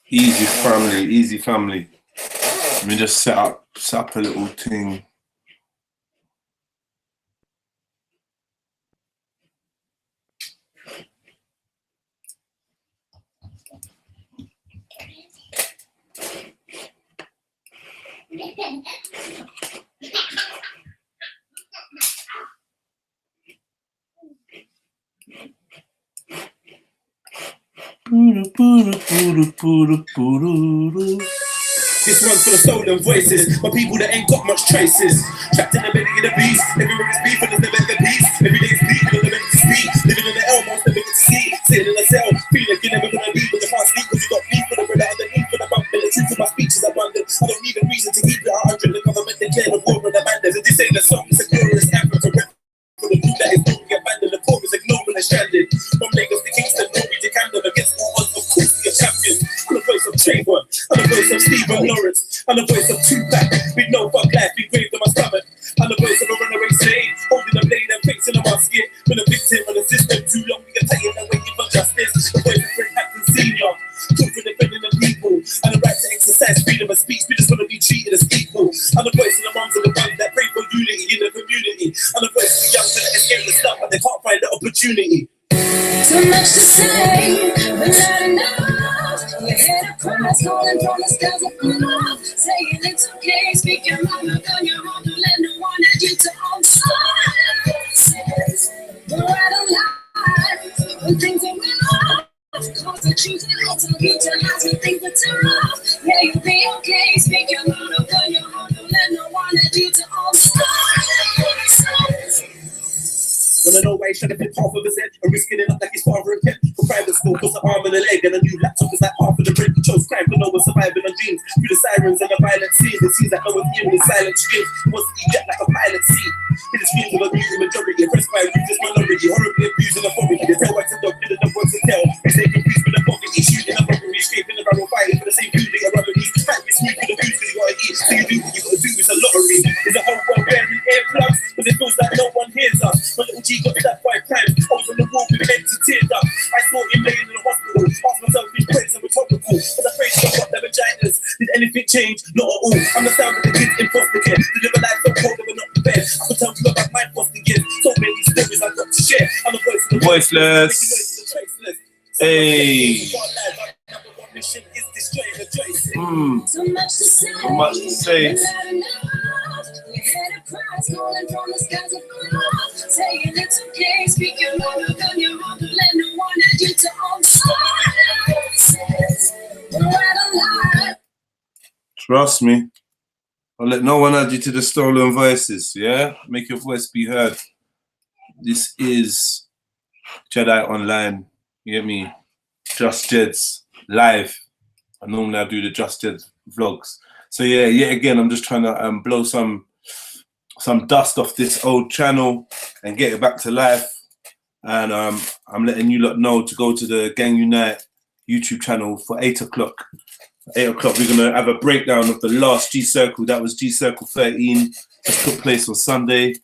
Easy family, easy family. Let me just set up a little thing. This one's for the stolen voices, for people that ain't got much choices. Trapped in the belly of the beast, everywhere is beef and there's never the peace. Every day is beef and there's never to speak. Living in the Elmos, never get to see. Sitting in a cell, feel like you're never gonna leave when you can't sleep. Cause you got beef for the bread underneath for the bump. And the truth of my speech is abundant. I don't need a reason to keep it 100. The government declare the war on the bandits. And this ain't a song, it's a glorious anthem to rap. For the group that is moving abandoned, the poor is ignored and stranded. From Lagos to Kingston, Norwich to Camden, against all odds, of course we are champions. I'm the voice of Chamber, I'm the voice of Stephen Lawrence, I'm the voice of Tupac, with no fuck life engraved on my stomach. I'm the voice of a runaway slave, holding a blade and fixing a musket. Been a victim of the system too long, we can tell you that waiting for justice. The voice of Fred Hampton Senior, took for defending the people, and the right to exercise freedom of speech. We just want to be treated as equal. I'm the voice of the moms and the ones that pray for unity in the community. I'm the voice of the young that escape the stuff, but they can't find the opportunity. Too much to say, but not enough. Your head across, calling from the skies above. Saying it's okay, speak your mind, look on your own. Don't let no one add you to own sides. We're right on life, when things are rough. Cause the truth will tell you to hide when things are tough. Yeah, you'll be okay, speak your mind, look on your own. Don't let no one add you to own sides. Wanna know why he's trying to flip half of his head and risking it up like his father and Ken. For private school, cause an arm and a leg and a new laptop is like half of the rent. He chose crime for no one surviving on dreams. Through the sirens and the violent scenes, it seems like no one's hearing his silent screams. He wants to eject like a pilot scene. In the screams of a mutant majority, oppressed by a ruthless minority, horribly abusing authority. They tell whites and dog, killing the boys to tell. They stay confused with the poverty, shooting a robbery, escaping the barrel, fighting for the same food that your brother needs. Fight with sweet for the food cause you gotta eat. So you do what you gotta do, it's a lottery. There's a whole world wearing earplugs, cause it feels like no one hears us. My little G got stabbed 5 times, I was on the wall with empty tears up. I saw him laying in the hospital, asked myself if praise and rhetorical. Was afraid to got their vaginas. Did anything change? Not at all. I'm the sound of the kids in foster care. To live a life so cold that we're not prepared. I could tell you about my foster years. So many stories I've got to share. I'm the voice of the voiceless. Hey. So much to say. So much to say. Calling from the skies above, saying it's okay, speak your mind, look on your own, don't let no one add you to own sides. We're right alive. Trust me. I'll let no one add you to the stolen voices, yeah? Make your voice be heard. This is Jedi Online, you get me? JEDZ live. I normally I do the JEDZ vlogs. So yeah, yet again, I'm just trying to blow some dust off this old channel and get it back to life. And I'm letting you lot know to go to the Gang Unite YouTube channel for 8 o'clock. 8 o'clock, we're gonna have a breakdown of the last G Circle. That was G Circle 13. Just took place on Sunday.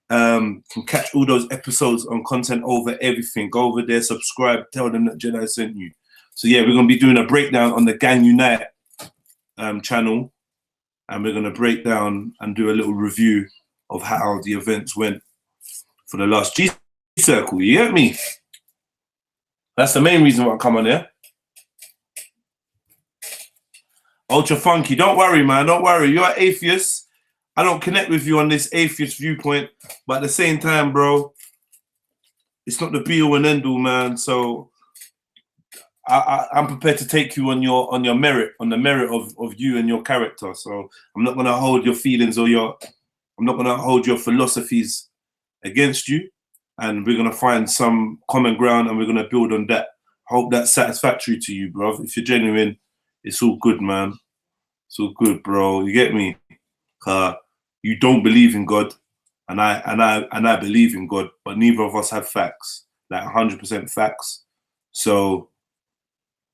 Can catch all those episodes on Content Over Everything. Go over there, subscribe, tell them that Jedi sent you. So yeah, we're gonna be doing a breakdown on the Gang Unite channel, and we're gonna break down and do a little review of how the events went for the last G Circle. You get me? That's the main reason why I come on there. Ultra Funky, don't worry, man, don't worry. You're an atheist. I don't connect with you on this atheist viewpoint, but at the same time, bro, it's not the be all and end all, man. So I'm prepared to take you on your merit, on the merit of you and your character. So I'm not gonna hold your feelings or I'm not gonna hold your philosophies against you, and we're gonna find some common ground and we're gonna build on that. Hope that's satisfactory to you, bro. If you're genuine, it's all good, man. It's all good, bro. You get me? You don't believe in God, and I believe in God, but neither of us have facts, like 100% facts. So,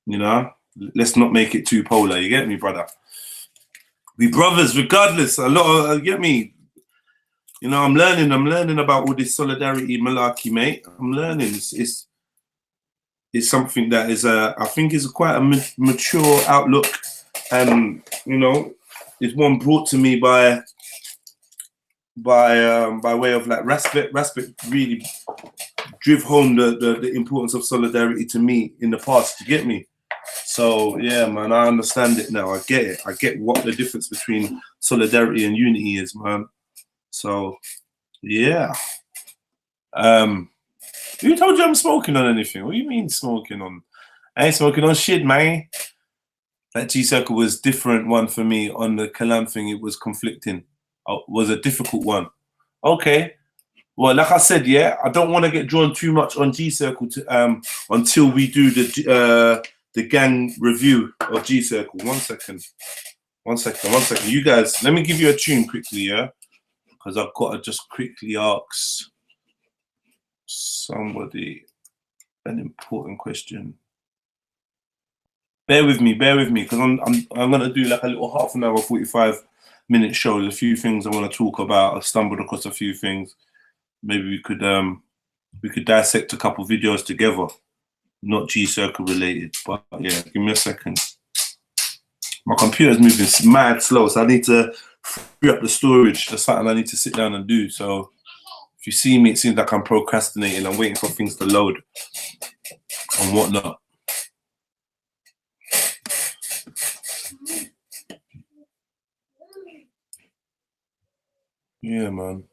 you know, let's not make it too polar. You get me, brother? We brothers, regardless. A lot of, you get me? You know, I'm learning about all this solidarity malarkey, mate. I'm learning. is something that is I think is quite a mature outlook, and you know, it's one brought to me by way of like Respect really drive home the importance of solidarity to me in the past. You get me? So yeah, man, I understand it now. I get it. I get what the difference between solidarity and unity is, man. So yeah. Who told you I'm smoking on anything? What do you mean smoking on? I ain't smoking on shit, man. That G Circle was different one for me. On the Kalam thing, it was conflicting. Was a difficult one. Okay. Well, like I said, yeah, I don't want to get drawn too much on G Circle to, until we do the gang review of G Circle. 1 second. 1 second. 1 second. You guys, let me give you a tune quickly, yeah? Because I've got to just quickly ask somebody an important question. Bear with me, because I'm gonna do like a little half an hour, 45-minute show. There's a few things I want to talk about. I've stumbled across a few things. Maybe we could dissect a couple videos together, not G Circle related. But yeah, give me a second. My computer's moving mad slow, so I need to free up the storage. That's something I need to sit down and do. So if you see me, it seems like I'm procrastinating. I'm waiting for things to load and whatnot. Yeah, man.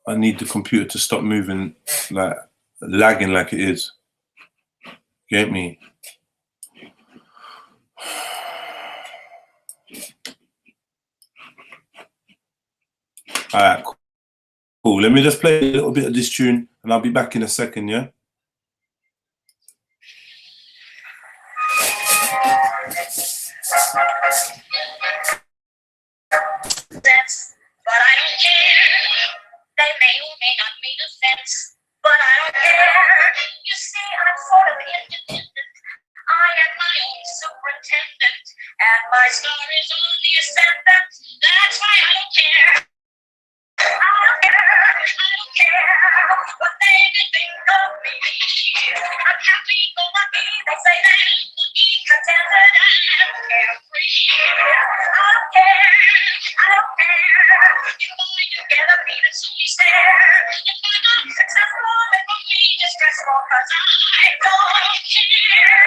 I need the computer to stop moving, like lagging like it is. Get me? All right, cool. Let me just play a little bit of this tune, and I'll be back in a second, yeah? But I don't care. They may or may not make a sense, but I don't care. You see, I'm sort of independent. I am my own superintendent, and my star is on the ascendant. That's why I don't care. I don't care. I don't care what they may think of me. I'm happy, go lucky. They say that I'm lucky, contented, and carefree. I don't care. I don't care if I do get a beat and slowly stare. If I'm not successful, it won't be distressful, cause I don't care.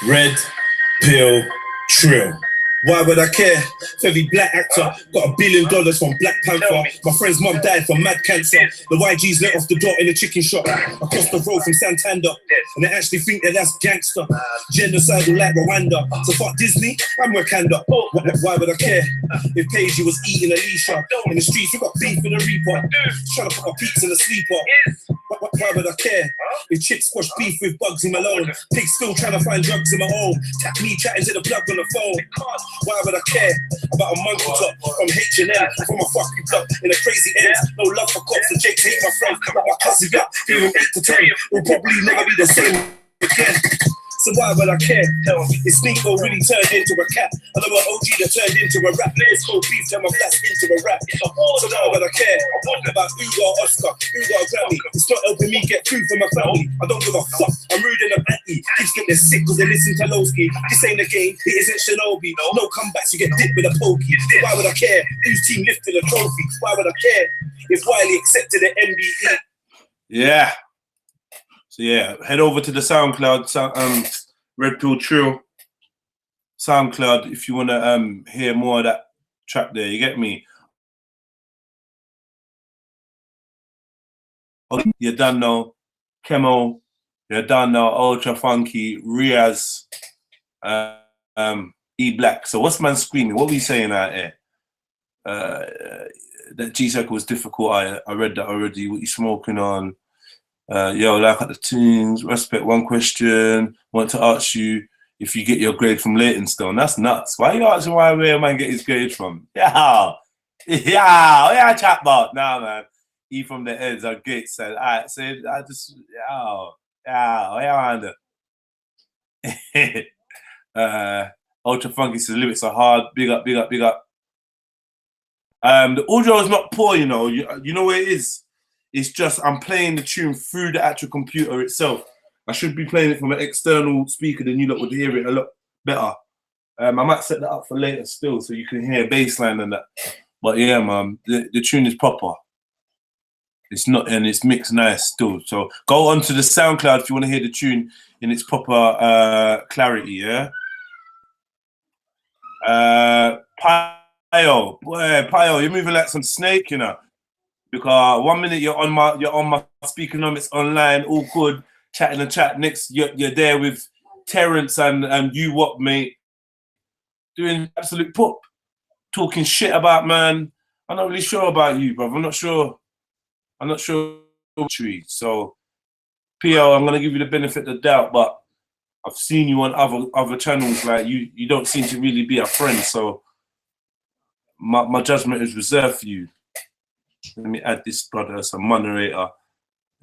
Red pill trill. Why would I care? For every black actor got $1 billion from Black Panther. My friend's mum died from mad cancer. The YGs let off the door in a chicken shop across the road from Santander, and they actually think that that's gangster, genocidal like Rwanda. So fuck Disney, I'm Wakanda. Why would I care? If Paige was eating Alicia in the streets, we got beef in the Reaper, trying to put my peeps in the sleeper. Why would I care? If chicks squash beef with Bugsy Malone, pigs still trying to find drugs in my home, tap me chatting to the plug on the phone. Why would I care about a monkey top from H&M, from a fucking club in a crazy end? No love for cops, the Jakes hate my friends. Like my cousin got, gave him 8 to 10. We'll probably never be the same again. So why would I care? This Sneako really turned into a cat. Another OG that turned into a rap. Let's go beef, turn my flats into a rap. So why would I care about Uga or Oscar, Uga or Grammy? It's not helping me get food for my family. I don't give a fuck. I'm rude and I'm anti. Kids think they're sick because they listen to Lowski. This ain't a game, it isn't Shinobi. No comebacks, you get dipped with a pokey. So why would I care? Whose team lifted a trophy? Why would I care if Wiley accepted the NBA? Yeah. So yeah, head over to the SoundCloud, Red Pill Trill SoundCloud if you want to hear more of that track there. You get me? You done know, Chemo, you done know, Ultra Funky, Riaz, E Black. So what's man screaming? What are we saying out here? That G Circle was difficult. I read that already. What you smoking on? Yo, like at the tunes, respect. One question, want to ask you if you get your grade from Leytonstone. That's nuts. Why are you asking where a man get his grade from? Yeah, chatbot. Nah, man. E from the ends, our gates said, I said, I just, Ultra Funky says lyrics are hard. Big up, big up, big up. The audio is not poor, you know. You know what it is? It's just I'm playing the tune through the actual computer itself. I should be playing it from an external speaker, then you lot would hear it a lot better. I might set that up for later still, so you can hear bass line and that. But yeah, man, the tune is proper. It's not, and it's mixed nice still. So go onto the SoundCloud if you want to hear the tune in its proper clarity, yeah? Pio, boy, Pio, you're moving like some snake, you know. Because 1 minute you're on my Speakonomics online, all good, chatting and chat. Next, you're there with Terrence and you what, mate, doing absolute pop, talking shit about, man. I'm not really sure about you, bro. I'm not sure. So, PO, I'm gonna give you the benefit of the doubt, but I've seen you on other channels. Like you don't seem to really be a friend. So my judgment is reserved for you. Let me add this brother as a moderator.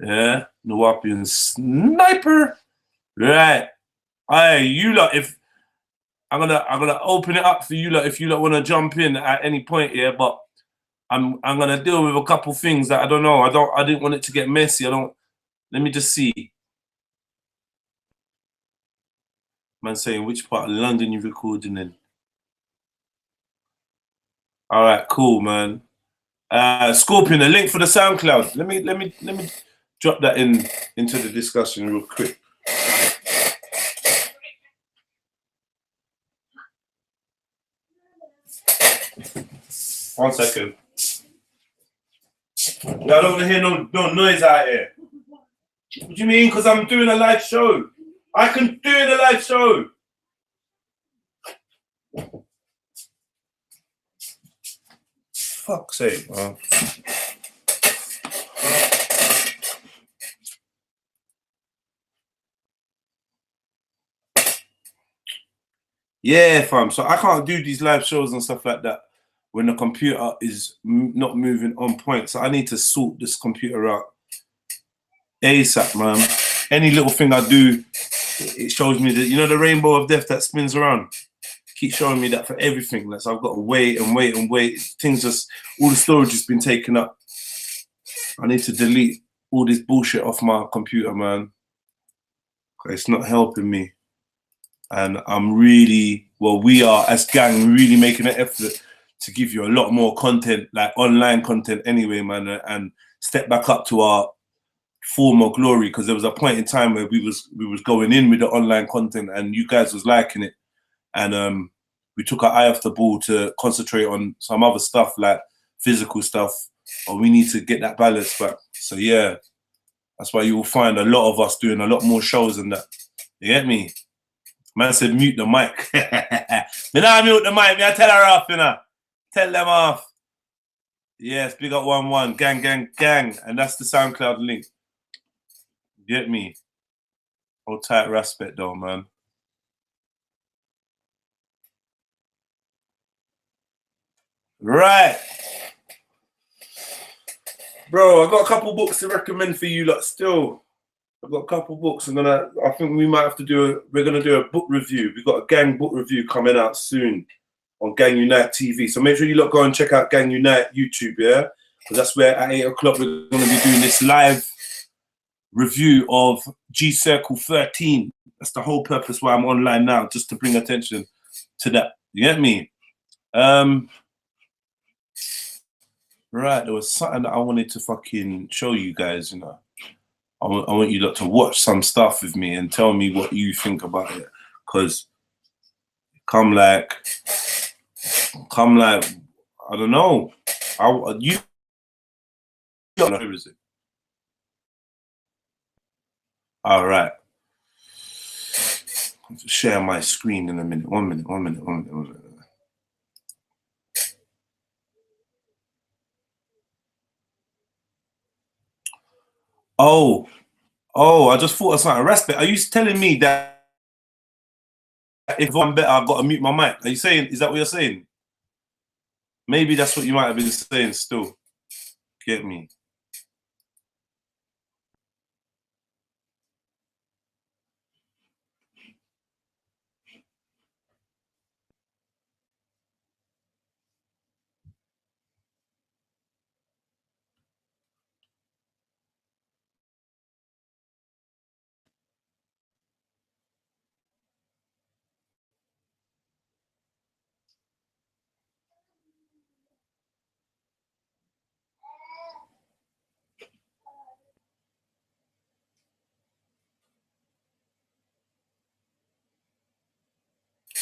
Yeah, Nawapian sniper. Right. Hey, you lot, if I'm gonna open it up for you lot if you lot want to jump in at any point here, but I'm gonna deal with a couple things that I don't know. I didn't want it to get messy. Let me just see. Man saying which part of London you recording in. All right, cool, man. Scorpion, a link for the SoundCloud. Let me drop that into the discussion real quick. One second. I don't want to hear no noise out here. What do you mean? Because I'm doing a live show. I can do a live show. Fuck's sake, man. Yeah, fam. So I can't do these live shows and stuff like that when the computer is not moving on point. So I need to sort this computer out ASAP, man. Any little thing I do, it shows me that, you know, the rainbow of death that spins around. Keep showing me that for everything. So I've got to wait and wait and wait. Things just, all the storage has been taken up. I need to delete all this bullshit off my computer, man. It's not helping me. And I'm really, well, we are as gang really making an effort to give you a lot more content, like online content anyway, man, and step back up to our former glory, because there was a point in time where we was going in with the online content and you guys was liking it. And we took our eye off the ball to concentrate on some other stuff like physical stuff, but we need to get that balance back. So yeah, that's why you will find a lot of us doing a lot more shows than that. You get me? Man said mute the mic. Me now mute the mic, me I tell her off, you know. Tell them off. Yes, big up 1-1, gang, gang, gang. And that's the SoundCloud link. You get me? Hold tight respect though, man. Right. Bro, I've got a couple books to recommend for you lot still. I've got a couple books. I think we might have to we're gonna do a book review. We've got a gang book review coming out soon on Gang Unite TV. So make sure you lot go and check out Gang Unite YouTube, yeah? Because that's where at 8 o'clock we're gonna be doing this live review of G Circle 13. That's the whole purpose why I'm online now, just to bring attention to that. You get me? Right, there was something that I wanted to fucking show you guys, you know. I want you lot to watch some stuff with me and tell me what you think about it. Because come like, I don't know. You don't know, who is it? All right. I'll share my screen in a minute. One minute. Oh, I just thought of something. Respect. Are you telling me that if I'm better, I've got to mute my mic? Are you saying, is that what you're saying? Maybe that's what you might have been saying still. Get me?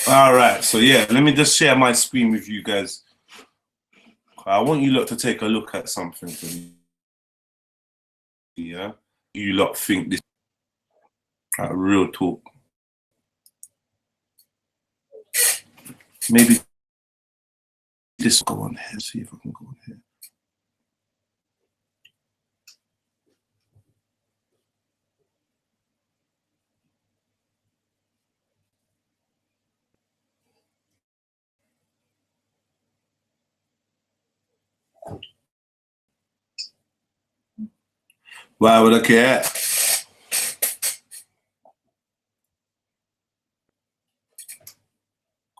All right, so yeah, let me just share my screen with you guys. I want you lot to take a look at something for me. Yeah, you lot think this real talk. Maybe this will go on here. See if I can go on here. Why would I care?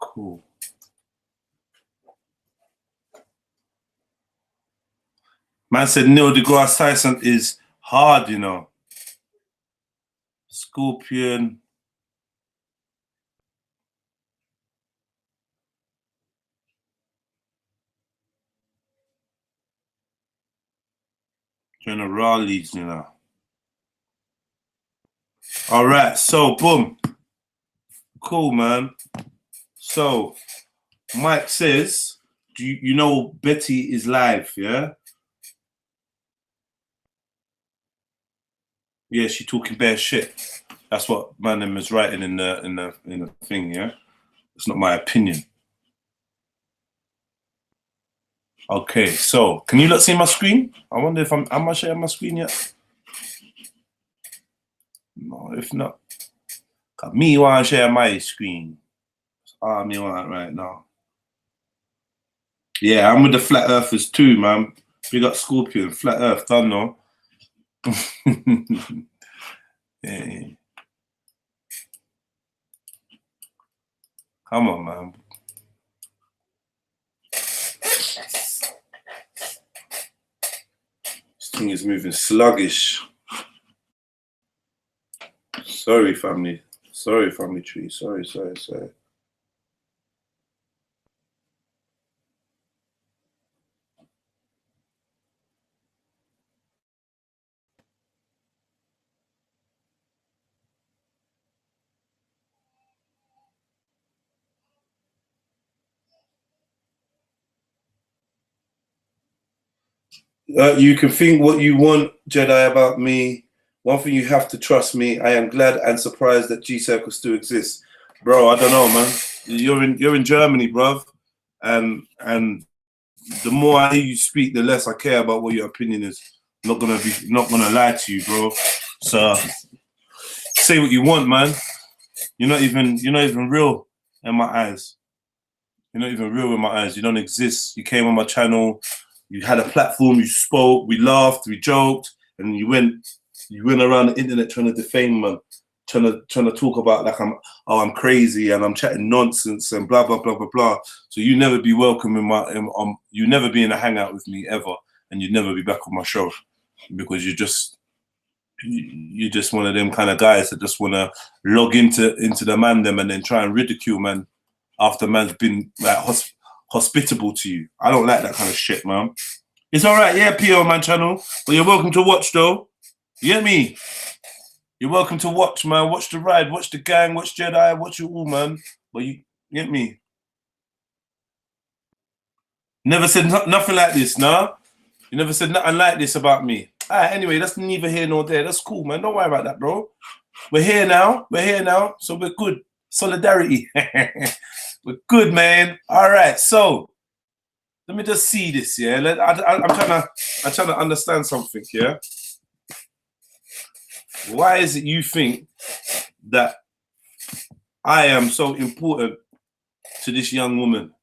Cool. Man said Neil deGrasse Tyson is hard, you know. Scorpion. Generalities, you know. All right, so boom. Cool, man. So Mike says, do you know Betty is live, yeah? Yeah, she talking bare shit. That's what Manham is writing in the thing, yeah? It's not my opinion. Okay, so can you not see my screen? I wonder if am I sharing my screen yet? No, if not. Me want to share my screen. Me want right now. Yeah, I'm with the flat earthers too, man. We got Scorpion, flat earth, don't know. Yeah. Come on, man. This thing is moving sluggish. Sorry, family. Sorry, family tree. Sorry. You can think what you want, Jedi, about me. One thing you have to trust me. I am glad and surprised that G Circle still exists, bro. I don't know, man. You're in Germany, bruv, and the more I hear you speak, the less I care about what your opinion is. Not gonna lie to you, bro. So say what you want, man. You're not even real in my eyes. You're not even real in my eyes. You don't exist. You came on my channel. You had a platform. You spoke. We laughed. We joked, and you went around the internet trying to defame man, trying to talk about like I'm crazy and I'm chatting nonsense and blah blah blah blah blah. So you never be welcome you never be in a hangout with me ever, and you'd never be back on my show because you're just one of them kind of guys that just want to log into the mandem and then try and ridicule man after man's been like hospitable to you. I don't like that kind of shit, man. It's all right, yeah, PO man channel, but you're welcome to watch though. You get me? You're welcome to watch, man. Watch the ride, watch the gang, watch Jedi, watch you all, man. But you get me? Never said nothing like this, nah? You never said nothing like this about me. All right, anyway, that's neither here nor there. That's cool, man. Don't worry about that, bro. We're here now, so we're good. Solidarity. We're good, man. All right, so let me just see this, yeah? I'm trying to understand something, yeah? Why is it you think that I am so important to this young woman?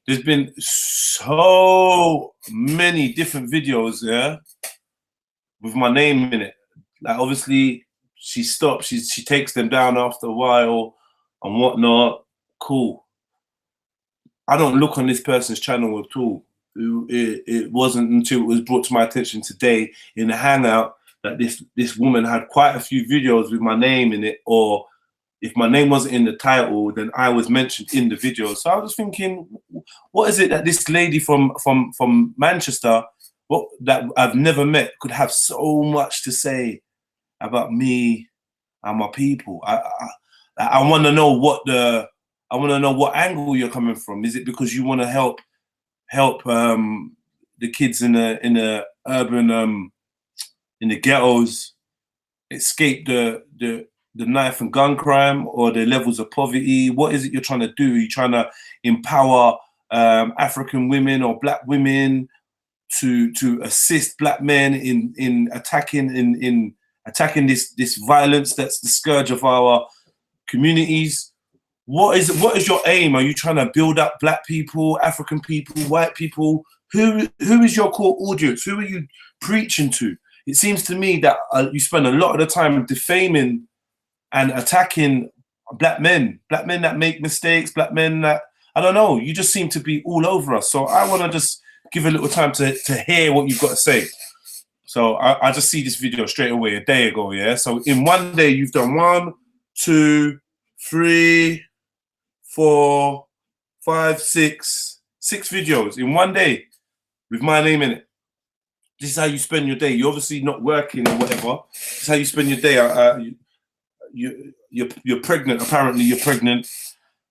There's been so many different videos, yeah, with my name in it. Like obviously she stopped, she takes them down after a while and whatnot. Cool. I don't look on this person's channel at all. It wasn't until it was brought to my attention today in the hangout that this woman had quite a few videos with my name in it, or if my name wasn't in the title, then I was mentioned in the video. So I was thinking, what is it that this lady from Manchester, that I've never met, could have so much to say about me and my people? I want to know what angle you're coming from. Is it because you want to help the kids in the urban in the ghettos escape the knife and gun crime or the levels of poverty? What is it you're trying to do? Are you trying to empower African women or black women to assist black men in attacking this violence that's the scourge of our communities? What is your aim? Are you trying to build up black people, African people, white people? Who is your core audience? Who are you preaching to? It seems to me that you spend a lot of the time defaming and attacking black men that make mistakes, black men that, I don't know, you just seem to be all over us. So I want to just give a little time to hear what you've got to say. So I just see this video straight away a day ago, yeah? So in one day, you've done 1, 2, 3, 4, 5, 6 videos in one day with my name in it. This is how you spend your day. You're obviously not working or whatever. This is how you spend your day. You're pregnant. Apparently, you're pregnant,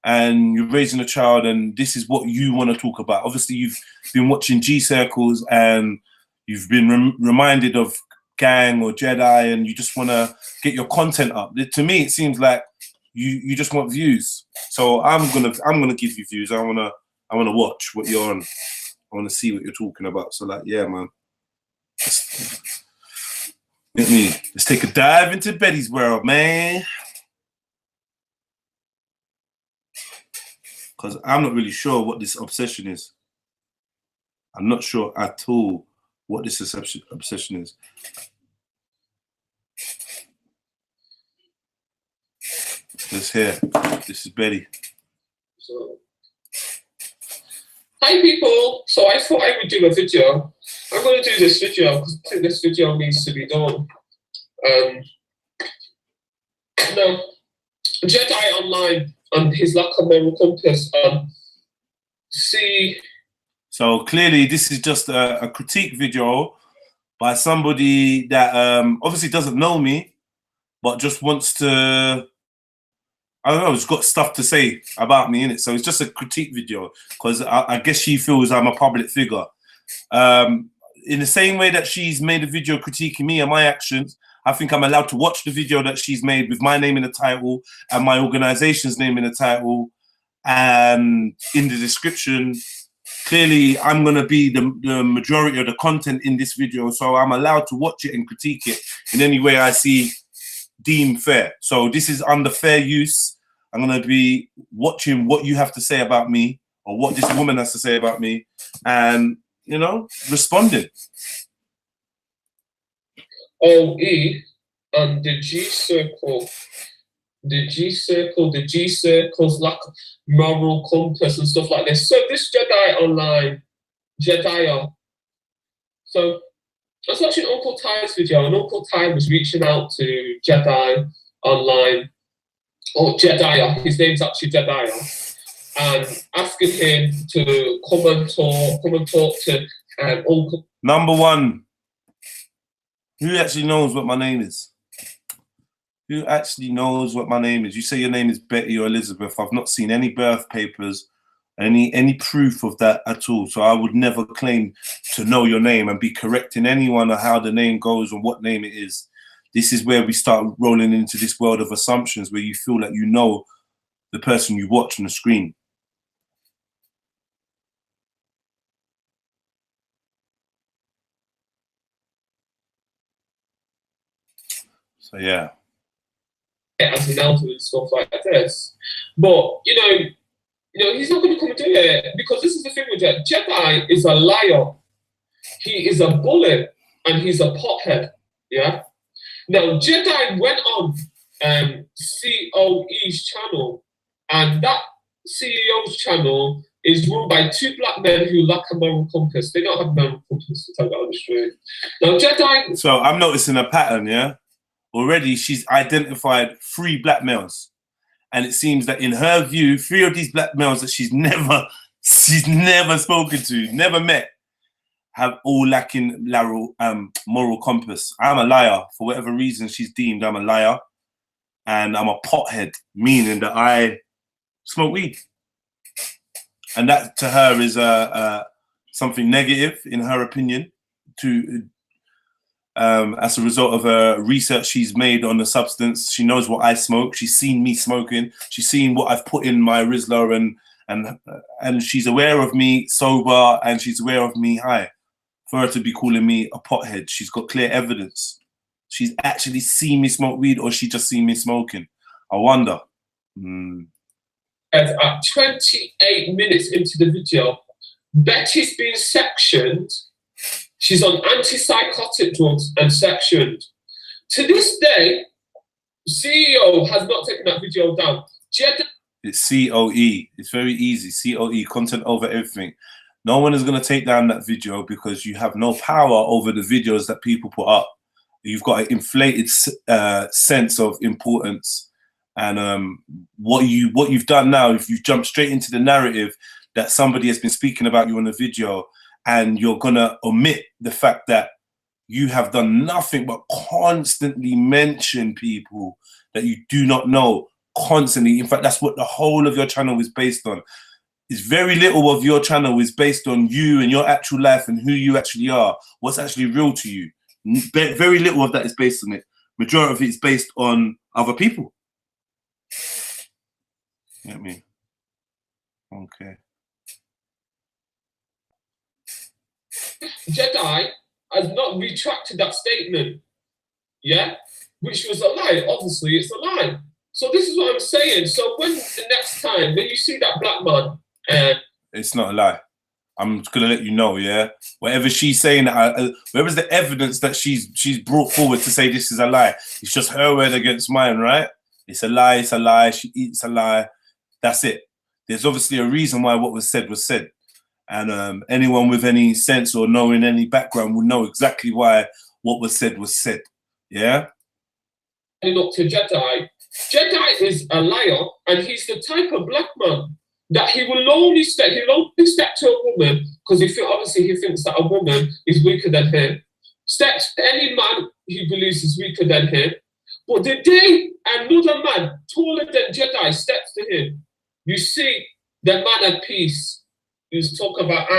and you're raising a child, and this is what you want to talk about. Obviously, you've been watching G circles, and you've been reminded of gang or Jedi, and you just want to get your content up. To me, it seems like you just want views. So I'm gonna give you views. I wanna watch what you're on. I wanna see what you're talking about. So like, yeah, man. Let's take a dive into Betty's world, man. Because I'm not really sure what this obsession is. I'm not sure at all what this obsession is. Let's hear. This is Betty. So, hi people. So I thought I would do a video. I'm going to do this video because I think this video needs to be done. No, Jedi Online and his lack of moral compass. See. So clearly, this is just a critique video by somebody that obviously doesn't know me, but just wants to, I don't know, it's got stuff to say about me in it. So it's just a critique video because I guess she feels I'm a public figure. In the same way that she's made a video critiquing me and my actions, I think I'm allowed to watch the video that she's made with my name in the title and my organization's name in the title and in the description. Clearly, I'm going to be the majority of the content in this video, so I'm allowed to watch it and critique it in any way I see deemed fair. So this is under fair use. I'm going to be watching what you have to say about me or what this woman has to say about me and, you know, responding. OE and the G circle's lack of moral compass and stuff like this. So this Jedi Online, Jedi. So I was watching Uncle Ty's video, and Uncle Ty was reaching out to Jedi Online, or Jedi, his name's actually Jedi, and asking him to come and talk to Uncle. Number one, who actually knows what my name is? Who actually knows what my name is? You say your name is Betty or Elizabeth. I've not seen any birth papers, any proof of that at all. So I would never claim to know your name and be correcting anyone on how the name goes and what name it is. This is where we start rolling into this world of assumptions where you feel like you know the person you watch on the screen. So yeah. As an elder and stuff like this, but you know, he's not going to come and do it because this is the thing with Jedi. Jedi is a liar. He is a bully and he's a pothead. Yeah. Now Jedi went on COE's channel, and that CEO's channel is run by 2 black men who lack a moral compass. They don't have a moral compass, to tell you the truth. Now Jedi. So I'm noticing a pattern, yeah. Already, she's identified 3 black males, and it seems that in her view, 3 of these black males that she's never spoken to, never met, have all lacking moral compass. I'm a liar for whatever reason she's deemed I'm a liar, and I'm a pothead, meaning that I smoke weed. And that to her is something negative in her opinion, to as a result of her research she's made on the substance. She knows what I smoke. She's seen me smoking. She's seen what I've put in my Rizla, and she's aware of me sober, and she's aware of me high. For her to be calling me a pothead, she's got clear evidence. She's actually seen me smoke weed, or she just seen me smoking. I wonder. At 28 minutes into the video, Betty's being sectioned. She's on antipsychotic drugs and sectioned. To this day, CEO has not taken that video down. It's COE. It's very easy. COE, content over everything. No one is going to take down that video because you have no power over the videos that people put up. You've got an inflated sense of importance. And what you've done now, if you've jumped straight into the narrative that somebody has been speaking about you on the video, and you're going to omit the fact that you have done nothing but constantly mention people that you do not know, constantly. In fact, that's what the whole of your channel is based on. It's very little of your channel is based on you and your actual life and who you actually are, what's actually real to you. Very little of that is based on it. Majority of it is based on other people. You get me? Okay. Jedi has not retracted that statement, yeah? Which was a lie. Obviously, it's a lie. So this is what I'm saying. So when the next time, when you see that black man, it's not a lie. I'm just gonna let you know, yeah. Whatever she's saying, where's the evidence that she's brought forward to say this is a lie? It's just her word against mine, right? It's a lie. It's a lie. She eats a lie. That's it. There's obviously a reason why what was said, and anyone with any sense or knowing any background will know exactly why what was said. Yeah. Up to Jedi. Jedi is a liar, and he's the type of black man that he will only step to a woman because obviously he thinks that a woman is weaker than him. Steps to any man he believes is weaker than him. But the day another man taller than Jedi steps to him, you see the man at peace. He's talking about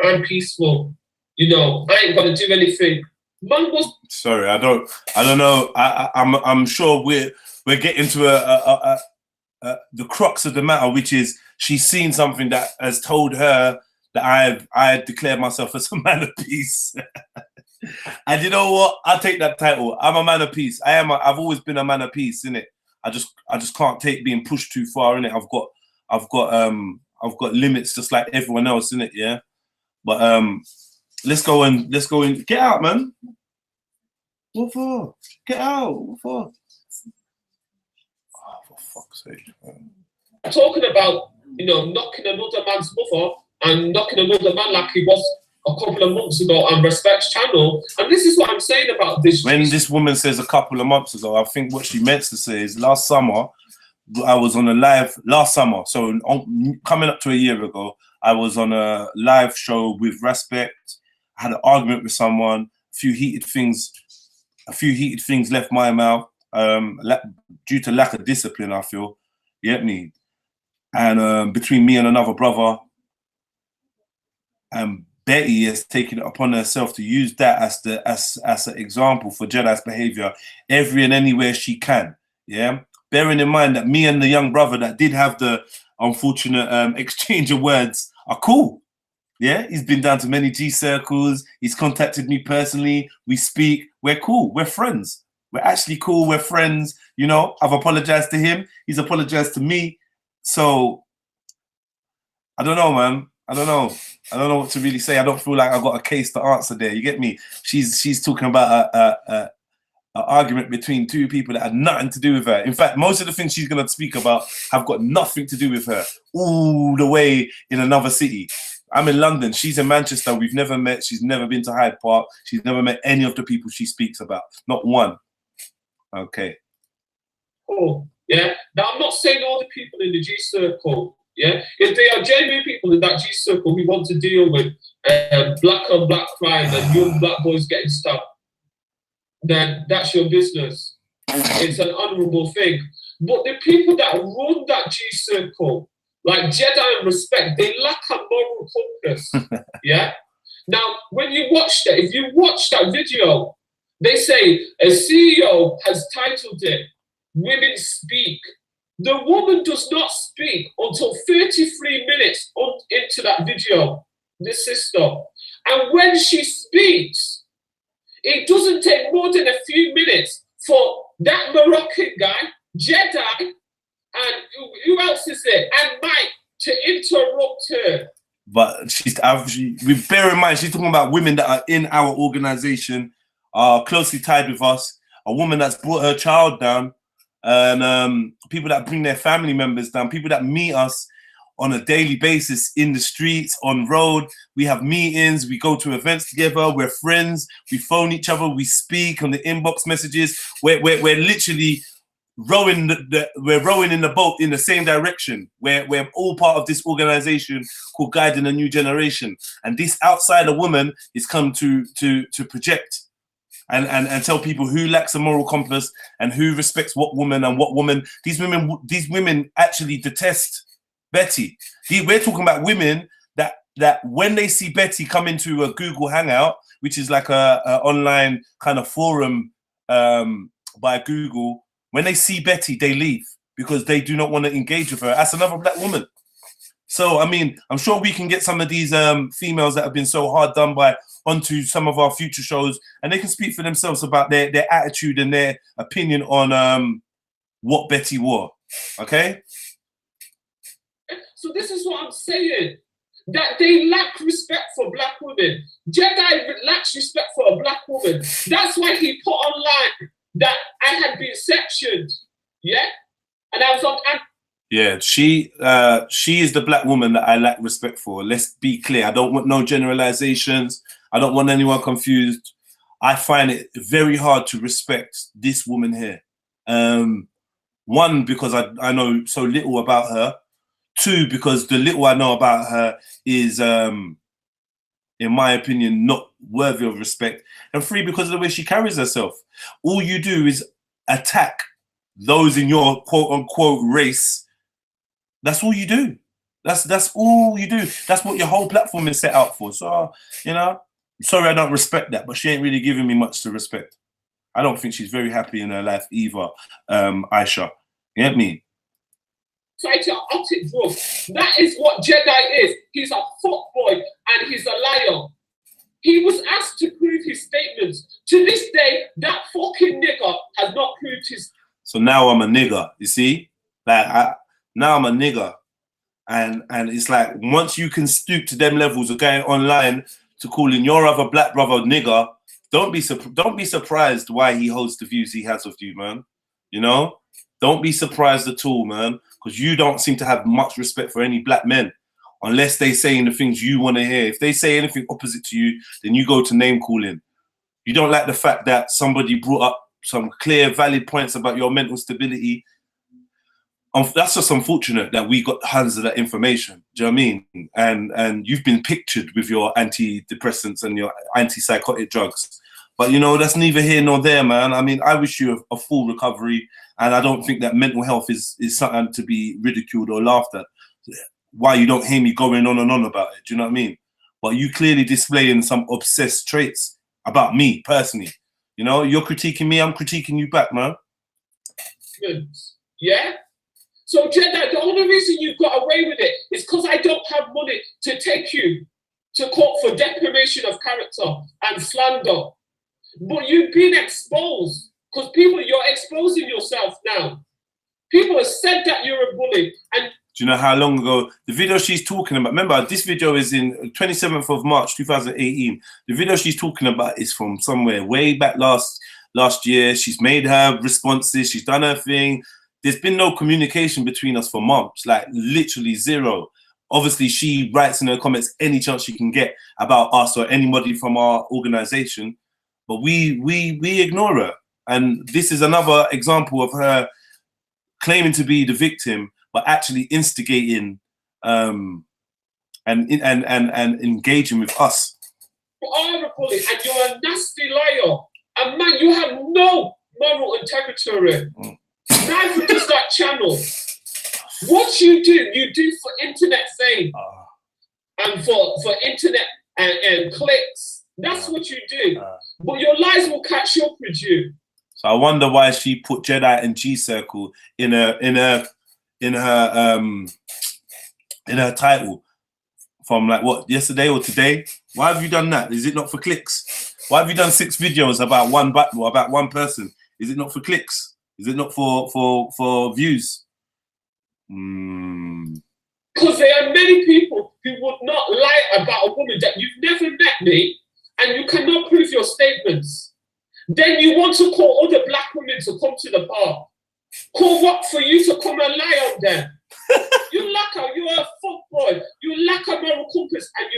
I'm peaceful. You know, I ain't gonna do anything. Man was sorry, I don't know. I'm sure we're getting to the crux of the matter, which is she's seen something that has told her that I declared myself as a man of peace. And you know what? I'll take that title. I'm a man of peace. I've always been a man of peace, innit? I just can't take being pushed too far, innit? I've got limits just like everyone else, innit? Yeah. But let's go and get out, man. What for? Get out. What for? Oh, for fuck's sake, man. Talking about, you know, knocking another man's mother and knocking another man like he was a couple of months ago on Respect's channel. And this is what I'm saying about this. When this woman says a couple of months ago, I think what she meant to say is last summer, I was on a live, so coming up to a year ago, I was on a live show with Respect. I had an argument with someone, a few heated things left my mouth due to lack of discipline, I feel. You get me? And between me and another brother, Betty has taken it upon herself to use that as an example for Jedi's behavior every and anywhere she can. Yeah, bearing in mind that me and the young brother that did have the unfortunate exchange of words are cool. Yeah, he's been down to many G circles. He's contacted me personally. We speak. We're cool. We're friends. We're actually cool. We're friends. You know, I've apologized to him. He's apologized to me. So I don't know, man. I don't know what to really say. I don't feel like I got a case to answer there. You get me? She's talking about an argument between two people that had nothing to do with her. In fact, most of the things she's going to speak about have got nothing to do with her. All the way in another city. I'm in London. She's in Manchester. We've never met. She's never been to Hyde Park. She's never met any of the people she speaks about. Not one. Okay. Oh, yeah. Now, I'm not saying all the people in the G circle. Yeah, if they are genuine people in that G circle who want to deal with black on black crime and young black boys getting stabbed, then that's your business. It's an honourable thing. But the people that run that G circle, like Jedi and Respect, they lack a moral compass. Yeah. Now, when you watch that, if you watch that video, they say a CEO has titled it "Women Speak." The woman does not speak until 33 minutes into that video, the sister. And when she speaks, it doesn't take more than a few minutes for that Moroccan guy, Jedi, and who else is there, and Mike to interrupt her. But we bear in mind, she's talking about women that are in our organization, are closely tied with us, a woman that's brought her child down, and people that bring their family members down, people that meet us on a daily basis in the streets, on road. We have meetings, we go to events together, we're friends, we phone each other, we speak on the inbox messages. We're literally rowing we're rowing in the boat in the same direction. We're all part of this organization called Guiding a New Generation. And this outsider woman is come to project and tell people who lacks a moral compass and who respects what woman and what woman. These women actually detest Betty. We're talking about women that when they see Betty come into a Google Hangout, which is like a online kind of forum by Google, when they see Betty, they leave because they do not want to engage with her. That's another black woman. So, I mean, I'm sure we can get some of these females that have been so hard done by onto some of our future shows, and they can speak for themselves about their attitude and their opinion on what Betty wore. Okay? So this is what I'm saying, that they lack respect for black women. Jedi lacks respect for a black woman. That's why he put online that I had been sectioned, yeah? And I was on... Yeah, she is the black woman that I lack respect for. Let's be clear. I don't want no generalizations. I don't want anyone confused. I find it very hard to respect this woman here. One, because I know so little about her. Two, because the little I know about her is, in my opinion, not worthy of respect. And three, because of the way she carries herself. All you do is attack those in your quote-unquote race. That's all you do. That's all you do. That's what your whole platform is set out for. So, you know, sorry I don't respect that, but she ain't really giving me much to respect. I don't think she's very happy in her life either, Aisha. You get me? Try to out it, bro. That is what Jedi is. He's a fuckboy and he's a liar. He was asked to prove his statements. To this day, that fucking nigger has not proved his... So now I'm a nigger, you see? Like, now I'm a nigger. And it's like, once you can stoop to them levels of going online to calling your other black brother nigger, don't be surprised why he holds the views he has of you, man. You know? Don't be surprised at all, man, because you don't seem to have much respect for any black men unless they saying the things you want to hear. If they say anything opposite to you, then you go to name calling. You don't like the fact that somebody brought up some clear, valid points about your mental stability. That's just unfortunate that we got tons of that information. Do you know what I mean? And you've been pictured with your antidepressants and your antipsychotic drugs. But, you know, that's neither here nor there, man. I mean, I wish you a full recovery. And I don't think that mental health is something to be ridiculed or laughed at. Why you don't hear me going on and on about it? Do you know what I mean? But you clearly displaying some obsessed traits about me personally. You know, you're critiquing me, I'm critiquing you back, man. Yeah? So, Jedi, the only reason you got away with it is because I don't have money to take you to court for defamation of character and slander. But you've been exposed. Because people, you're exposing yourself now. People have said that you're a bully. And do you know how long ago the video she's talking about? Remember, this video is in 27th of March 2018. The video she's talking about is from somewhere way back last year. She's made her responses. She's done her thing. There's been no communication between us for months, like literally zero. Obviously, she writes in her comments any chance she can get about us or anybody from our organization, but we ignore her. And this is another example of her claiming to be the victim, but actually instigating and engaging with us. You are a bully and you're a nasty liar. And man, you have no moral integrity. Neither does that channel. What you do for internet fame and for internet and clicks. That's what you do. But your lies will catch up with you. So I wonder why she put Jedi and G Circle in her title from like what, yesterday or today. Why have you done that? Is it not for clicks? Why have you done 6 videos about one person? Is it not for clicks? Is it not for views? Because there are many people who would not lie about a woman that you've never met me, and you cannot prove your statements. Then you want to call other black women to come to the bar. Call what for you to come and lie on them? You're a fuckboy. You lack a moral compass, and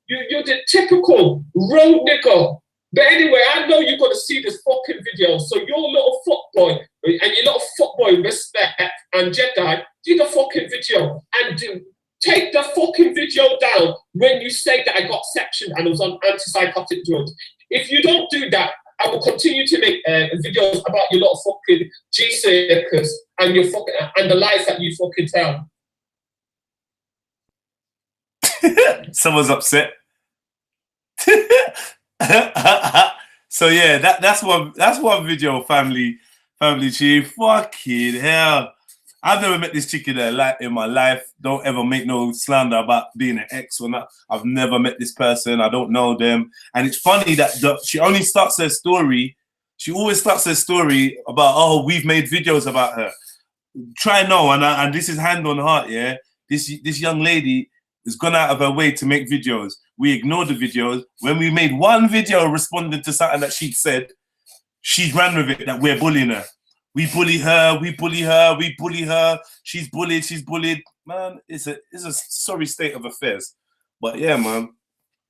you're the typical road nigger. But anyway, I know you're gonna see this fucking video. So your little fuckboy and your little fuckboy respect and Jedi, do the fucking video and take the fucking video down when you say that I got sectioned and was on antipsychotic drugs. If you don't do that, I will continue to make videos about your little fucking G circus and your fucking and the lies that you fucking tell. Someone's upset. So yeah, that's one video, family chief. Fucking hell. I've never met this chick in my life. Don't ever make no slander about being an ex or not. I've never met this person. I don't know them. And it's funny that she only starts her story. She always starts her story about, oh, we've made videos about her. Try no, and this is hand on heart, yeah. This young lady has gone out of her way to make videos. We ignored the videos. When we made one video responding to something that she'd said, she ran with it that we're bullying her. We bully her, we bully her, we bully her. She's bullied. Man, it's a sorry state of affairs. But yeah, man.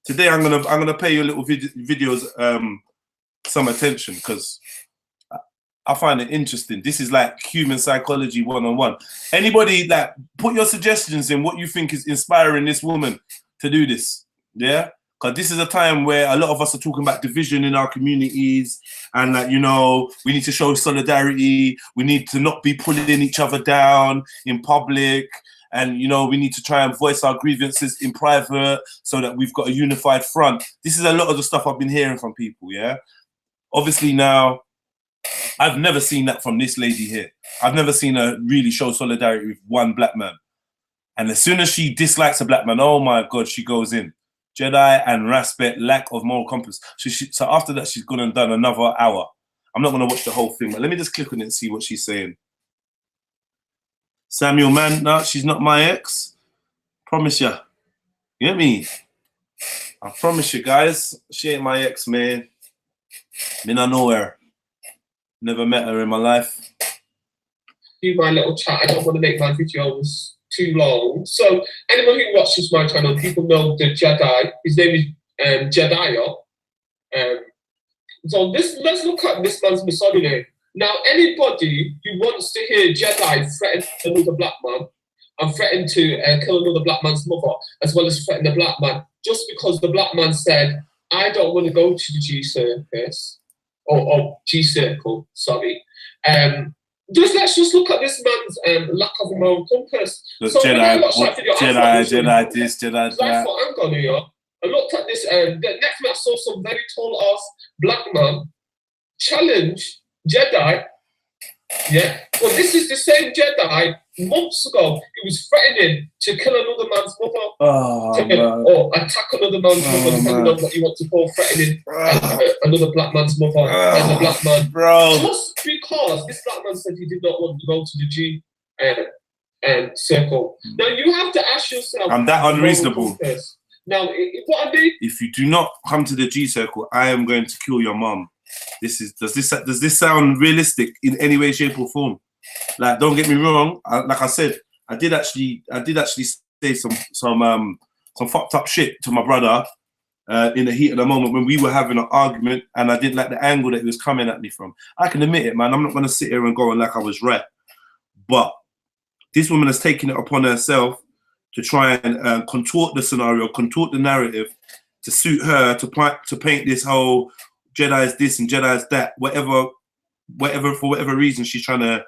Today I'm gonna pay your little videos some attention because I find it interesting. This is like human psychology 101. Anybody, like, put your suggestions in what you think is inspiring this woman to do this. Yeah? Because this is a time where a lot of us are talking about division in our communities and, like, you know, we need to show solidarity. We need to not be pulling each other down in public. And, you know, we need to try and voice our grievances in private so that we've got a unified front. This is a lot of the stuff I've been hearing from people, yeah? Obviously now, I've never seen that from this lady here. I've never seen her really show solidarity with one black man. And as soon as she dislikes a black man, oh my God, she goes in. Jedi and respect, lack of moral compass. So after that, she's gone and done another hour. I'm not going to watch the whole thing, but let me just click on it and see what she's saying. Samuel, man, no, she's not my ex. Promise ya. You get me? I promise you, guys, she ain't my ex, man. Me not know her. Never met her in my life. Do my little chat. I don't want to make my videos too long. So anyone who watches my channel, people know the Jedi. His name is Jediah. So let's look at this man's misogyny. Now, anybody who wants to hear Jedi threaten another black man and threaten to kill another black man's mother, as well as threaten a black man, just because the black man said, I don't want to go to the G circus, or G circle, sorry. Let's just look at this man's lack of a moral compass. Look, so Jedi, Jedi this, Jedi that. I thought, hang on here. I looked at this, the next minute I saw some very tall ass black man challenge Jedi. Yeah, well, this is the same Jedi months ago. He was threatening to kill another man's mother, or attack another man's mother, depending on what you want to call threatening another black man's mother as a black man. Bro. Just because this black man said he did not want to go to the G circle. Now you have to ask yourself, I'm that unreasonable. Now, what I mean, if you do not come to the G circle, I am going to kill your mom. Does this sound realistic in any way, shape, or form? Like, don't get me wrong. Like I said, I did actually say some fucked up shit to my brother in the heat of the moment when we were having an argument, and I didn't like the angle that he was coming at me from. I can admit it, man. I'm not going to sit here and go on like I was right, but this woman has taken it upon herself to try and contort the scenario, contort the narrative to suit her, to paint this whole Jedi's this and Jedi's that, whatever, for whatever reason she's trying to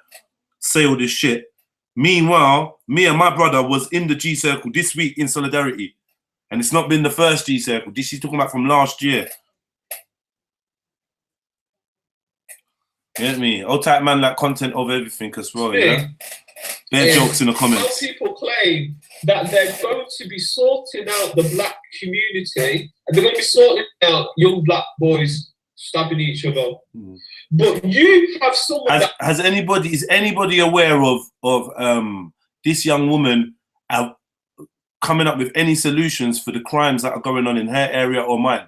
say all this shit. Meanwhile, me and my brother was in the G Circle this week in solidarity. And it's not been the first G Circle. This is talking about from last year. Get me? Old type man like content over everything as well, yeah? Bare jokes in the comments. Some people claim that they're going to be sorting out the black community and they're going to be sorting out young black boys stabbing each other. But you have someone is anybody aware of this young woman coming up with any solutions for the crimes that are going on in her area or mine?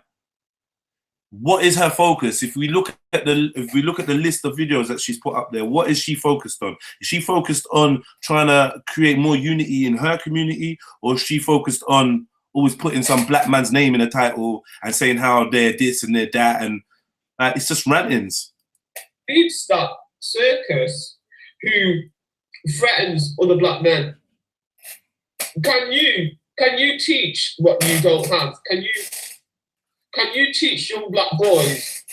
What is her focus? If we look at the list of videos that she's put up there, what is she focused on? Is she focused on trying to create more unity in her community, or is she focused on always putting some black man's name in a title and saying how they're this and they're that, and it's just rantings? It's that circus who threatens other black men. Can you teach what you don't have? Can you teach young black boys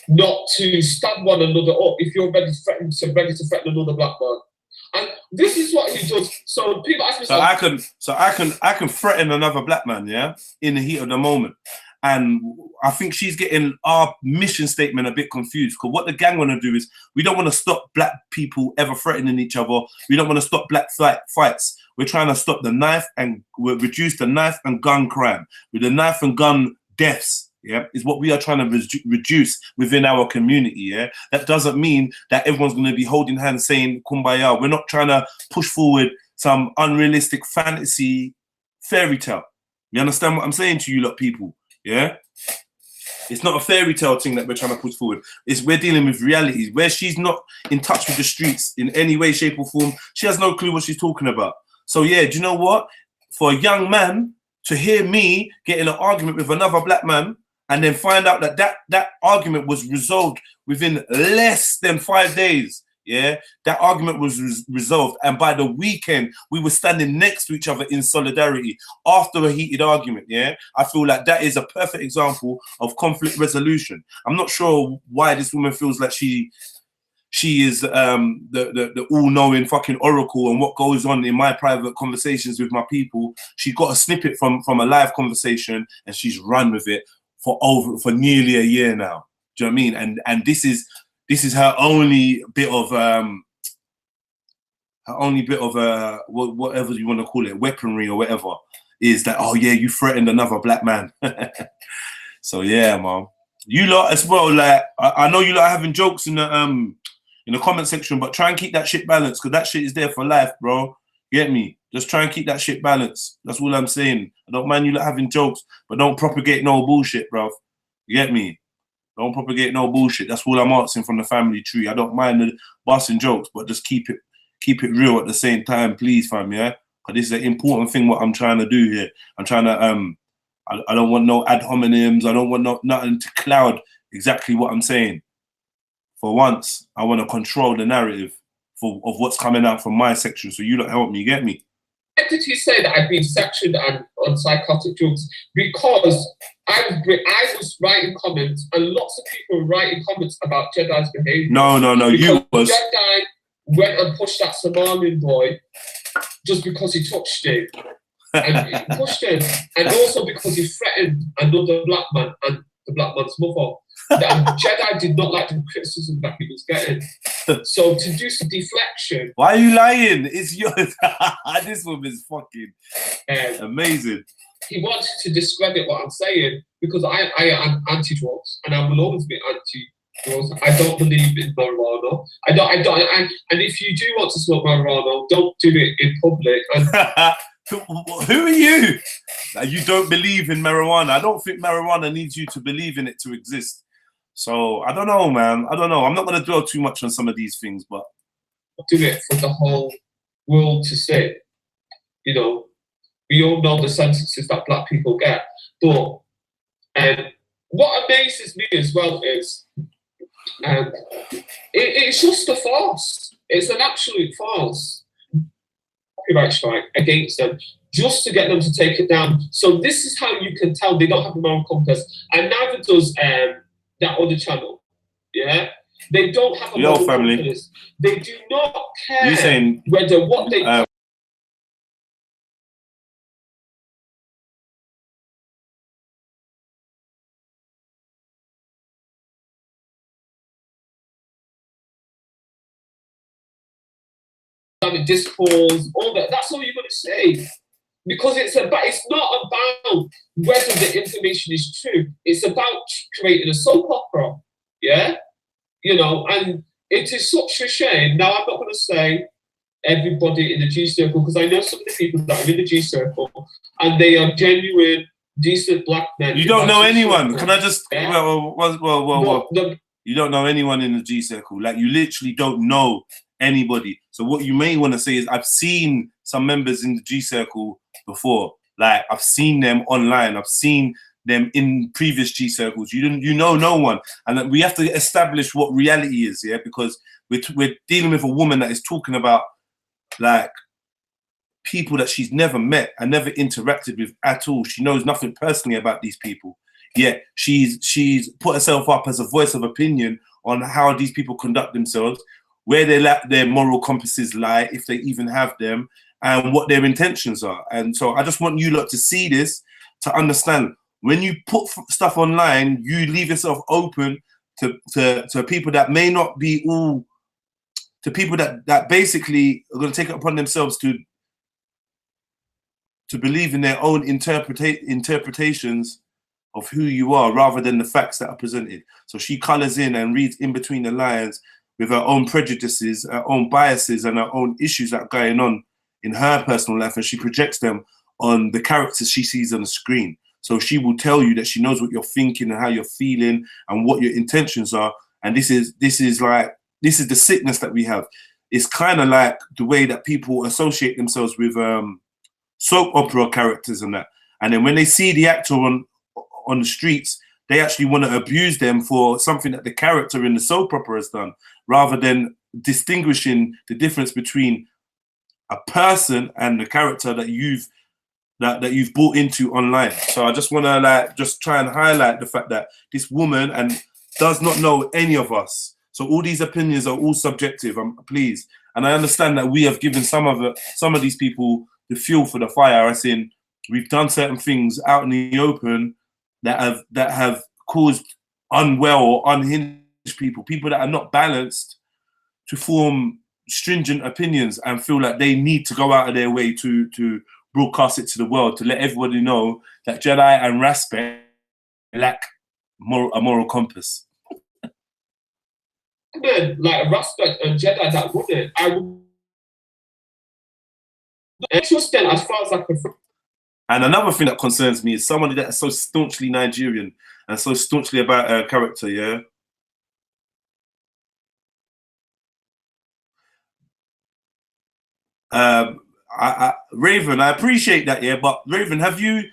not to stab one another up if you're ready to threaten another black man? And this is what he does. So people ask me, I can threaten another black man, yeah, in the heat of the moment. And I think she's getting our mission statement a bit confused, because what the gang want to do is, we don't want to stop black people ever threatening each other. We don't want to stop black fights. We're trying to stop the knife and reduce the knife and gun crime. With the knife and gun deaths, yeah, is what we are trying to reduce within our community, yeah. That doesn't mean that everyone's going to be holding hands saying kumbaya. We're not trying to push forward some unrealistic fantasy fairy tale. You understand what I'm saying to you lot people? Yeah, it's not a fairy tale thing that we're trying to push forward. We're dealing with realities where she's not in touch with the streets in any way, shape, or form. She has no clue what she's talking about. So yeah, do you know what? For a young man to hear me get in an argument with another black man and then find out that argument was resolved within less than 5 days. Yeah, that argument was resolved, and by the weekend we were standing next to each other in solidarity after a heated argument. Yeah, I feel like that is a perfect example of conflict resolution. I'm not sure why this woman feels like she is the all-knowing fucking oracle on what goes on in my private conversations with my people. She got a snippet from a live conversation and she's run with it for nearly a year now. Do you know what I mean? And this is her only bit of whatever you want to call it, weaponry or whatever, is that, oh yeah, you threatened another black man. So yeah, man, you lot as well. Like I know you lot are having jokes in the comment section, but try and keep that shit balanced, because that shit is there for life, bro. Get me? Just try and keep that shit balanced. That's all I'm saying. I don't mind you lot having jokes, but don't propagate no bullshit, bro. You get me? Don't propagate no bullshit. That's all I'm asking from the family tree. I don't mind the busting jokes, but just keep it real at the same time, please, fam. Yeah, because this is an important thing. What I'm trying to do here, I'm trying to I don't want no ad hominems. I don't want nothing to cloud exactly what I'm saying. For once, I want to control the narrative of what's coming out from my section. So you don't help me. Get me? Why did you say that I've been sectioned and on psychotic drugs? Because I was writing comments, and lots of people were writing comments about Jedi's behaviour. No, you was. Jedi went and pushed that Somalian boy just because he touched him. And he pushed him. And also because he threatened another black man and the black man's mother. Jedi did not like the criticism that he was getting. So to do some deflection. Why are you lying? It's yours. This woman's fucking amazing. He wanted to discredit what I'm saying because I am anti-drugs and I will always be anti-drugs. I don't believe in marijuana. I don't. And if you do want to smoke marijuana, don't do it in public. And who are you? Like, you don't believe in marijuana. I don't think marijuana needs you to believe in it to exist. So I don't know, man. I don't know. I'm not going to dwell too much on some of these things, but do it for the whole world to see. You know, we all know the sentences that black people get, but what amazes me as well is it's just a farce. It's an absolute farce. Copyright strike against them just to get them to take it down. So this is how you can tell they don't have a moral compass, and neither does that other channel. Yeah, They don't have a Yo, moral family. compass. They do not care You saying whether what they having discourse, all that. That's all you're gonna say. Because it's not about whether the information is true. It's about creating a soap opera. Yeah? You know, and it is such a shame. Now I'm not gonna say everybody in the G circle, because I know some of the people that are in the G circle and they are genuine, decent black men. you don't know anyone? Circle. Can I just yeah? well. You don't know anyone in the G circle. Like, you literally don't know anybody. So what you may want to say is, I've seen some members in the G circle before. Like, I've seen them online. I've seen them in previous G circles. You know no one. And we have to establish what reality is, yeah? Because we're dealing with a woman that is talking about, like, people that she's never met and never interacted with at all. She knows nothing personally about these people. Yet she's put herself up as a voice of opinion on how these people conduct themselves, where their moral compasses lie, if they even have them, and what their intentions are. And so I just want you lot to see this, to understand, when you put stuff online, you leave yourself open to people that may not be all, to people that basically are going to take it upon themselves to believe in their own interpretations of who you are, rather than the facts that are presented. So she colors in and reads in between the lines with her own prejudices, her own biases, and her own issues that are going on in her personal life, and she projects them on the characters she sees on the screen. So she will tell you that she knows what you're thinking and how you're feeling and what your intentions are. And this is the sickness that we have. It's kind of like the way that people associate themselves with soap opera characters and that. And then when they see the actor on the streets, they actually want to abuse them for something that the character in the soap opera has done, rather than distinguishing the difference between a person and the character that you've bought into online. So I just want to just try and highlight the fact that this woman does not know any of us. So all these opinions are all subjective. Please, and I understand that we have given some of these people the fuel for the fire. As in, we've done certain things out in the open that have caused unwell or unhinged people that are not balanced, to form stringent opinions and feel like they need to go out of their way to broadcast it to the world, to let everybody know that Jedi and Raspberry lack a moral compass. Man, like Raspberry and Jedi that wouldn't. I would. Trust them as far as I can. And another thing that concerns me is somebody that is so staunchly Nigerian and so staunchly about her character, yeah? Raven, I appreciate that, yeah, but Raven, have you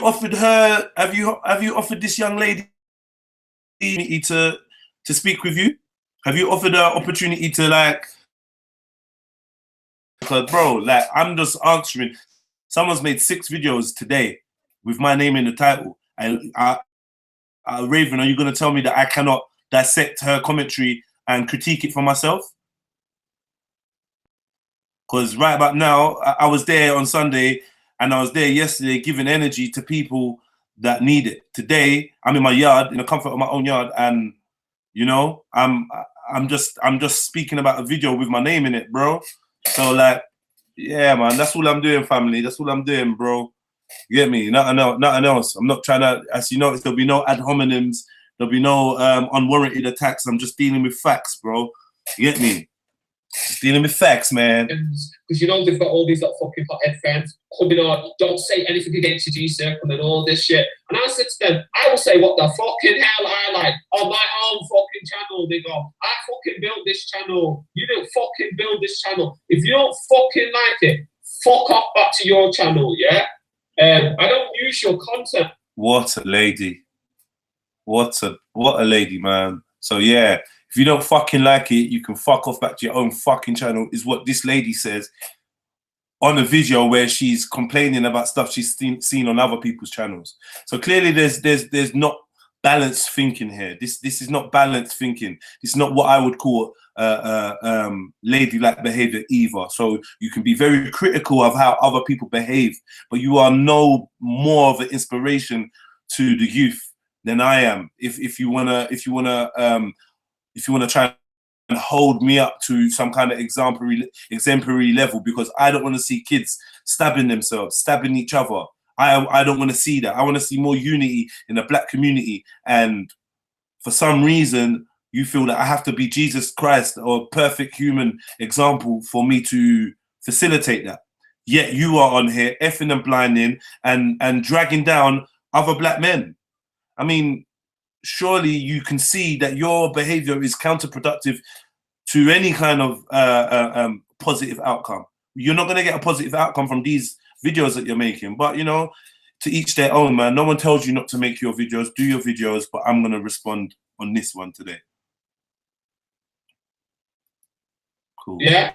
offered this young lady to speak with you? Have you offered her opportunity to, like, because bro, like, I'm just answering. Someone's made 6 videos today with my name in the title, and Raven, are you going to tell me that I cannot dissect her commentary and critique it for myself? Because right about now, I was there on Sunday and I was there yesterday giving energy to people that need it. Today, I'm in my yard, in the comfort of my own yard, and you know, I'm just speaking about a video with my name in it, bro. So, like, yeah, man, that's all I'm doing, family. That's all I'm doing, bro. You get me? Nothing else. I'm not trying to, as you notice, there'll be no ad hominems. There'll be no unwarranted attacks. I'm just dealing with facts, bro. You get me? Just dealing with facts, man. Because you know they've got all these like fucking pothead fans coming on, don't say anything against the G circle and all this shit. And I said to them, I will say what the fucking hell I like on my own fucking channel. They go, I fucking built this channel. You didn't fucking build this channel. If you don't fucking like it, fuck off back to your channel, yeah? I don't use your content. What a lady. What a lady, man. So yeah, if you don't fucking like it, you can fuck off back to your own fucking channel, is what this lady says on a video where she's complaining about stuff she's seen on other people's channels. So clearly there's not balanced thinking here. This is not balanced thinking. This is not what I would call ladylike behavior either. So you can be very critical of how other people behave, but you are no more of an inspiration to the youth than I am. If you wanna try and hold me up to some kind of exemplary level, because I don't want to see kids stabbing themselves, stabbing each other. I don't want to see that. I want to see more unity in the black community. And for some reason, you feel that I have to be Jesus Christ or a perfect human example for me to facilitate that. Yet you are on here effing and blinding and dragging down other black men. I mean, surely you can see that your behavior is counterproductive to any kind of positive outcome. You're not going to get a positive outcome from these videos that you're making, but you know, to each their own, man. No one tells you not to make your videos. Do your videos, but I'm going to respond on this one today. Cool. Yeah,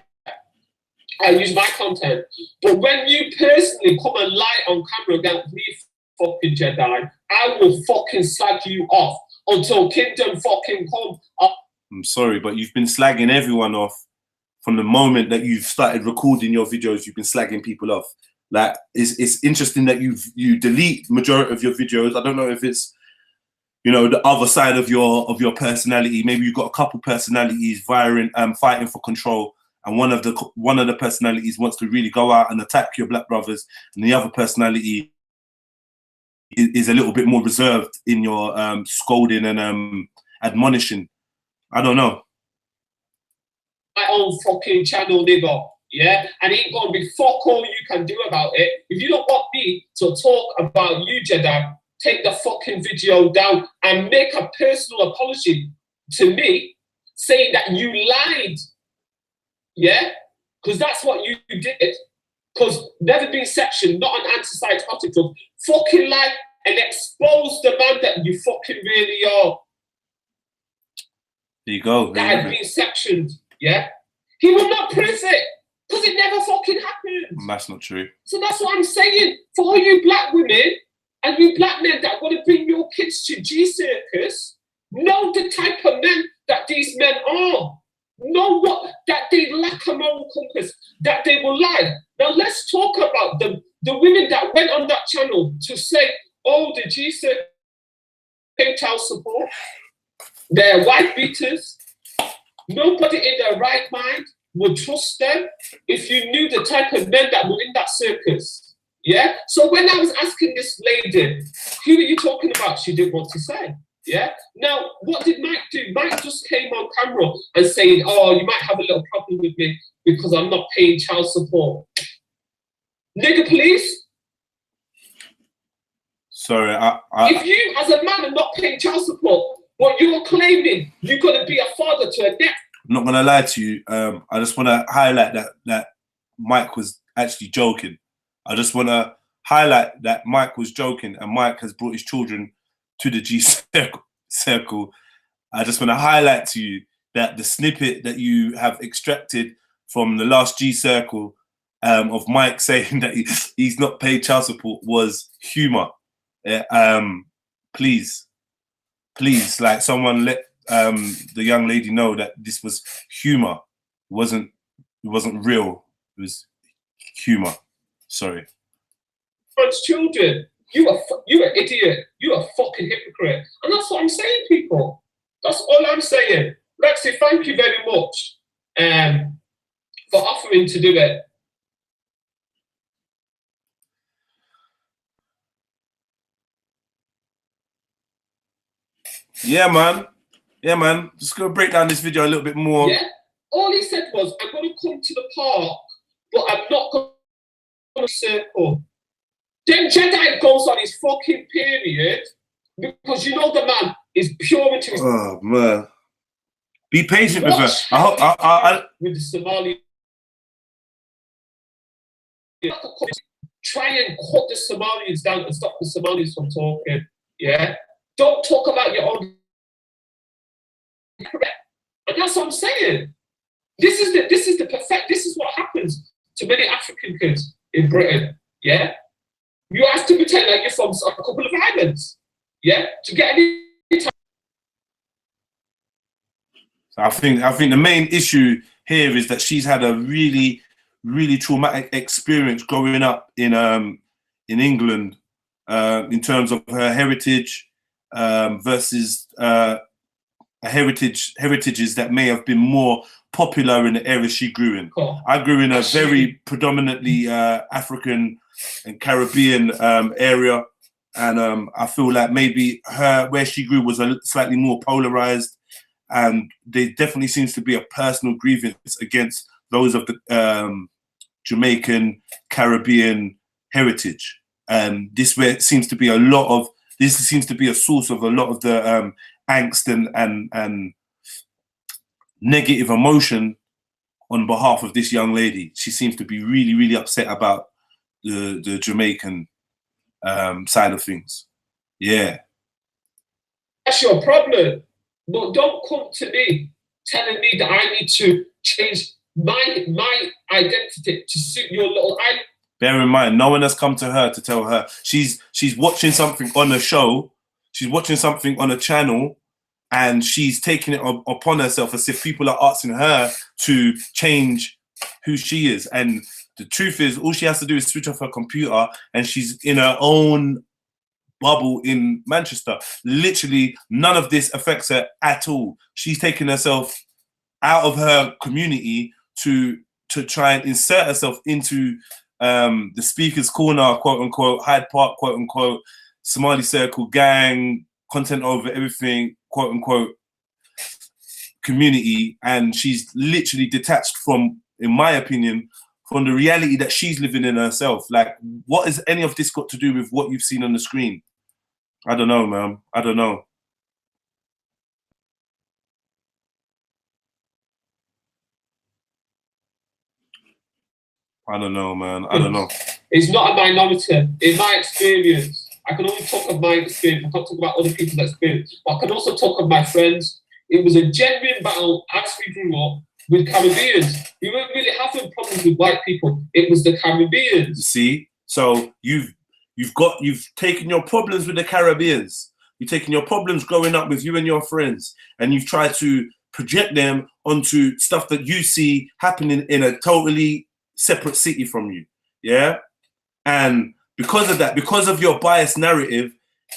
I use my content. But when you personally come and lie on camera against me, fucking Jedi, I will fucking slag you off until kingdom fucking come up. I'm sorry, but you've been slagging everyone off from the moment that you've started recording your videos. You've been slagging people off. Like, it's interesting that you delete majority of your videos. I don't know if it's, you know, the other side of your personality. Maybe you've got a couple personalities fighting for control, and one of the personalities wants to really go out and attack your black brothers, and the other personality is a little bit more reserved in your scolding and admonishing. I don't know. My own fucking channel, nigga. Yeah, and ain't gonna be fuck all you can do about it. If you don't want me to talk about you, Jedi, take the fucking video down and make a personal apology to me, saying that you lied. Yeah, because that's what you did. Because never been section, not an anti-psychotic drug. Fucking lie and expose the man that you fucking really are. There you go. That had been sectioned. Yeah, he will not prove it. Because it never fucking happened. That's not true. So that's what I'm saying. For all you black women and you black men that want to bring your kids to G-Circus, know the type of men that these men are. Know what, that they lack a moral compass, that they will lie. Now let's talk about the women that went on that channel to say, oh, the G-Circus pay child support. They're white beaters. Nobody in their right mind would trust them if you knew the type of men that were in that circus. Yeah? So when I was asking this lady, who are you talking about? She didn't want to say. Yeah? Now, what did Mike do? Mike just came on camera and saying, oh, you might have a little problem with me because I'm not paying child support. Nigga, please. Sorry, if you, as a man, are not paying child support, what you're claiming, you're going to be a father to a next. I'm not gonna lie to you. I just want to highlight that Mike was actually joking. I just want to highlight that Mike was joking, and Mike has brought his children to the G circle. I just want to highlight to you that the snippet that you have extracted from the last G circle of Mike saying that he's not paid child support was humor. Please, like someone let the young lady know that this was humor. It wasn't real. It was humor. Sorry. Children, you are idiot. You are fucking hypocrite. And that's what I'm saying, people. That's all I'm saying. Lexi, thank you very much for offering to do it. Yeah, man. Yeah, man. Just gonna break down this video a little bit more. Yeah. All he said was, I'm gonna come to the park, but I'm not gonna circle. Then Jedi goes on his fucking period because you know the man is pure into his. Oh man. Be patient with her. I hope with the Somali. Try and cut the Somalis down and stop the Somalis from talking. Yeah. Don't talk about your own. And that's what I'm saying. This is what happens to many African kids in Britain. Yeah. You have to pretend like you're from a couple of islands. Yeah. To get any So I think the main issue here is that she's had a really, really traumatic experience growing up in England in terms of her heritage versus heritages that may have been more popular in the area she grew in. Cool. I grew in a very predominantly African and Caribbean area, and I feel like maybe where she grew was a slightly more polarized, and there definitely seems to be a personal grievance against those of the Jamaican Caribbean heritage. This seems to be a lot of this seems to be a source of a lot of the angst and negative emotion on behalf of this young lady. She seems to be really, really upset about the Jamaican side of things. Yeah. That's your problem. But don't come to me telling me that I need to change my identity to suit your little I. Bear in mind, no one has come to her to tell her. She's watching something on a show, she's watching something on a channel, and she's taking it upon herself as if people are asking her to change who she is. And the truth is, all she has to do is switch off her computer, and she's in her own bubble in Manchester. Literally, none of this affects her at all. She's taking herself out of her community to try and insert herself into the speaker's corner, quote unquote, Hyde Park, quote unquote, Somali circle, gang, content over everything, quote unquote, community. And she's literally detached from, in my opinion, from the reality that she's living in herself. Like, what has any of this got to do with what you've seen on the screen? I don't know, man. I don't know. I don't know, man. I don't know. It's not a minority. In my experience, I can only talk of my experience. I can't talk about other people's experience. But I can also talk of my friends. It was a genuine battle as we grew up with Caribbeans. We weren't really having problems with white people. It was the Caribbeans. See? So you've taken your problems with the Caribbeans. You've taken your problems growing up with you and your friends, and you've tried to project them onto stuff that you see happening in a totally separate city from you. Yeah? And because of that, because of your biased narrative,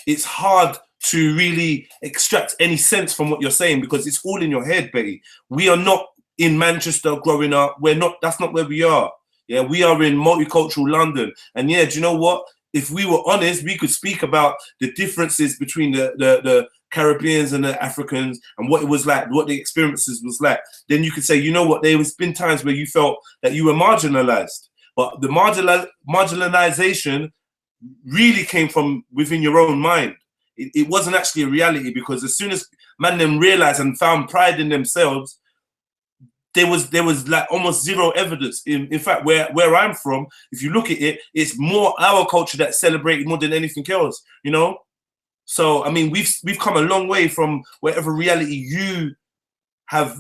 it's hard to really extract any sense from what you're saying, because it's all in your head, Betty. We are not in Manchester growing up. That's not where we are. Yeah, we are in multicultural London. And yeah, do you know what? If we were honest, we could speak about the differences between the Caribbeans and the Africans and what it was like, what the experiences was like. Then you could say, you know what, there has been times where you felt that you were marginalized. But the marginalization really came from within your own mind. It wasn't actually a reality, because as soon as man them realized and found pride in themselves, there was like almost zero evidence. In fact, where I'm from, if you look at it, it's more our culture that's celebrated more than anything else, you know? So, I mean, we've come a long way from whatever reality you have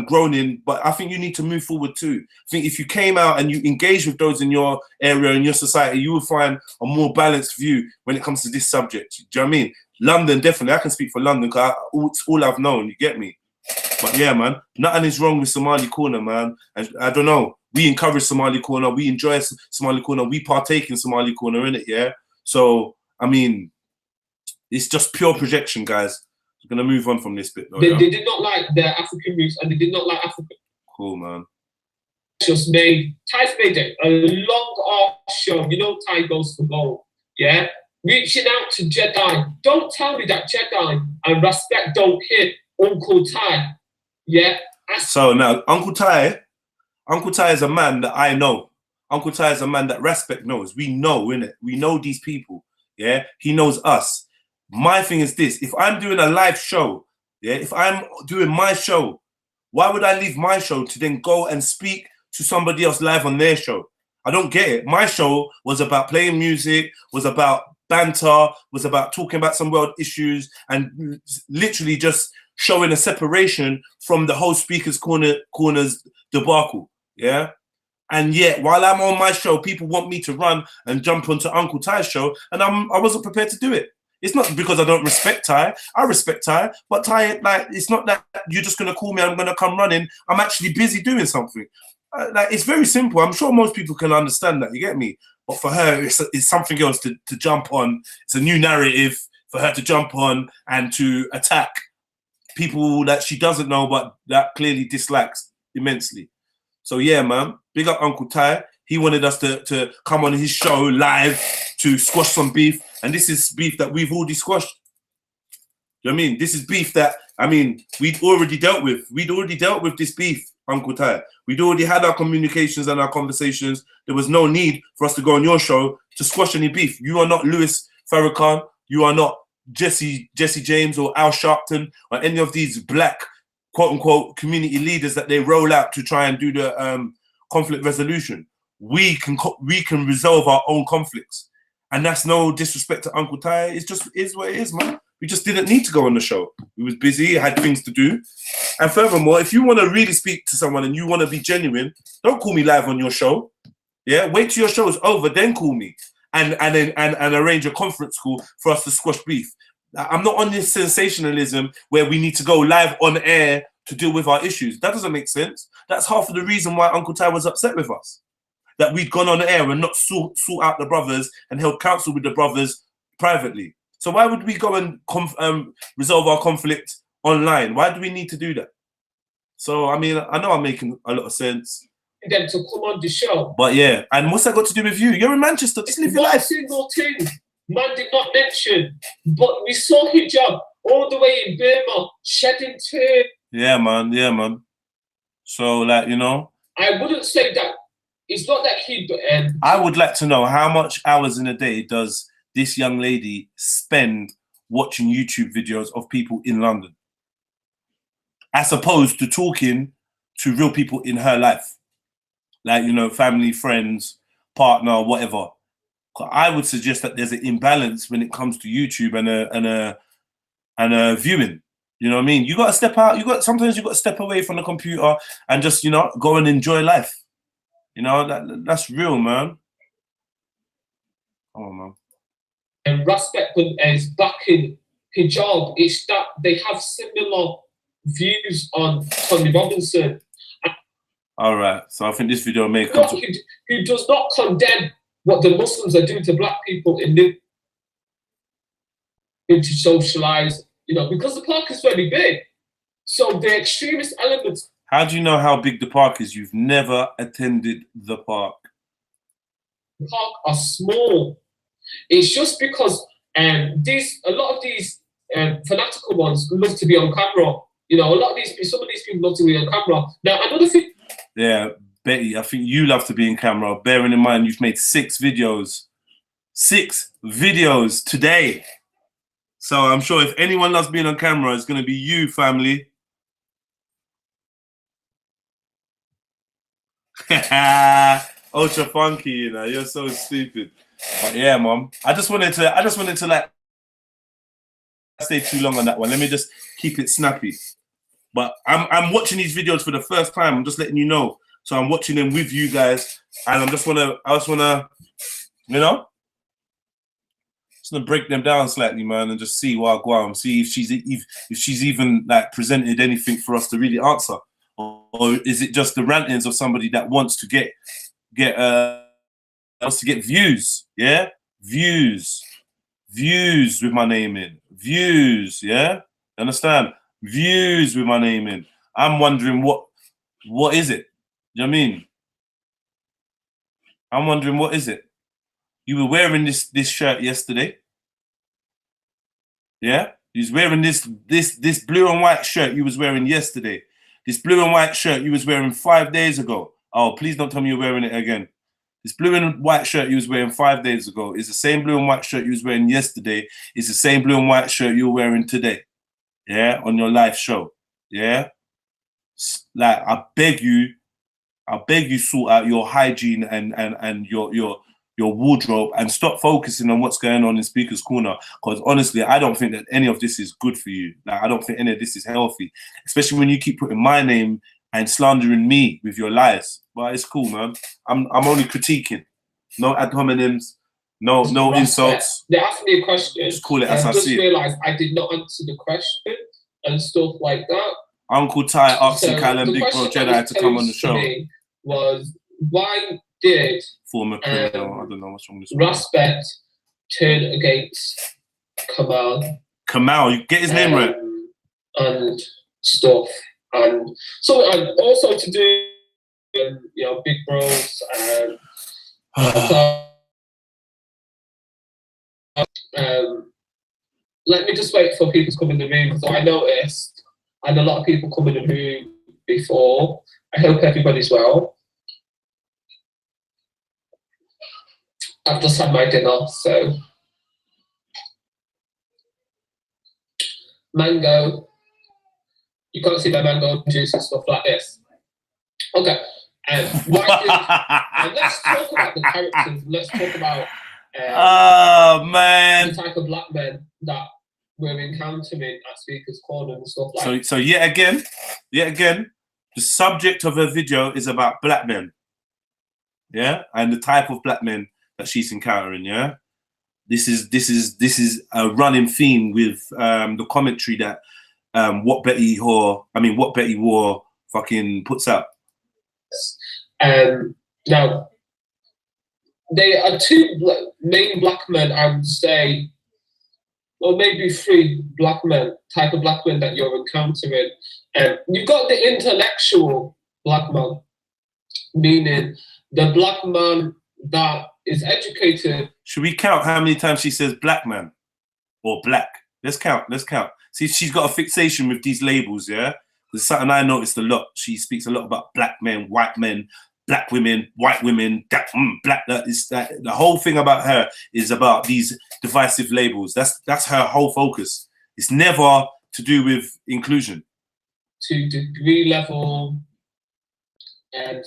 grown in, but I think you need to move forward too. I think if you came out and you engage with those in your area, in your society, you will find a more balanced view when it comes to this subject. Do you know what I mean? London, definitely, I can speak for London because it's all I've known, you get me? But yeah, man, nothing is wrong with Somali Corner, man. And I don't know, we encourage Somali Corner, we enjoy Somali Corner, we partake in Somali Corner, innit, yeah? So, I mean, it's just pure projection, guys. We're gonna move on from this bit though. They did not like their African roots, and they did not like Africa. Cool, man. Ty's made a long arc show. You know, Ty goes for gold. Yeah, reaching out to Jedi. Don't tell me that Jedi and respect don't hit Uncle Ty. Yeah. So now, Uncle Ty is a man that I know. Uncle Ty is a man that respect knows. We know, innit? We know these people. Yeah, he knows us. My thing is this: if I'm doing a live show, yeah, if I'm doing my show, why would I leave my show to then go and speak to somebody else live on their show? I don't get it. My show was about playing music, was about banter, was about talking about some world issues, and literally just showing a separation from the whole Speaker's Corner's debacle. Yeah. And yet, while I'm on my show, people want me to run and jump onto Uncle Ty's show, and I wasn't prepared to do it. It's not because I don't respect Ty. I respect Ty, but Ty, like, it's not that you're just gonna call me, I'm gonna come running. I'm actually busy doing something. Like, it's very simple. I'm sure most people can understand that. You get me? But for her, it's something else to jump on. It's a new narrative for her to jump on and to attack people that she doesn't know, but that clearly dislikes immensely. So yeah, man, big up Uncle Ty. He wanted us to come on his show live to squash some beef. And this is beef that we've already squashed. You know what I mean? This is beef that, I mean, we'd already dealt with. We'd already dealt with this beef, Uncle Ty. We'd already had our communications and our conversations. There was no need for us to go on your show to squash any beef. You are not Louis Farrakhan. You are not Jesse James or Al Sharpton or any of these black, quote unquote, community leaders that they roll out to try and do the conflict resolution. We can resolve our own conflicts. And that's no disrespect to Uncle Ty. It just is what it is, man. We just didn't need to go on the show. We was busy, had things to do. And furthermore, if you want to really speak to someone and you want to be genuine, don't call me live on your show. Yeah, wait till your show's over, then call me and arrange a conference call for us to squash beef. I'm not on this sensationalism where we need to go live on air to deal with our issues. That doesn't make sense. That's half of the reason why Uncle Ty was upset with us. That we'd gone on air and not sort out the brothers and held counsel with the brothers privately. So why would we go and resolve our conflict online? Why do we need to do that? So, I mean, I know I'm making a lot of sense. Them to come on the show. But yeah, and what's that got to do with you? You're in Manchester, just live your life. One single thing man did not mention, but we saw hijab all the way in Burma, shedding tears. Yeah, man, yeah, man. So, like, you know. I wouldn't say that. It's not that he... I would like to know how much hours in a day does this young lady spend watching YouTube videos of people in London, as opposed to talking to real people in her life, like, you know, family, friends, partner, whatever. I would suggest that there's an imbalance when it comes to YouTube and a viewing. You know what I mean? You got to step out. Sometimes you got to step away from the computer and just, you know, go and enjoy life. You know, that's real, man. Oh, man. And respect is backing hijab. It's that they have similar views on Tony Robinson. All right. So I think this video may come to... He does not condemn what the Muslims are doing to black people into socialize, you know, because the park is very big. So the extremist elements... How do you know how big the park is? You've never attended the park. The park are small. It's just because a lot of these fanatical ones love to be on camera. You know, some of these people love to be on camera. Now, another thing... Yeah, Betty, I think you love to be in camera, bearing in mind you've made 6 videos. 6 videos today. So I'm sure if anyone loves being on camera, it's going to be you, family. Ultra funky, you know, you're so stupid. But yeah, mom, I just wanted to like stay too long on that one. Let me just keep it snappy. But I'm watching these videos for the first time. I'm just letting you know. So I'm watching them with you guys, and I just wanna, you know, just gonna break them down slightly, man, and just see what I go on, see if she's even like presented anything for us to really answer. Or is it just the rantings of somebody that wants to get views? Yeah, views with my name in, views. Yeah, understand? Views with my name in. I'm wondering what is it? You know what I mean? I'm wondering what is it? You were wearing this shirt yesterday. Yeah, you was wearing this blue and white shirt you was wearing yesterday. This blue and white shirt you was wearing 5 days ago. Oh, please don't tell me you're wearing it again. This blue and white shirt you was wearing 5 days ago is the same blue and white shirt you was wearing yesterday. It's the same blue and white shirt you're wearing today. Yeah, on your live show. Yeah, like I beg you sort out your hygiene and your wardrobe and stop focusing on what's going on in Speaker's Corner. Because honestly, I don't think that any of this is good for you. Like, I don't think any of this is healthy, especially when you keep putting my name and slandering me with your lies. But it's cool, man. I'm only critiquing, no ad hominems, No Respect. insults. They asked me a question. Just call it as I just see it. realised I did not answer the question and stuff like that. Uncle Ty asking So Callum the Big Bro question that Jedi was to come on the posed to show. me was, why did Former criminal. I don't know what's wrong with this one. Respect turn against Kamal? Kamal, you get his name right. And stuff, and so, and also to do, Big Bros and. Let me just wait for people to come in the room. So I noticed, and a lot of people come in the room before. I hope everybody's well. I've just had my dinner, so mango. You can't see my mango juice and stuff like this. Okay. Let's talk about the characters. Let's talk about oh man, the type of black men that we're encountering at Speaker's Corner and stuff like that. So yet again, the subject of her video is about black men. Yeah, and the type of black men that she's encountering. Yeah, this is a running theme with the commentary that what Betty Wore fucking puts out. Now, there are two main black men, I would say, or maybe three type of black men that you're encountering. You've got the intellectual black man, meaning the black man that is educated. Should we count how many times she says black man or black? Let's count. See, she's got a fixation with these labels, yeah? There's something I noticed a lot. She speaks a lot about black men, white men, black women, white women, black. The whole thing about her is about these divisive labels. That's her whole focus. It's never to do with inclusion. To degree level and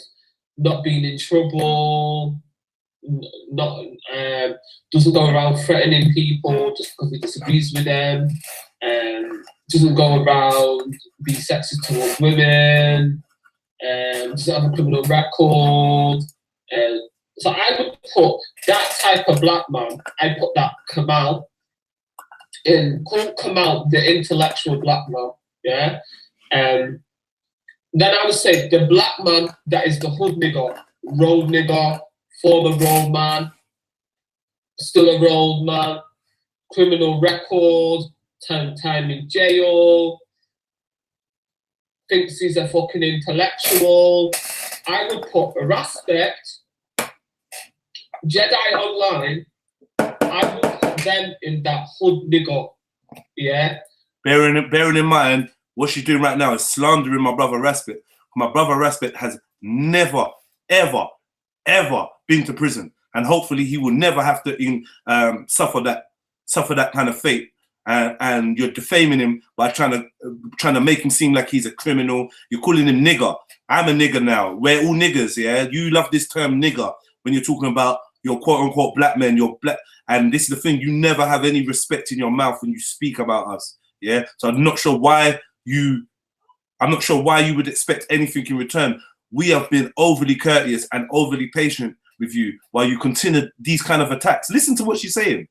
not being in trouble, not doesn't go around threatening people just because he disagrees with them, doesn't go around be sexist towards women, doesn't have a criminal record. So I would put that type of black man, I put that Kamal in, call Kamal the intellectual black man, yeah? Then I would say the black man that is the hood nigger, road nigger, former road man, still a road man, criminal record, time in jail, thinks he's a fucking intellectual. I would put Respect, Jedi Online, I would put them in that hood nigger, yeah? Bearing in mind, what she's doing right now is slandering my brother Respect. My brother Respect has never, ever, ever been to prison, and hopefully he will never have to suffer that kind of fate. And you're defaming him by trying to make him seem like he's a criminal. You're calling him nigger. I'm a nigger now. We're all niggers, yeah. You love this term nigger when you're talking about your quote unquote black men. You're black, and this is the thing. You never have any respect in your mouth when you speak about us, yeah. So I'm not sure why you would expect anything in return. We have been overly courteous and overly patient with you while you continue these kind of attacks. Listen to what she's saying.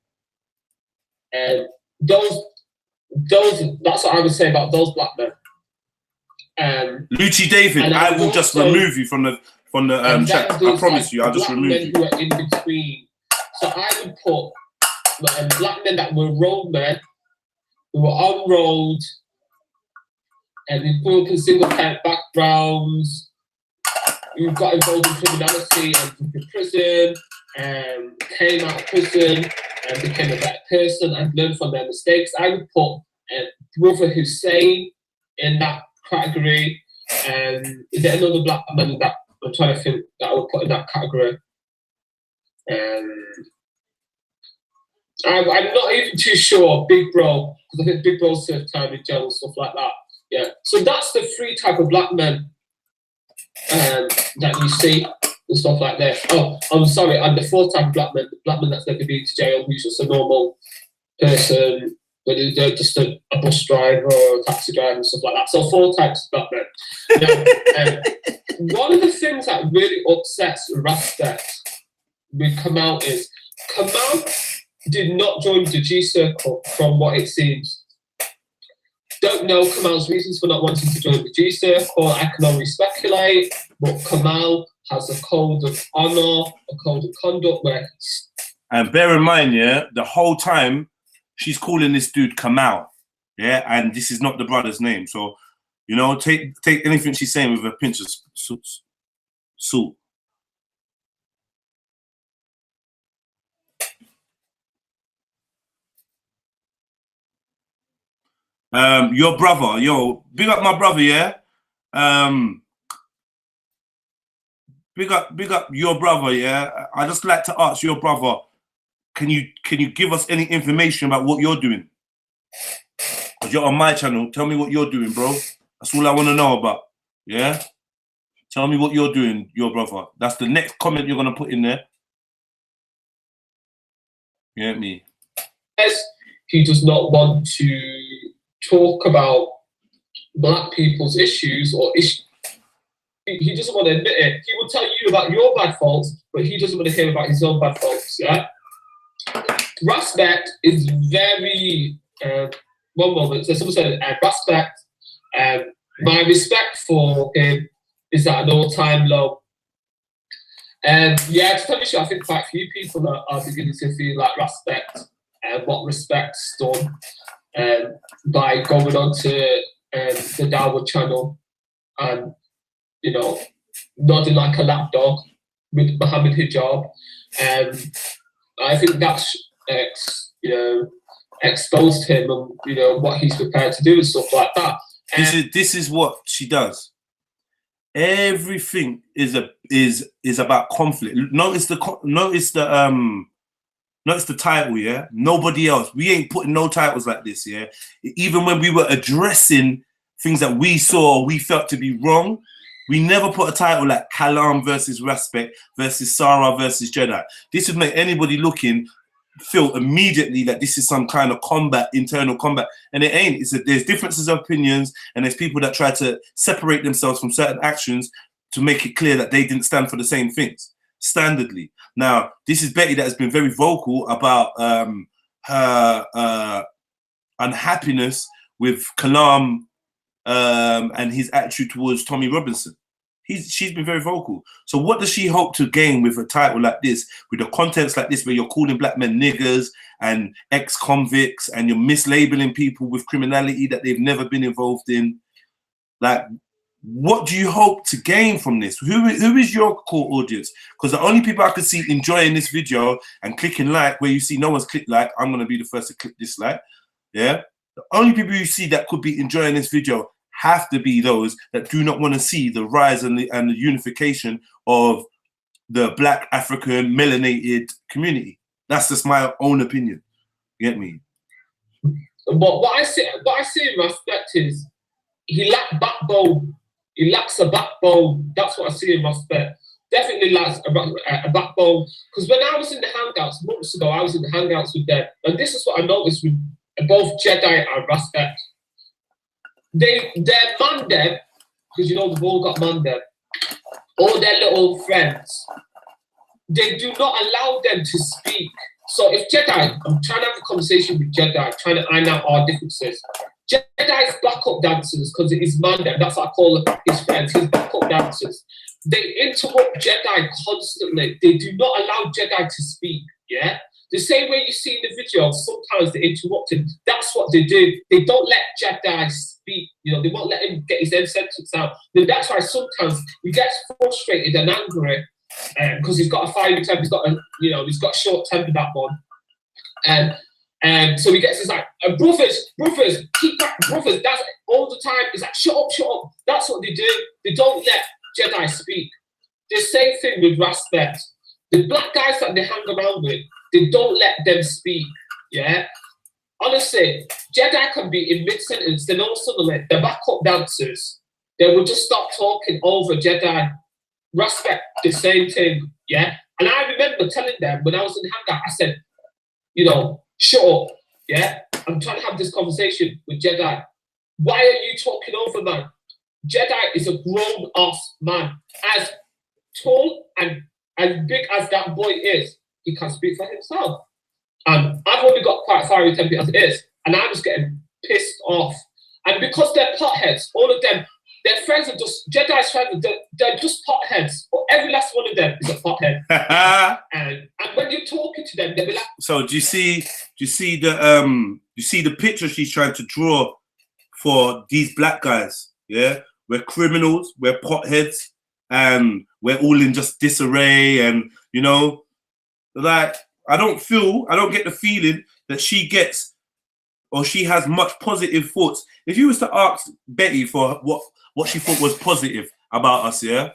And those that's what I would say about those black men. Lucci David, I will just remove you from the chat. I promise you, I'll just remove you. Who are in between. So I would put black men that were road men, who were on road, and who grew up in single parent backgrounds, who got involved in criminality and took to prison, came out of prison and became a better person and learned from their mistakes. I would put Brother Hussein in that category. Is there another black man that I'm trying to think that I would put in that category? I'm not even too sure. Big Bro, because I think Big Bro served time in jail and stuff like that. Yeah. So that's the three type of black men that you see and stuff like that. Oh, I'm sorry. And the fourth type of black man, the black man that's never been to jail, who's just a normal person, whether they're just a bus driver or a taxi driver and stuff like that. So 4 types of black men. Now, one of the things that really upsets Respect with Kamal is Kamal did not join the G Circle from what it seems. Don't know Kamal's reasons for not wanting to join the G Circle. I can only speculate, but Kamal has a code of honor, a code of conduct where. And bear in mind, yeah, the whole time she's calling this dude Kamal, yeah, and this is not the brother's name. So, you know, take anything she's saying with a pinch of salt. Your brother, yo, big up my brother, yeah. Big up your brother, yeah. I just like to ask your brother, can you give us any information about what you're doing? Because you're on my channel. Tell me what you're doing, bro. That's all I want to know about. Yeah? Tell me what you're doing, your brother. That's the next comment you're gonna put in there. You get me? Yes, he does not want to talk about black people's issues or issues. He doesn't want to admit it. He will tell you about your bad faults, but he doesn't want to hear about his own bad faults. Yeah. Respect is very. One moment. So someone said, respect. My respect for him is at an all-time low. And yeah, to tell you, I think quite a few people are beginning to feel like respect and what respect's done by going on to the Dawood channel and, you know, nodding like a lapdog with Mohammed Hijab. I think that's, exposed him and, you know, what he's prepared to do and stuff like that. This is what she does. Everything is about conflict. Notice the title, yeah. Nobody else. We ain't putting no titles like this, yeah. Even when we were addressing things that we saw, we felt to be wrong. We never put a title like Kalam versus Respect versus Sarah versus Jedi. This would make anybody looking feel immediately that this is some kind of combat, internal combat, and it ain't. There's differences of opinions, and there's people that try to separate themselves from certain actions to make it clear that they didn't stand for the same things standardly. Now, this is Betty that has been very vocal about her unhappiness with Kalam and his attitude towards Tommy Robinson. She's been very vocal. So what does she hope to gain with a title like this, with the contents like this, where you're calling black men niggers and ex-convicts and you're mislabeling people with criminality that they've never been involved in? Like, what do you hope to gain from this? Who is your core audience? Because the only people I could see enjoying this video and clicking like, where you see no one's clicked like, I'm going to be the first to click dislike. Yeah? The only people you see that could be enjoying this video have to be those that do not want to see the rise and the unification of the black African melanated community. That's just my own opinion. You get me? But what I see in Respect is he lacks backbone. He lacks a backbone. That's what I see in Respect. Definitely lacks a backbone. Because when I was in the Hangouts months ago, I was in the Hangouts with them, and this is what I noticed with both Jedi and Respect. They're man them, because you know they've all got man them, all their little friends. They do not allow them to speak. So if Jedi, I'm trying to have a conversation with Jedi, trying to iron out our differences. Jedi's backup dancers, because it is man them, that's what I call his friends, his backup dancers. They interrupt Jedi constantly. They do not allow Jedi to speak, yeah? The same way you see in the video, sometimes they interrupt him. That's what they do. They don't let Jedi speak. You know, they won't let him get his own sentence out. Then that's why sometimes he gets frustrated and angry because he's got a fiery temper. He's got a short temper, that one. And so he gets this like, brothers, keep back, brothers. That's all the time. He's like, shut up. That's what they do. They don't let Jedi speak. The same thing with Respect. The black guys that they hang around with, they don't let them speak, yeah? Honestly, Jedi can be in mid-sentence, then all of a sudden, the backup dancers, they will just stop talking over Jedi. Respect, the same thing, yeah? And I remember telling them, when I was in the Hangout, I said, you know, shut up, yeah? I'm trying to have this conversation with Jedi. Why are you talking over, man? Jedi is a grown-off man. As tall and as big as that boy is, he can speak for himself. And I've already got quite fiery temper as it is, and I'm just getting pissed off. And because they're potheads, all of them, their friends are just, Jedi's friends, they're just potheads. Or every last one of them is a pothead. and when you're talking to them, they'll be like... So do you see the picture she's trying to draw for these black guys? Yeah? We're criminals, we're potheads, and we're all in just disarray, and, you know, like, I don't get the feeling that she gets, or she has much positive thoughts. If you was to ask Betty for what she thought was positive about us, yeah,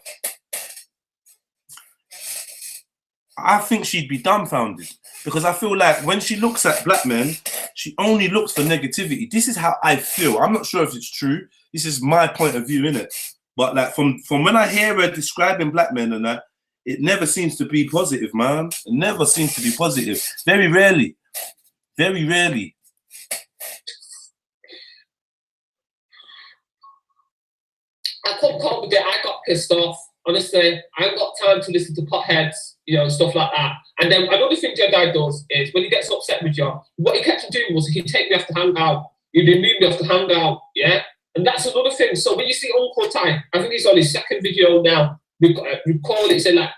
I think she'd be dumbfounded, because I feel like when she looks at black men, she only looks for negativity. This is how I feel. I'm not sure if it's true. This is my point of view, innit? But like from when I hear her describing black men and that, it never seems to be positive, man. It never seems to be positive. Very rarely. Very rarely. I couldn't cope with it. I got pissed off. Honestly, I haven't got time to listen to potheads, you know, stuff like that. And then another thing Jedi does is when he gets upset with you, what he kept doing was he'd take me off to hang out. He'd move me off to hang out, yeah? And that's another thing. So when you see Uncle Ty, I think he's on his second video now, record it, say like,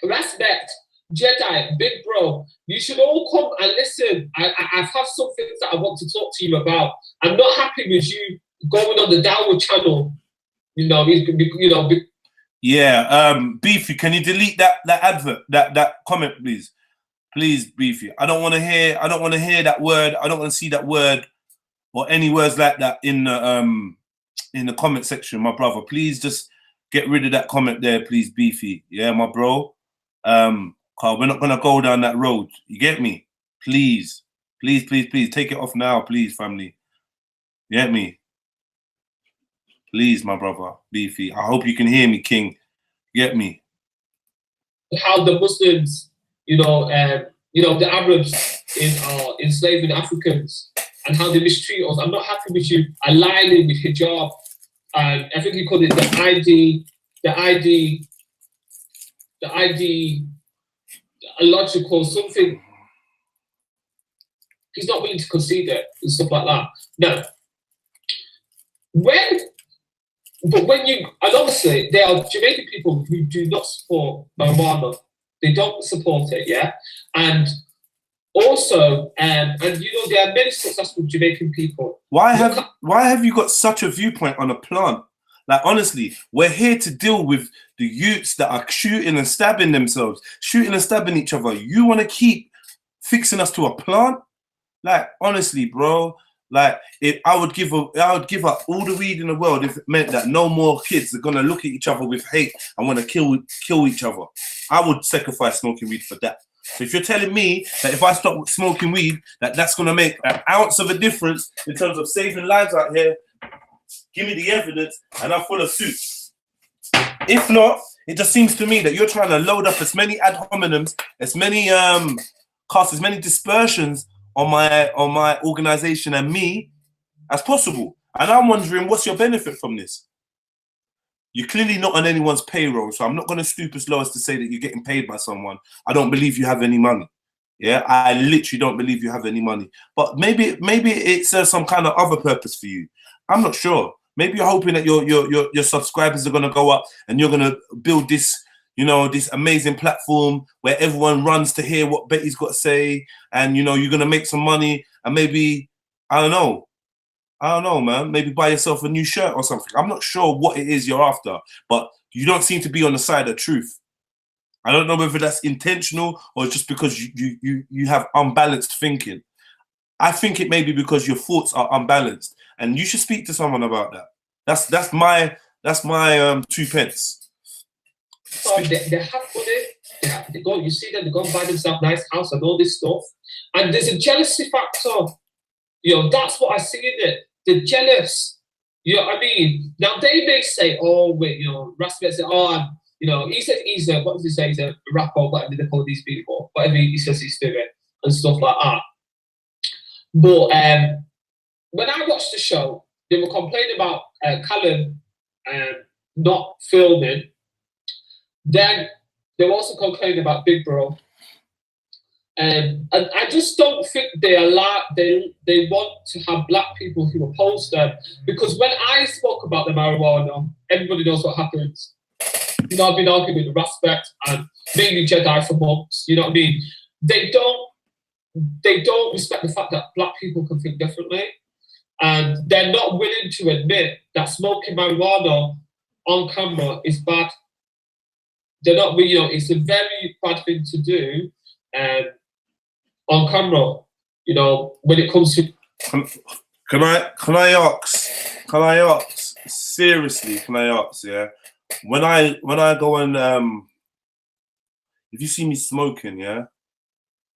respect, Jedi, big bro, you should all come and listen. I have some things that I want to talk to you about. I'm not happy with you going on the downward channel. You know, yeah, Beefy, can you delete that advert, that comment, please? Please, Beefy. I don't want to hear that word. I don't want to see that word or any words like that in the comment section, my brother. Please just get rid of that comment there, please, Beefy. Yeah, my bro. Carl, we're not gonna go down that road. You get me? Please, please, please, please, take it off now, please, family. You get me? Please, my brother, Beefy. I hope you can hear me, King. You get me? How the Muslims, the Arabs are enslaving Africans and how they mistreat us. I'm not happy with you aligning with hijab, and I think he called it the ID, illogical something. He's not willing to concede it and stuff like that. Now, and obviously there are Jamaican people who do not support marijuana. They don't support it, yeah? And also, and you know, there are many successful Jamaican people. Why have you got such a viewpoint on a plant? Like, honestly, we're here to deal with the youths that are shooting and stabbing themselves, shooting and stabbing each other. You want to keep fixing us to a plant? Like, honestly, bro, like, I would give up all the weed in the world if it meant that no more kids are gonna look at each other with hate and want to kill each other. I would sacrifice smoking weed for that. So if you're telling me that if I stop smoking weed, that's gonna make an ounce of a difference in terms of saving lives out here, give me the evidence and I'll follow suit. If not, it just seems to me that you're trying to load up as many ad hominems, as many casts, as many dispersions on my organization and me as possible. And I'm wondering, what's your benefit from this? You're clearly not on anyone's payroll, so I'm not going to stoop as low as to say that you're getting paid by someone. I don't believe you have any money. Yeah, I literally don't believe you have any money. But maybe it serves some kind of other purpose for you. I'm not sure. Maybe you're hoping that your subscribers are going to go up and you're going to build this, you know, this amazing platform where everyone runs to hear what Betty's got to say, and, you know, you're going to make some money and maybe, I don't know, man, maybe buy yourself a new shirt or something. I'm not sure what it is you're after, but you don't seem to be on the side of truth. I don't know whether that's intentional or just because you have unbalanced thinking. I think it may be because your thoughts are unbalanced, and you should speak to someone about that. That's my 2 pence. They have money. They go. You see them. They go and buy themselves a nice house and all this stuff. And there's a jealousy factor. You know, that's what I see in it. They're jealous. You know what I mean? Now they may say, "Oh, wait," you know, Rasmus say, "Oh, you know," he said he's a, what does he say? He's a rapper. Whatever they call these people. Whatever he says he's doing and stuff like that. But when I watched the show, they were complaining about Callum not filming. Then they were also complaining about Big Bro. And I just don't think they want to have black people who oppose them, because when I spoke about the marijuana, everybody knows what happens. You know, I've been arguing with Respect and mainly Jedi for months. You know what I mean? They don't respect the fact that black people can think differently, and they're not willing to admit that smoking marijuana on camera is bad. They're not, you know, it's a very bad thing to do. On camera, you know, when it comes to. Can I ask seriously? Can I ask? Yeah, when I go and if you see me smoking, yeah,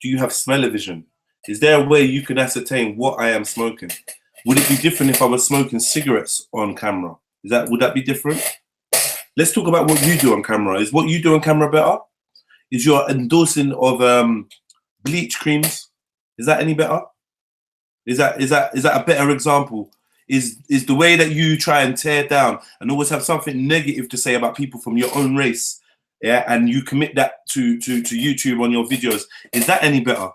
do you have smell-o-vision? Is there a way you can ascertain what I am smoking? Would it be different if I was smoking cigarettes on camera? Would that be different? Let's talk about what you do on camera. Is what you do on camera better? Is your endorsing of bleach creams, is that any better? Is that a better example? Is the way that you try and tear down and always have something negative to say about people from your own race, yeah, and you commit that to YouTube on your videos, is that any better?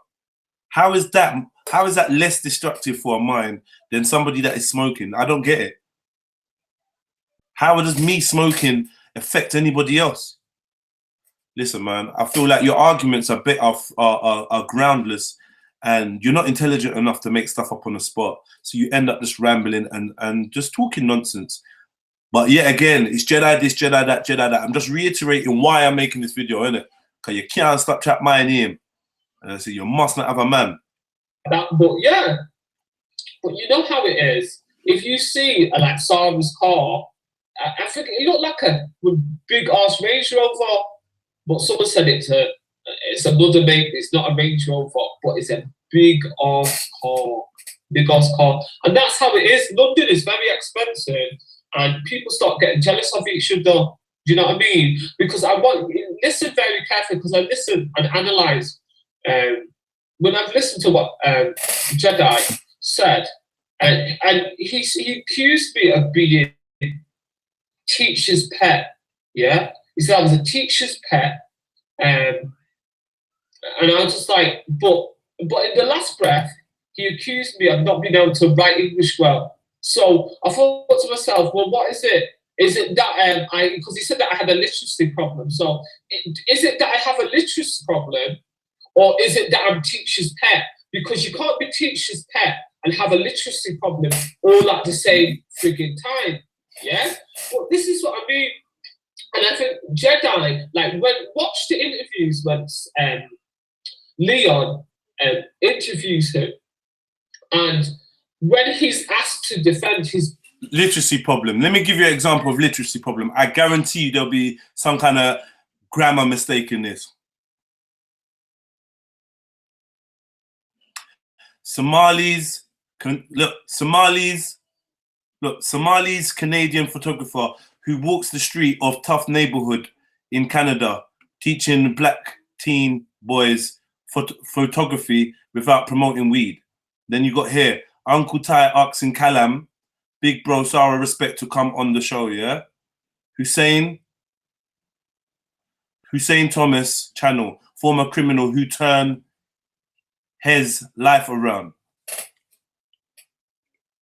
How is that less destructive for a mind than somebody that is smoking? I don't get it. How does me smoking affect anybody else? Listen, man, I feel like your arguments are groundless, and you're not intelligent enough to make stuff up on the spot. So you end up just rambling and just talking nonsense. But yet again, it's Jedi this, Jedi that, Jedi that. I'm just reiterating why I'm making this video, innit? Because you can't stop chat my name. And I say you must not have a man. But you know how it is. If you see like Sarah's car, I think it looked like a big ass Range Rover. But someone said it's another make. It's not a Range Rover, but it's a big ass car, and that's how it is. London is very expensive, and people start getting jealous of each other. Do you know what I mean? Because listen very carefully, because I listen and analyze. When I've listened to what Jedi said, and he accused me of being teacher's pet. Yeah. He said I was a teacher's pet, and I was just like, but in the last breath, he accused me of not being able to write English well. So I thought to myself, well, what is it? Is it that because he said that I had a literacy problem. So is it that I have a literacy problem, or is it that I'm teacher's pet? Because you can't be teacher's pet and have a literacy problem all at the same frigging time. Yeah. Well, this is what I mean. And I think Jedi, like, watch the interviews when Leon interviews him, and when he's asked to defend his literacy problem. Let me give you an example of literacy problem. I guarantee you there'll be some kind of grammar mistake in this. Somali's Canadian photographer who walks the street of tough neighborhood in Canada, teaching black teen boys photography without promoting weed. Then you got here, Uncle Ty asking Callum, big bro Sarah respect to come on the show, yeah? Hussein Thomas channel, former criminal who turned his life around.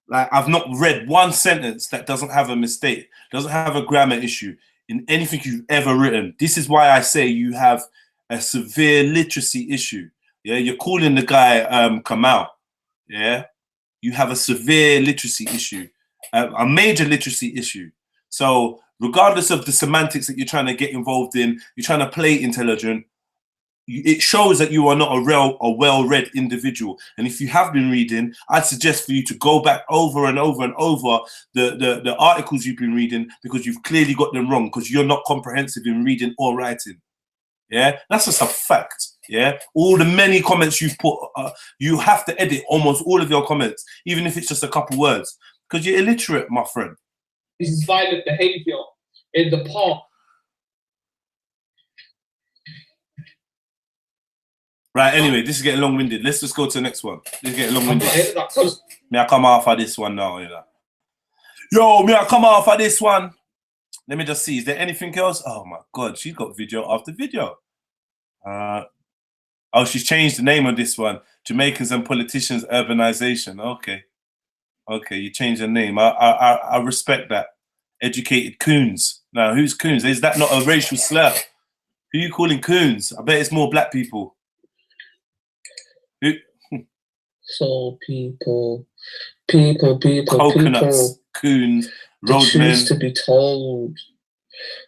Like, I've not read one sentence that doesn't have a mistake, doesn't have a grammar issue in anything you've ever written. This is why I say you have a severe literacy issue. Yeah, you're calling the guy Kamal. Yeah, you have a severe literacy issue, a major literacy issue. So regardless of the semantics that you're trying to get involved in, you're trying to play intelligent. It shows that you are not a well-read individual. And if you have been reading, I'd suggest for you to go back over and over and over the articles you've been reading, because you've clearly got them wrong, because you're not comprehensive in reading or writing. Yeah, that's just a fact. Yeah, all the many comments you've put, you have to edit almost all of your comments, even if it's just a couple words, because you're illiterate, my friend. This is violent behavior in the park. Right, anyway, this is getting long-winded. Let's just go to the next one. This is getting long-winded. May I come off of this one now? You know? Yo, may I come off of this one? Let me just see. Is there anything else? Oh, my God. She's got video after video. Oh, she's changed the name of this one. Jamaicans and Politicians Urbanization. Okay. Okay, you changed the name. I respect that. Educated coons. Now, who's coons? Is that not a racial slur? Who are you calling coons? I bet it's more black people. Who? So people, Coconuts, coons, roadmen. Truth to be told.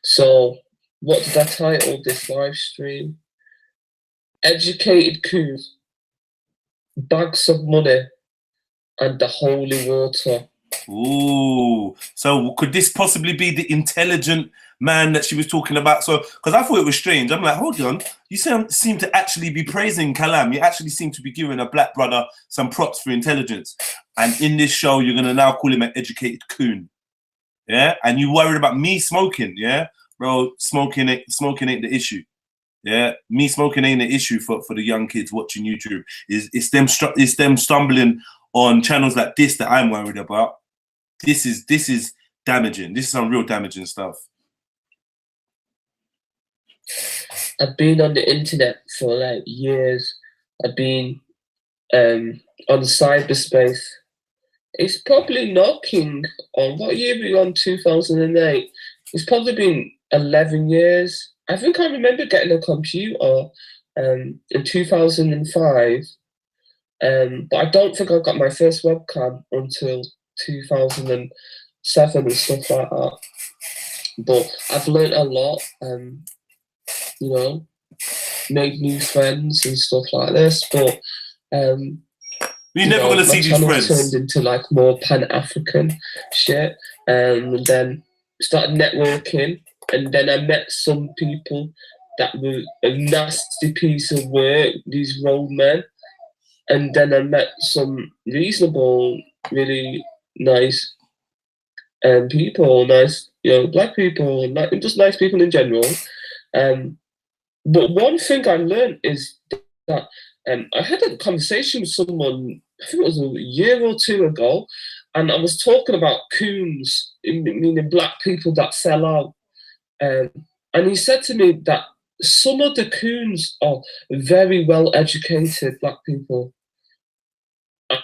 So, what did I title this live stream? Educated coons, bags of money, and the holy water. Ooh, so could this possibly be the intelligent man that she was talking about? So, because I thought it was strange. I'm like, hold on, you seem to actually be praising Kalam. You actually seem to be giving a black brother some props for intelligence. And in this show, you're gonna now call him an educated coon. Yeah, and you worried about me smoking? Yeah, bro, smoking ain't the issue. Yeah, me smoking ain't the issue for the young kids watching YouTube. It's them stumbling on channels like this that I'm worried about. This is damaging. This is some real damaging stuff. I've been on the internet for like years. I've been on cyberspace. It's probably knocking on, what year were we on? 2008. It's probably been 11 years. I think I remember getting a computer in 2005. But I don't think I got my first webcam until 2007 and stuff like that. But I've learned a lot, you know, made new friends and stuff like this. But you're never gonna see these friends. Turned into like more Pan-African shit, and then started networking, and then I met some people that were a nasty piece of work, these roadmen. And then I met some reasonable, really nice people, nice, black people, just nice people in general. But one thing I learned is that I had a conversation with someone, I think it was a year or two ago, and I was talking about coons, meaning black people that sell out. And he said to me that some of the coons are very well educated black people.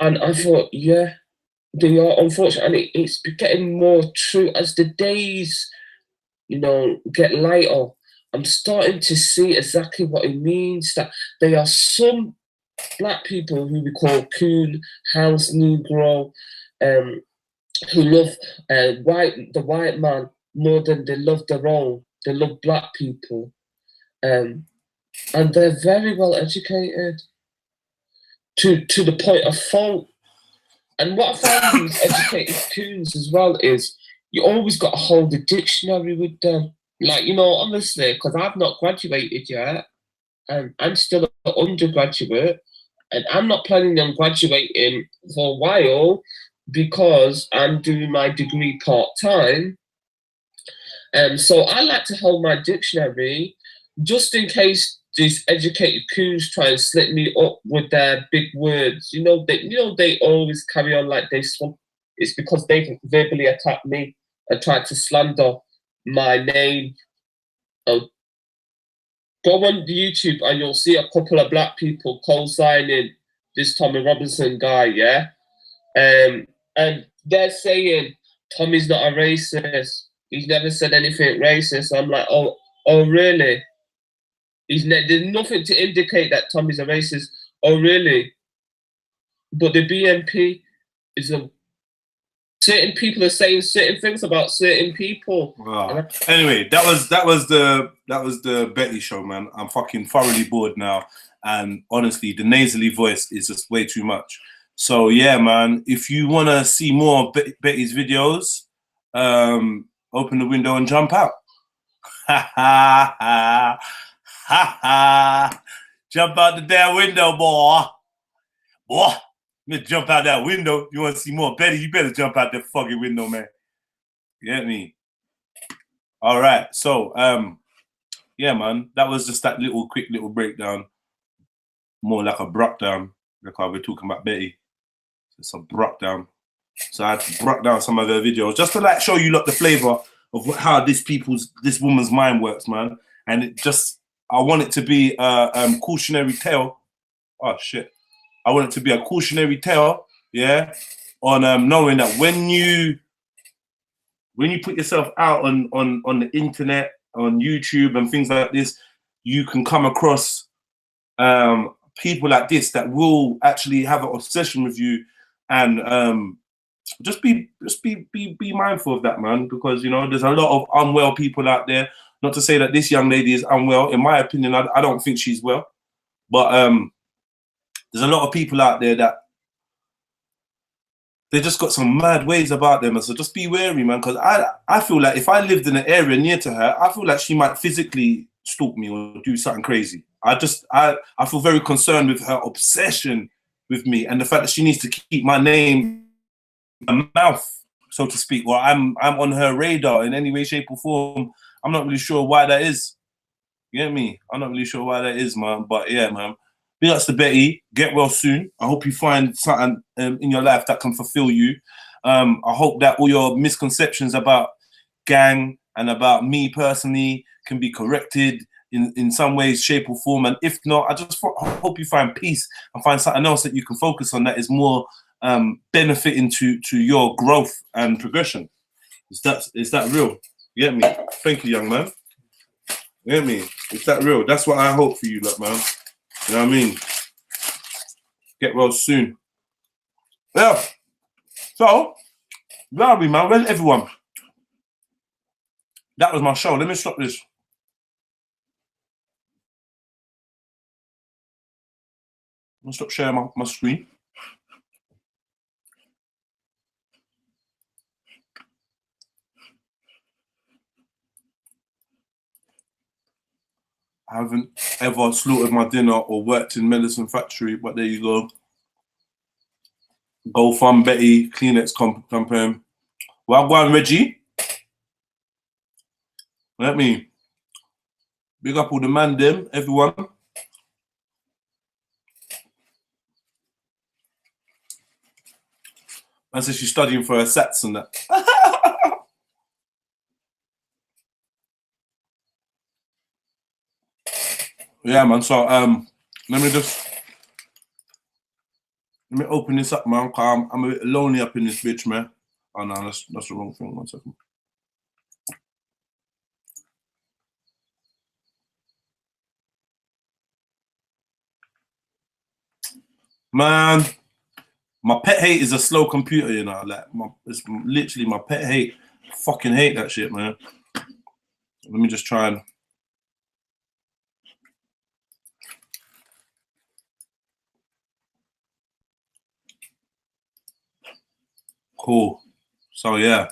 And I thought, yeah, they are, unfortunately. And it's getting more true as the days, get lighter. I'm starting to see exactly what it means, that there are some black people who we call coon, house Negro, who love the white man more than they love their own. They love black people. And they're very well educated. To the point of fault. And what I found with these educated coons as well is you always got to hold a dictionary with them. Like, honestly, because I've not graduated yet, and I'm still an undergraduate, and I'm not planning on graduating for a while because I'm doing my degree part-time. So I like to hold my dictionary just in case these educated coons try and slip me up with their big words. They always carry on like they swamp. It's because they verbally attacked me and tried to slander my name. Go on YouTube and you'll see a couple of black people co-signing this Tommy Robinson guy, yeah? And they're saying Tommy's not a racist. He's never said anything racist. I'm like, oh really? There's nothing to indicate that Tommy's a racist. Oh, really? But the BNP is certain people are saying certain things about certain people. Wow. Anyway, that was the Betty show, man. I'm fucking thoroughly bored now, and honestly, the nasally voice is just way too much. So yeah, man. If you wanna see more of Betty's videos, open the window and jump out. Ha ha ha. Ha ha! Jump out the damn window, boy. Boy, you jump out that window. You want to see more Betty? You better jump out that fucking window, man. You get me? All right. So, yeah, man. That was just that quick little breakdown. More like a brock down. Like how we're talking about Betty. It's a brock down. So I had to brock down some of their videos just to show you the flavor of how this woman's mind works, man. And it just I want it to be a cautionary tale. Oh shit! I want it to be a cautionary tale, yeah, on knowing that when you put yourself out on the internet, on YouTube and things like this, you can come across people like this that will actually have an obsession with you, and just be mindful of that, man, because you know there's a lot of unwell people out there. Not to say that this young lady is unwell. In my opinion, I don't think she's well, but there's a lot of people out there that they just got some mad ways about them, and so just be wary, man. Because I feel like if I lived in an area near to her, I feel like she might physically stalk me or do something crazy. I feel very concerned with her obsession with me and the fact that she needs to keep my name in her mouth, so to speak, or I'm on her radar in any way, shape, or form. I'm not really sure why that is. You get me? I'm not really sure why that is, man. But yeah, man. Big ups to Betty. Get well soon. I hope you find something in your life that can fulfill you. I hope that all your misconceptions about gang and about me personally can be corrected in some ways, shape, or form. And if not, I just hope you find peace and find something else that you can focus on that is more benefiting to your growth and progression. Is that real? You get me? Thank you, young man. You get me? Is that real? That's what I hope for you, look, man. You know what I mean? Get well soon. Yeah. So, Larry, man, where's everyone? That was my show. Let me stop this. I'm gonna stop sharing my screen. I haven't ever slaughtered my dinner or worked in medicine factory, but there you go. Go Fund Betty, Kleenex campaign. Well, go on, Reggie. Let me big up all the man them, everyone. Man says she's studying for her SATs and that. Yeah, man. So let me open this up, man. I'm a bit lonely up in this bitch, man. Oh no, that's the wrong thing. 1 second. Man, my pet hate is a slow computer, you know. Like it's literally my pet hate. I fucking hate that shit, man. Let me just try and. Cool. So yeah.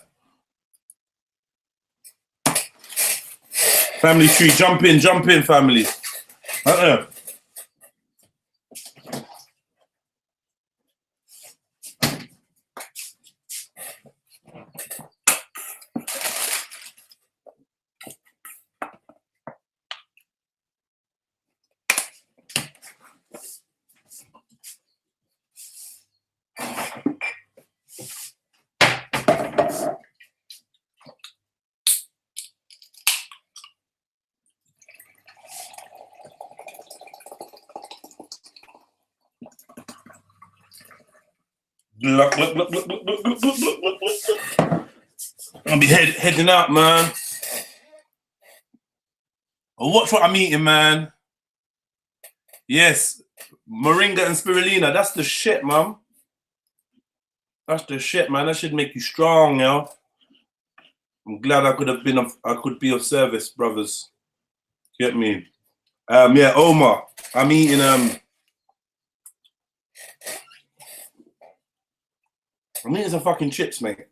Family tree, jump in, family. Look. I'll be heading out, man. Oh, watch what I'm eating, man. Yes, moringa and spirulina. That's the shit, man. That's the shit, man. That should make you strong, yo. I'm glad I could be of service, brothers. Get me? Yeah, Omar. I'm eating some fucking chips, mate.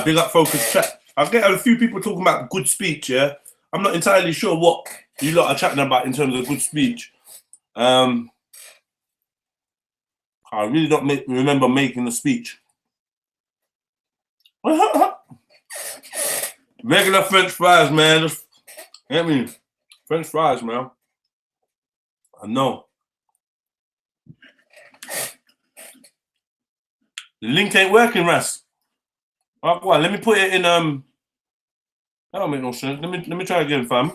Big up Focus Chat. I get a few people talking about good speech, yeah? I'm not entirely sure what you lot are chatting about in terms of good speech. I really don't remember making a speech. Regular French fries, man. Just, get me? French fries, man. I know. The link ain't working, Ras. Oh, go on, let me put it in. That don't make no sense. Let me try again, fam.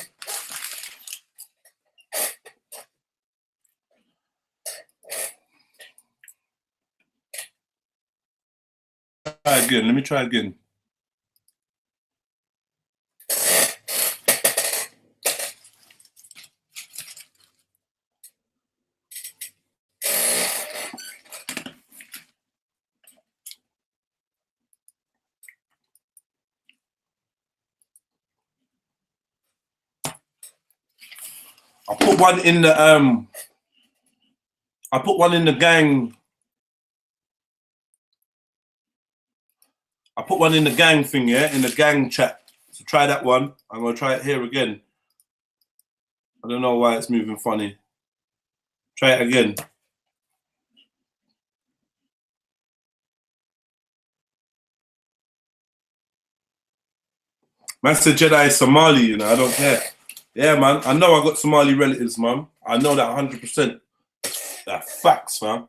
Try again. Let me try again. I put one in the I put one in the gang. I put one in the gang thing, yeah, in the gang chat. So try that one. I'm gonna try it here again. I don't know why it's moving funny. Try it again. Master Jedi is Somali, you know, I don't care. Yeah, man, I know I got Somali relatives, man. I know that 100%. That's facts, man.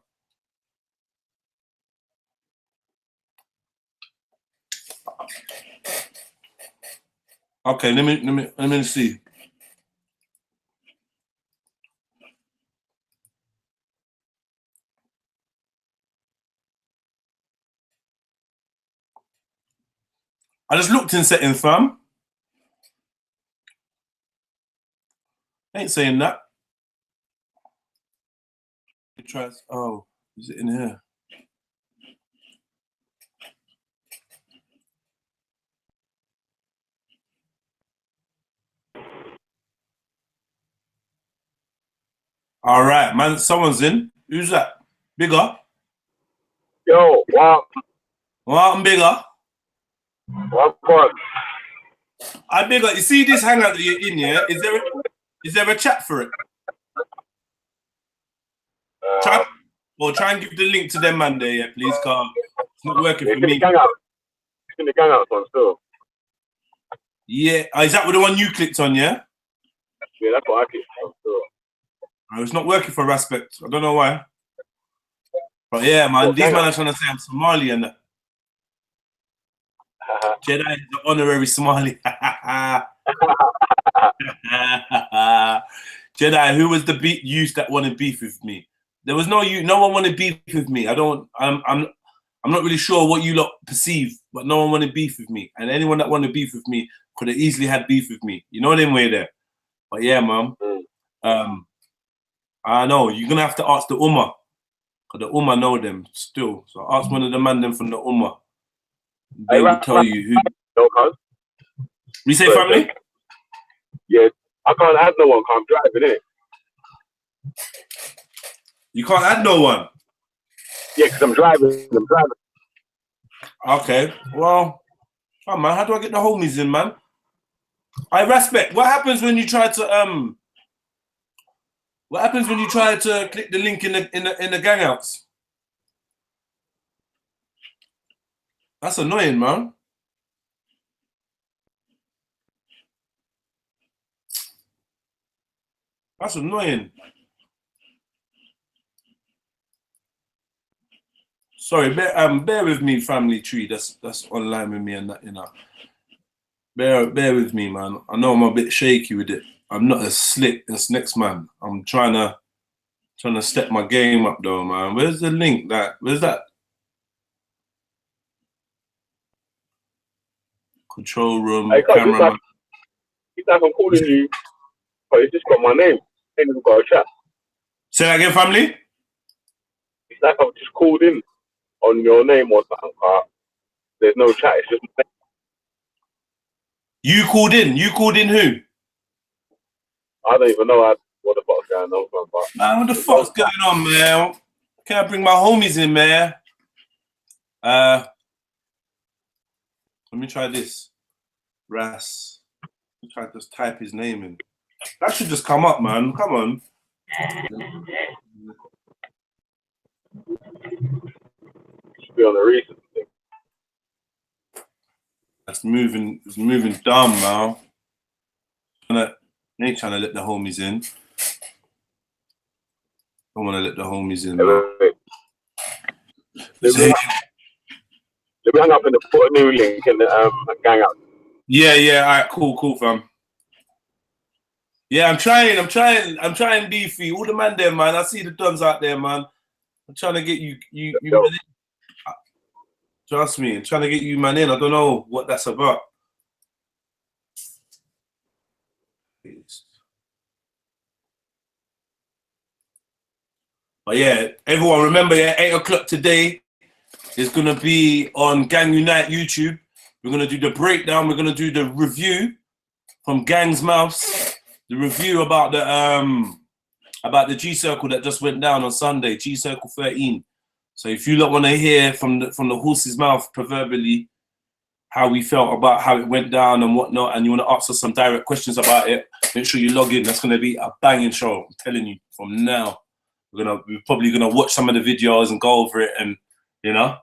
Okay, let me see. I just looked in settings, fam. Ain't saying that. Oh, is it in here? All right, man. Someone's in. Who's that? Bigger? Yo, what? What? I'm bigger. What part? I bigger. You see this hangout that you're in, yeah? Is there a chat for it? Try and give the link to them, man. There, yeah, please, cause it's not working for me. It's in the gang out one still. Yeah, is that the one you clicked on? Yeah. Yeah, that's what I clicked on still. Oh, it's not working for Respect. I don't know why. But yeah, man, these men are trying to say I'm Somali and that. Jedi is the honorary Somali. Jedi, who was the youth that wanted beef with me? There was no you. No one wanted beef with me. I'm not really sure what you lot perceive, but no one wanted beef with me. And anyone that wanted beef with me could have easily had beef with me. You know them way there. But yeah, man. I know you're gonna have to ask the Ummah, because the Ummah know them still. So ask one of the man them from the Ummah. They will tell you who. No, cuz. We say family? Yeah, I can't add no one. I'm driving it. You can't add no one. Yeah, because I'm driving. Okay. Well, oh man, how do I get the homies in, man? I respect. What happens when you try to What happens when you try to click the link in the gangouts? That's annoying, man. That's annoying. Sorry, bear with me, family tree. That's online with me and that, you know. Bear with me, man. I know I'm a bit shaky with it. I'm not as slick as next man. I'm trying to step my game up though, man. Where's the link? Where's that? Control room, camera. It's like I'm calling you, but it's just got my name. Ain't even got a chat. Say that again, family? It's like I've just called in on your name or something. There's no chat. It's just my name. You called in. You called in who? I don't even know what the fuck's going on, but Man, what the fuck's going on, man? Can I bring my homies in, man? Let me try this. Ras. Let me try to just type his name in. That should just come up, man. Come on. should be on the recent thing. It's moving dumb, man. They trying to let the homies in. Don't want to let the homies in, Let man. me hang up and put a new link in the gang up. Yeah, all right, cool, fam. Yeah, I'm trying, Beefy. All the man there, man. I see the dons out there, man. I'm trying to get you man in. Trust me, I'm trying to get you man in. I don't know what that's about. But yeah, everyone remember, 8 o'clock today is gonna be on Gang Unite YouTube. We're gonna do the breakdown. We're gonna do the review from Gang's Mouths. The review about the G Circle that just went down on Sunday, G Circle 13. So if you lot want to hear from the horse's mouth, proverbially, how we felt about how it went down and whatnot, and you want to ask us some direct questions about it, make sure you log in. That's going to be a banging show. I'm telling you, from now, we're probably gonna watch some of the videos and go over it, and you know.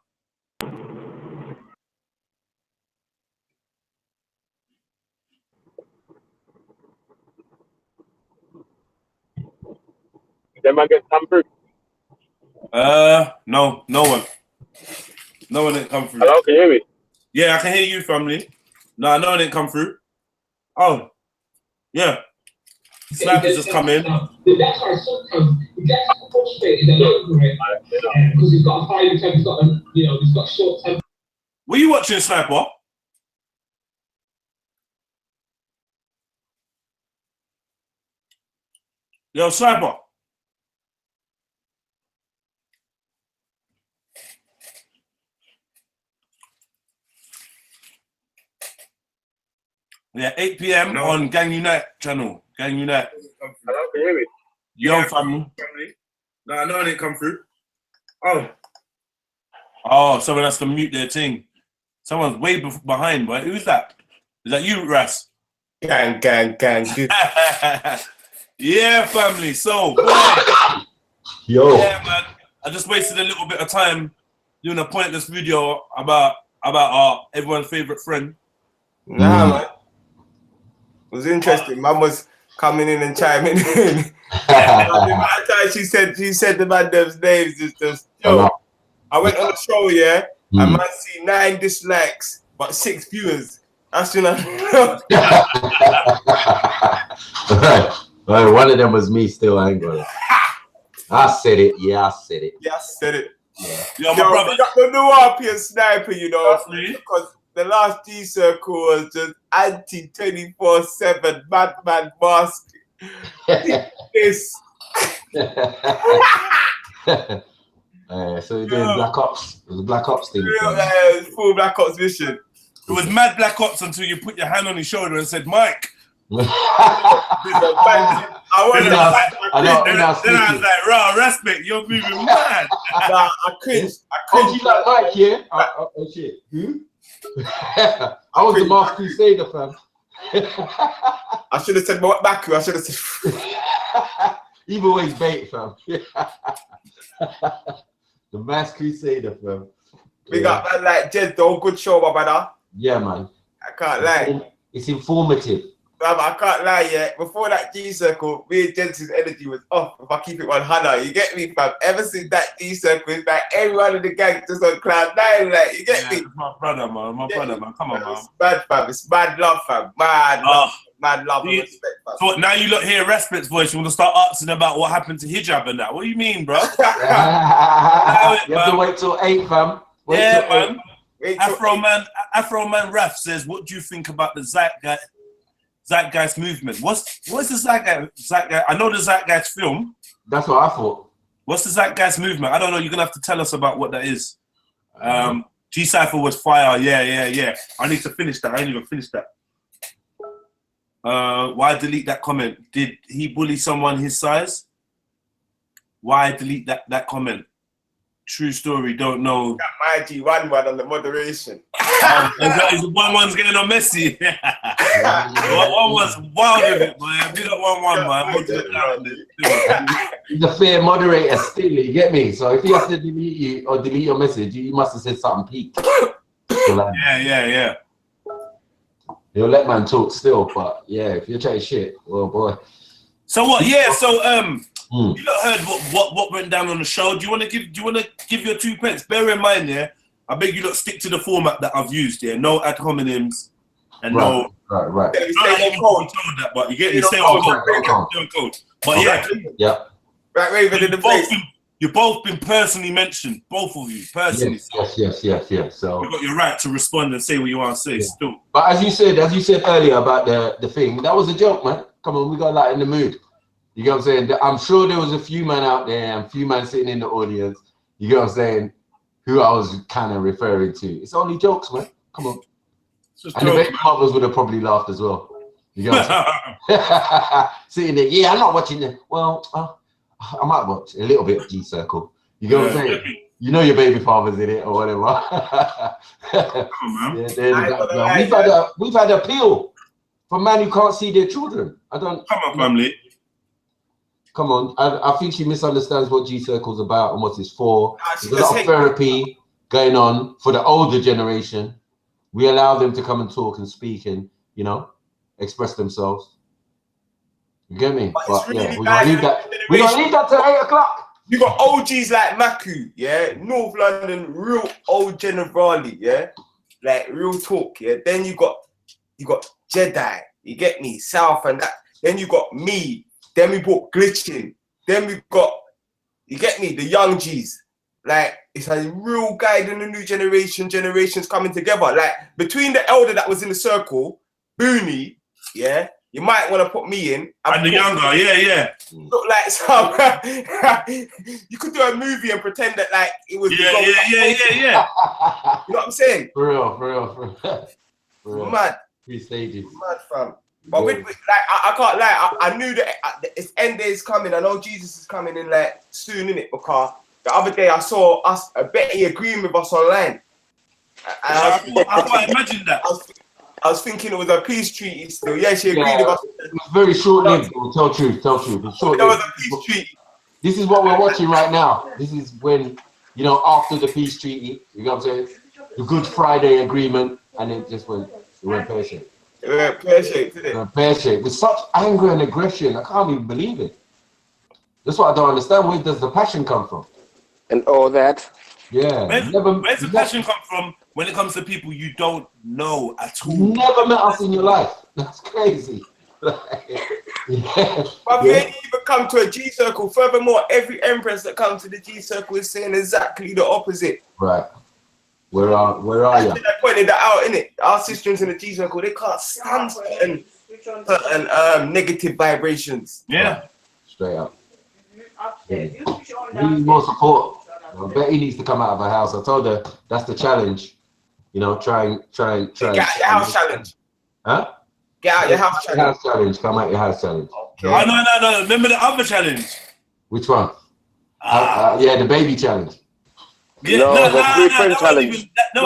Then man get come through. No one. No one didn't come through. Hello, can you hear me? Yeah, I can hear you, family. No one didn't come through. Oh, yeah. Sniper's just come in. That's why sometimes he gets frustrated and over it because he's got a high tempo, he's got short tempo. Were you watching Sniper? Yo, Sniper. Yeah, 8 p.m. on Gang Unite channel. Gang Unite. Hello, can you hear me? Yo, family. No, I didn't come through. Oh, someone has to mute their thing. Someone's way behind, boy. Who's that? Is that you, Ras? Gang. Yeah, family. So, Yo. Yeah, man. I just wasted a little bit of time doing a pointless video about everyone's favorite friend. Nah, man. It was interesting. Man was coming in and chiming in. The amount of time she said the man them's names is just yo. I went on the show, yeah, and man see 9 dislikes but 6 viewers. That's you know. Well, one of them was me still, I ain't gonna. I said it. Yeah, I said it. Yeah, I said it. Yeah. Yo, my brother. We got the new RP and Sniper, you know, Definitely. because the last G Circle was just anti 24/7 Batman mask. This. So we're doing Black Ops. It was a Black Ops thing. Full Black Ops mission. It was mad Black Ops until you put your hand on his shoulder and said, Mike. I was like, raw respect, you're moving mad. Nah, I cringed. Oh, you like Mike, yeah? Oh shit. Who? I was the Masked Crusader, fam. I should have said Baku. I should have said. Either way, bait, fam. The Masked Crusader, fam. We got man like JEDZ, the whole good show, my brother. Yeah, man. I can't lie. It's informative. I can't lie, yeah. Before that G Circle, me and JEDZ's energy was off. If I keep it 100, you get me, fam. Ever since that G Circle, it's like everyone in the gang just on cloud 9, like you get me. My brother, man. Come on, man. It's bad, fam. It's mad love, fam. Mad love and respect, fam. So now you look hear Respect's voice, you want to start asking about what happened to hijab and that. What do you mean, bro? You have to wait till 8, fam. Yeah, man. Afro man Raf says, what do you think about the Zeitgeist movement? What's the Zeitgeist? I know the Zeitgeist film. That's what I thought. What's the Zeitgeist movement? I don't know. You're gonna have to tell us about what that is. G Cypher was fire. Yeah. I need to finish that. I ain't even finished that. Why delete that comment? Did he bully someone his size? Why delete that comment? True story, don't know. Got my G1 on the moderation. Is the 1-1's getting on Messi? 1-1's wild with it, man. Do that 1-1, man. He's a fair moderator still, you get me? So if he has to delete you or delete your message, you must have said something peak. Yeah. He'll let man talk still, but yeah, if you're chatting shit, oh boy. So what? Yeah, so You lot heard what went down on the show. Do you want to give your 2 pence? Bear in mind, yeah. I beg you lot stick to the format that I've used. Yeah, no ad hominems and no. Right. Not that you told that, but you get me. Stay on code. But yeah. Right, Raven in the face. You've both been personally mentioned, both of you personally. Yes. So you've got your right to respond and say what you want to say. Still. But as you said earlier about the thing, that was a joke, man. Come on, we got like in the mood. You get what I'm saying? I'm sure there was a few men out there and a few men sitting in the audience. You get what I'm saying? Who I was kind of referring to. It's only jokes, man. Come on. And the baby mothers would have probably laughed as well. You get what I'm saying? Sitting there, yeah, I'm not watching it. Well, I might watch a little bit of G Circle. You get what I'm saying? You know your baby father's in it or whatever. We've had appeal for men who can't see their children. Come on, family. Come on. I think she misunderstands what G Circle's about and what it's for. There's a lot of therapy going on for the older generation. We allow them to come and talk and speak and, you know, express themselves. You get me? But yeah, we don't leave that. We don't leave that till 8 o'clock. You got OGs like Maku, yeah, North London, real old generali, yeah, like real talk, yeah. Then you got JEDZ, you get me, South and that. Then you got me. Then we brought glitching. Then we got, you get me, the young G's. Like it's a real guide in the new generations coming together. Like between the elder that was in the circle, Booney, yeah. You might want to put me in. And the younger, yeah. Look like some. You could do a movie and pretend that like it was. Yeah. You know what I'm saying? For real. Mad. 3 stages. Mad, fam. But with like, I can't lie. I knew that it's end day is coming. I know Jesus is coming in like soon, innit? Because the other day I saw us, Betty agreeing with us online. I can't imagine that. I was thinking it was a peace treaty still. Yeah, she agreed with us. It was very short-lived. Tell truth. It was a peace treaty. This is what we're watching right now. This is when, you know, after the peace treaty, you know what I'm saying? The Good Friday agreement, and it just went pear-shaped. It went pear-shaped, didn't it? It went pear-shaped. With such anger and aggression, I can't even believe it. That's what I don't understand. Where does the passion come from? And all that. Yeah. Where's the passion come from when it comes to people you don't know at all? You never met us in your life. That's crazy. But we ain't even come to a G Circle. Furthermore, every empress that comes to the G Circle is saying exactly the opposite. Right. Where are you? I pointed that out, innit? Our sisters in the G Circle, they can't stand certain negative vibrations. Yeah. Straight up. Yeah. We need more support. I bet he needs to come out of her house. I told her that's the challenge. You know, try. Get out your house challenge. Huh? Get out your house challenge. House challenge. Come out your house challenge. Okay. Oh, no. Remember the other challenge? Which one? Yeah, the baby challenge. Yeah, no, the 3 friend challenge. The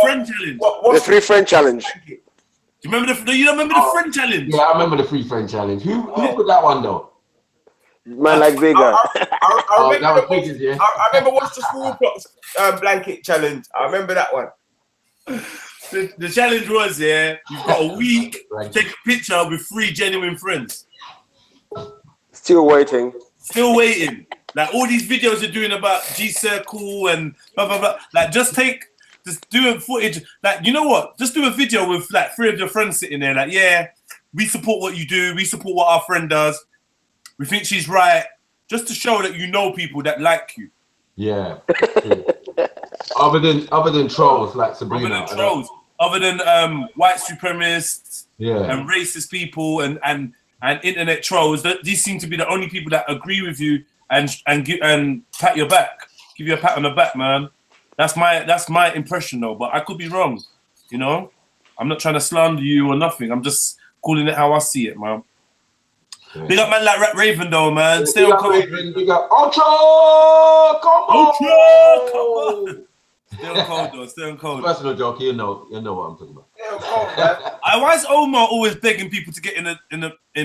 friend challenge. The 3 friend challenge. You remember you don't remember the friend challenge? Yeah, I remember the 3 friend challenge. Who put that one though? Man like Vega. I remember what's the school blanket challenge. I remember that one. The challenge was, you've got a week to take a picture with 3 genuine friends. Still waiting. Like all these videos you're doing about G Circle and blah blah blah. Like just do a footage. Like, you know what? Just do a video with like 3 of your friends sitting there. Like, yeah, we support what you do. We support what our friend does. We think she's right. Just to show that you know people that like you. Yeah. other than trolls like Sabrina. Other than white supremacists. Yeah. And racist people and internet trolls. These seem to be the only people that agree with you and pat your back. Give you a pat on the back, man. That's my impression though, but I could be wrong. You know? I'm not trying to slander you or nothing. I'm just calling it how I see it, man. Yeah. Big up man like Raven though, man. Stay on code. Big up Ultra! Come on! Stay on code. Personal joke, you know what I'm talking about. Why is Omar always begging people to get in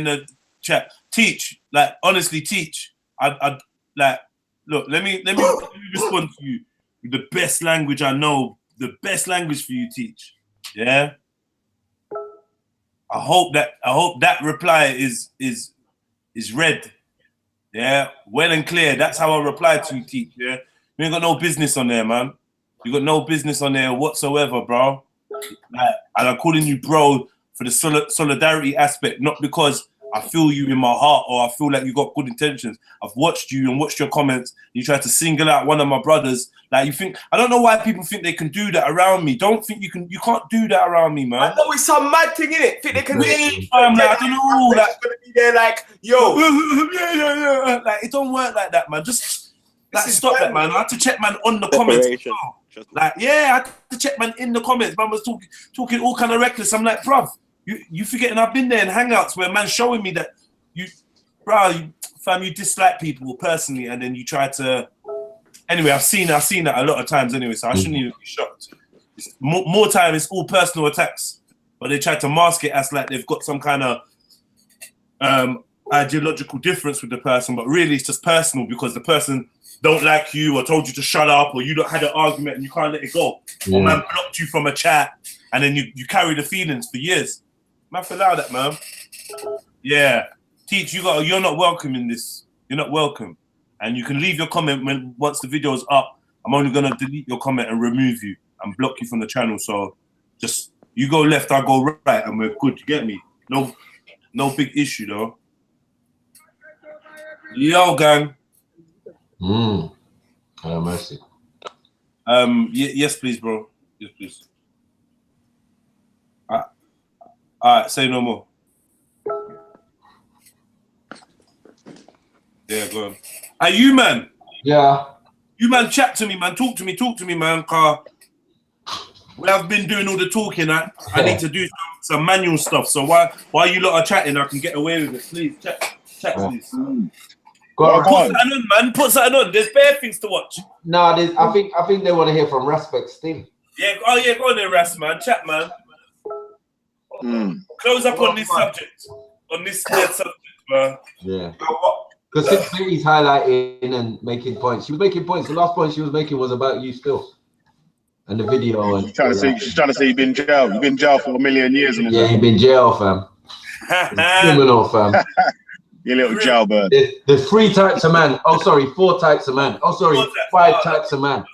the chat? Teach, like honestly, teach. I like look. Let me respond to you with the best language I know. The best language for you, teach. Yeah. I hope that reply is read. Yeah, well and clear. That's how I reply to you, Teach. Yeah, you ain't got no business on there, man. You got no business on there whatsoever, bro. Like, and I'm calling you bro for the solidarity aspect, not because I feel you in my heart or I feel like you got good intentions. I've watched you and watched your comments. You tried to single out one of my brothers. Like you think, I don't know why people think they can do that around me. Don't think you can't do that around me, man. I know it's some mad thing in it. Think they can really? I don't know. Like, gonna be there, like, yo, yeah. Like it don't work like that, man. Just like stop that, man. I had to check man on the comments. Like, yeah, I had to check man in the comments. Man was talking all kind of reckless. I'm like, bruv, you forgetting I've been there in hangouts where man's showing me that you dislike people personally, and then you try to. Anyway, I've seen that a lot of times anyway, so I shouldn't even be shocked. It's more time, it's all personal attacks, but they try to mask it as like they've got some kind of ideological difference with the person, but really it's just personal because the person don't like you or told you to shut up or you don't had an argument and you can't let it go. Or man blocked you from a chat and then you carry the feelings for years. Man, allow that, man. Yeah. Teach, you're not welcome in this. You're not welcome. And you can leave your comment once the video's up. I'm only gonna delete your comment and remove you and block you from the channel. So just you go left, I go right, and we're good. You get me? No big issue though. Yo, gang. Oh, mercy. Yes, please, bro. Yes, please. All right, say no more. Yeah, go on. Are you, man? Yeah. You, man, chat to me, man. Talk to me, man. Car. When I've been doing all the talking, I need to do some manual stuff. So while you lot are chatting, I can get away with it. Please, chat please. Go on. Put something on, man. Put something on. There's bare things to watch. No, I think they want to hear from Respect Steve. Yeah, go on there, Ras, man. Chat, man. Close up on this subject. On this subject, man. Yeah. Because he's highlighting and making points. She was making points. The last point she was making was about you still. And the video. And she's trying to say you've been jail. You've been jail for 1,000,000 years. Yeah, you've been jail, fam. Criminal, fam. You little jailbird. There's 3 types of man. Oh, sorry, 4 types of man. Oh, sorry, 5 types of man.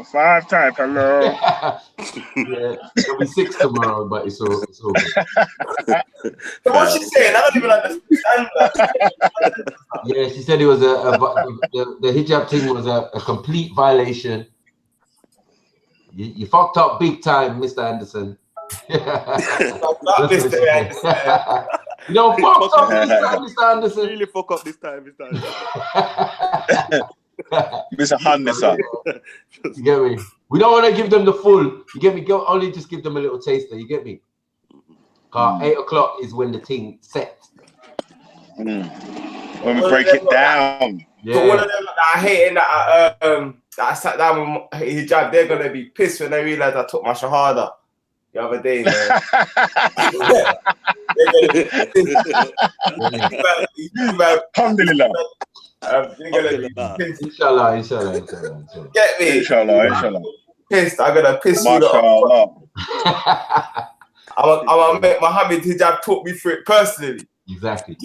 5 types, hello. Yeah, there'll be 6 tomorrow, but it's all good. So what's she saying? I don't even understand that. Yeah, she said it was the hijab thing was a complete violation. You fucked up big time, Mr. Anderson. Mr. Anderson. You don't fuck up this time, Mr. Anderson. Really fuck up this time, Mr. Anderson. Mr. Anderson. You get me? We don't want to give them the full. You get me? Only just give them a little taster. You get me? 8 o'clock is when the thing sets. When we break it down. Yeah. But one of them that I hate that I sat down with hijab, they're gonna be pissed when they realize I took my shahada the other day, man. Alhamdulillah. Inshallah. Get me? Inshallah. Pissed. I'm gonna piss you off. I'm gonna make Muhammad hijab talk me through it personally. Exactly.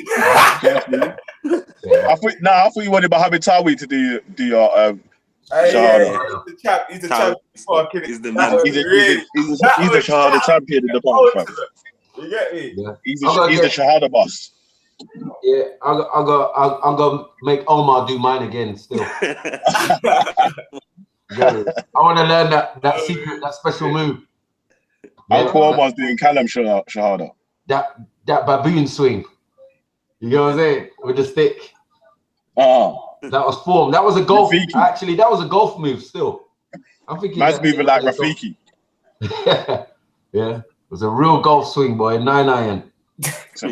I thought you wanted Muhammad Tawi to do your shahada. He's the champ. He's the man. He's the shahada champion in the park. You get me? Yeah. He's the shahada boss. Yeah, I'm gonna make Omar do mine again still. I want to learn that secret, that special move. Uncle Omar's doing Kalam shahada. That baboon swing. You know what I'm saying? With the stick. That was form. That was a golf. Rafiki. Actually, that was a golf move still. I'm thinking. Man's moving like Rafiki. Yeah. It was a real golf swing, boy. 9-iron. For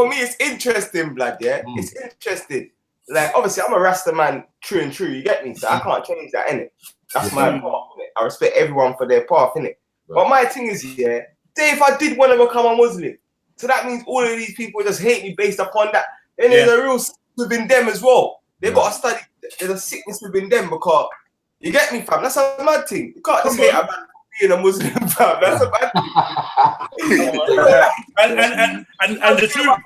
me, it's interesting, blood. Yeah, it's interesting. Like, obviously, I'm a Rasta man, true and true. You get me? So I can't change that, innit? That's my path, innit? I respect everyone for their path, innit? Right. But my thing is, yeah, say if I did want to become a Muslim, so that means all of these people just hate me based upon that. Then there's a real sickness within them as well. They've got to study. There's a sickness within them because you get me, fam. That's a mad thing. You can't just hate a man being a Muslim, fam. That's a bad thing. and the truth, I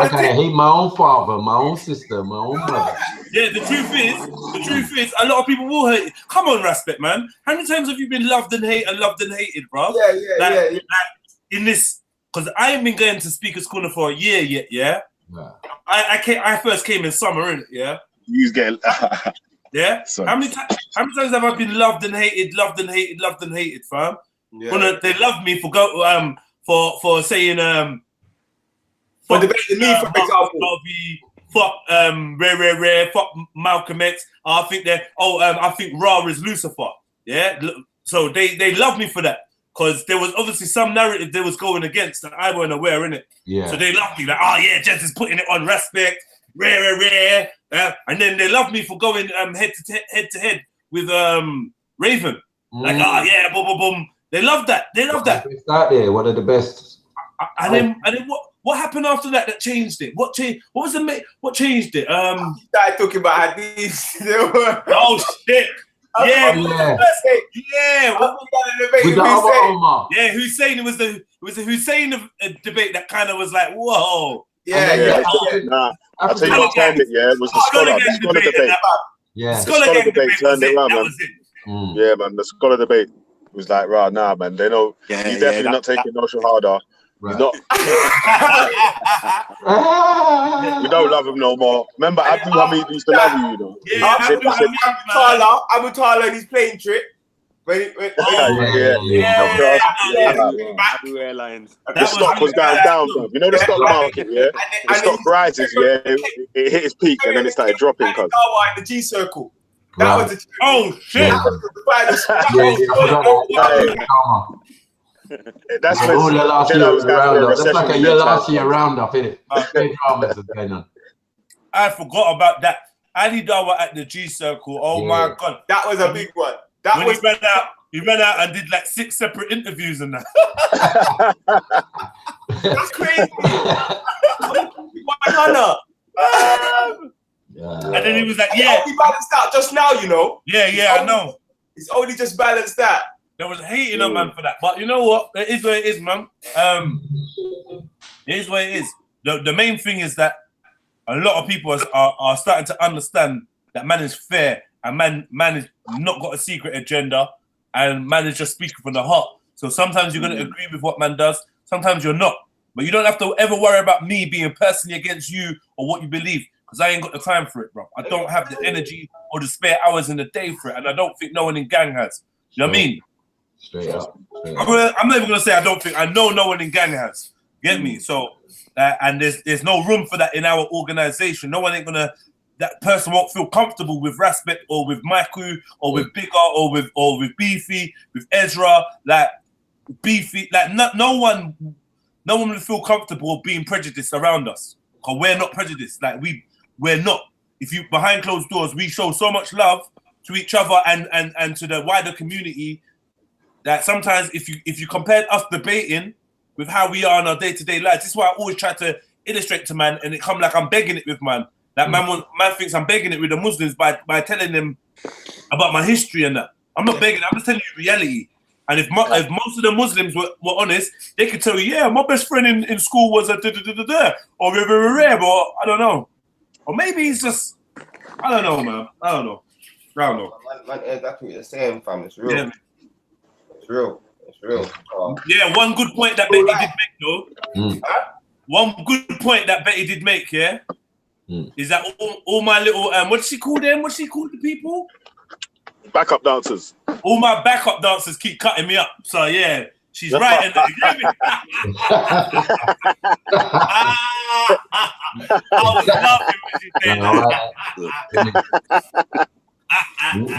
gotta hate my own father, my own sister, my own mother. yeah, the truth is, a lot of people will hate. Come on, Respect, man. How many times have you been loved and hated, bro? Yeah. In this, because I ain't been going to Speaker's Corner for a year yet, yeah. I first came in summer, innit, yeah. You get yeah. Sorry. How many times have I been loved and hated, fam? Yeah. They love me for saying for debating me, for example. Fuck Rare, fuck Malcolm X. I think I think Ra is Lucifer. Yeah. So they love me for that. Because there was obviously some narrative they was going against that I weren't aware, innit? Yeah. So they love me, like, oh yeah, JEDZ is putting it on Respect, rare. And then they love me for going head to head with Raven. Like, oh yeah, boom, boom. They love that. It's out there, one of the best. And then what happened after that that changed it? What changed? What was what changed it? He started talking about hadiths. Oh shit. Yeah. Hussein, it was the Hussein debate that kind of was like, whoa. Yeah. Nah, I'll tell you what turned it, yeah. It was the scholar debate. Yeah. The scholar debate turned it around, man. Yeah, man. The scholar debate was like, right, nah, man. They know he's definitely not taking no shahada. He's not. We don't love him no more. Remember, Abdul Hamid used to love you know. Abu Talha, he's playing trick. Airlines. The stock was going down, bro. You know the stock market, yeah? The stock rises, yeah? It hit its peak and then it started dropping. The G circle. That was the oh shit. That's all your last year roundup. That's like a year last year roundup, innit? I forgot about that. Ali Dawa at the G Circle. Oh my god. That was a big one. He ran out and did like 6 separate interviews and that. That's crazy. And then he was like, yeah. It's only balanced out just now, you know. Yeah, I know. It's only just balanced out. There was hating on man for that. But you know what? It is what it is, man. It is what it is. The main thing is that a lot of people are starting to understand that man is fair and man is not got a secret agenda and man is just speaking from the heart. So sometimes you're going to agree with what man does. Sometimes you're not. But you don't have to ever worry about me being personally against you or what you believe because I ain't got the time for it, bro. I don't have the energy or the spare hours in the day for it. And I don't think no one in gang has. You know what I mean? Straight up. I'm not even going to say I don't think. I know no one in gang has. Get me? So, and there's no room for that in our organization. No one ain't going to, that person won't feel comfortable with Respect or with Michael or with Bigger or with Beefy, with Ezra, like Beefy, like no one will feel comfortable being prejudiced around us. Because we're not prejudiced. Like we're not. If you behind closed doors, we show so much love to each other and to the wider community that sometimes if you compare us debating with how we are in our day-to-day lives, this is why I always try to illustrate to man and it come like I'm begging it with man. That man thinks I'm begging it with the Muslims by telling them about my history and that. I'm not begging, I'm just telling you reality. And if most of the Muslims were honest, they could tell you, yeah, my best friend in school was a da-da-da-da-da, or rare, but I don't know. Or maybe he's just, I don't know, man. I don't know. Man, that's what you're saying, fam. It's real. Yeah. It's real. Yeah, one good point that Betty did make, though. One good point that Betty did make, yeah, is that all my little what does she call them? What she call the people? Backup dancers. All my backup dancers keep cutting me up. So yeah, she's right. I was laughing when she said that.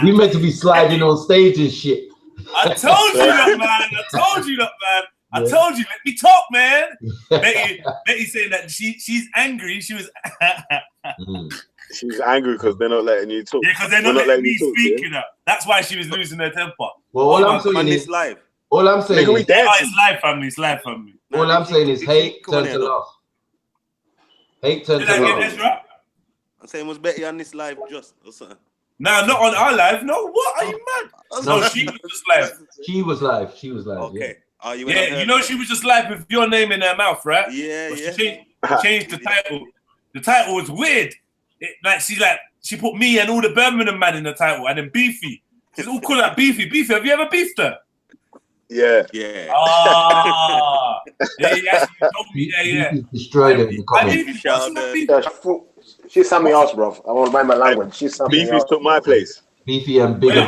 We meant to be sliding on stage and shit. I told you that, man. I told you, let me talk, man. Betty saying that she's angry. She was. She's angry because they're not letting you talk. Yeah, because they're not letting me speak, you know. That's why she was losing her temper. Well, all I'm saying is live. All I'm saying is it's live, family. It's live, family. All I'm saying is hate turns to love. Hate turns to love. I'm saying, was Betty on this live just or something? Nah, not on our live. No, what? Are you mad? No, she was just live. She was live. She was live. Okay. Yeah. You know she was just live with your name in her mouth, right? Yeah, but yeah. She changed the title. The title was weird. She put me and all the Birmingham man in the title, and then Beefy. She's all called out Beefy. Beefy, have you ever beefed her? Yeah. Yeah. Ah. Yeah. Destroyed it in the comments. She's something else, bro. I won't mind my language. She's something else. Beefy's took my place. Beefy and Bigger.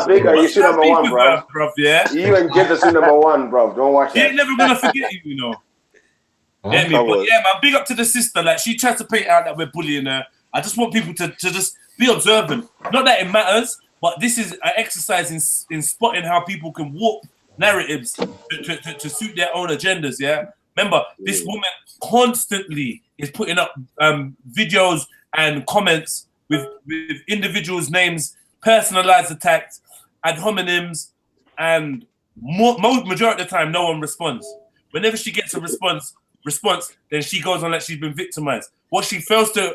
Bigger, you see number one, bro. Yeah. You and JEDZ see number one, bro. Don't watch that. She ain't never gonna forget you, you know. Get me? But yeah, man, big up to the sister. Like, she tries to paint out that we're bullying her. I just want people to just be observant. Not that it matters, but this is an exercise in spotting how people can warp narratives to suit their own agendas, yeah? Remember, this woman constantly is putting up videos and comments with individuals' names, personalized attacks, ad hominems, and majority of the time, no one responds. Whenever she gets a response, then she goes on like she's been victimized. What she fails to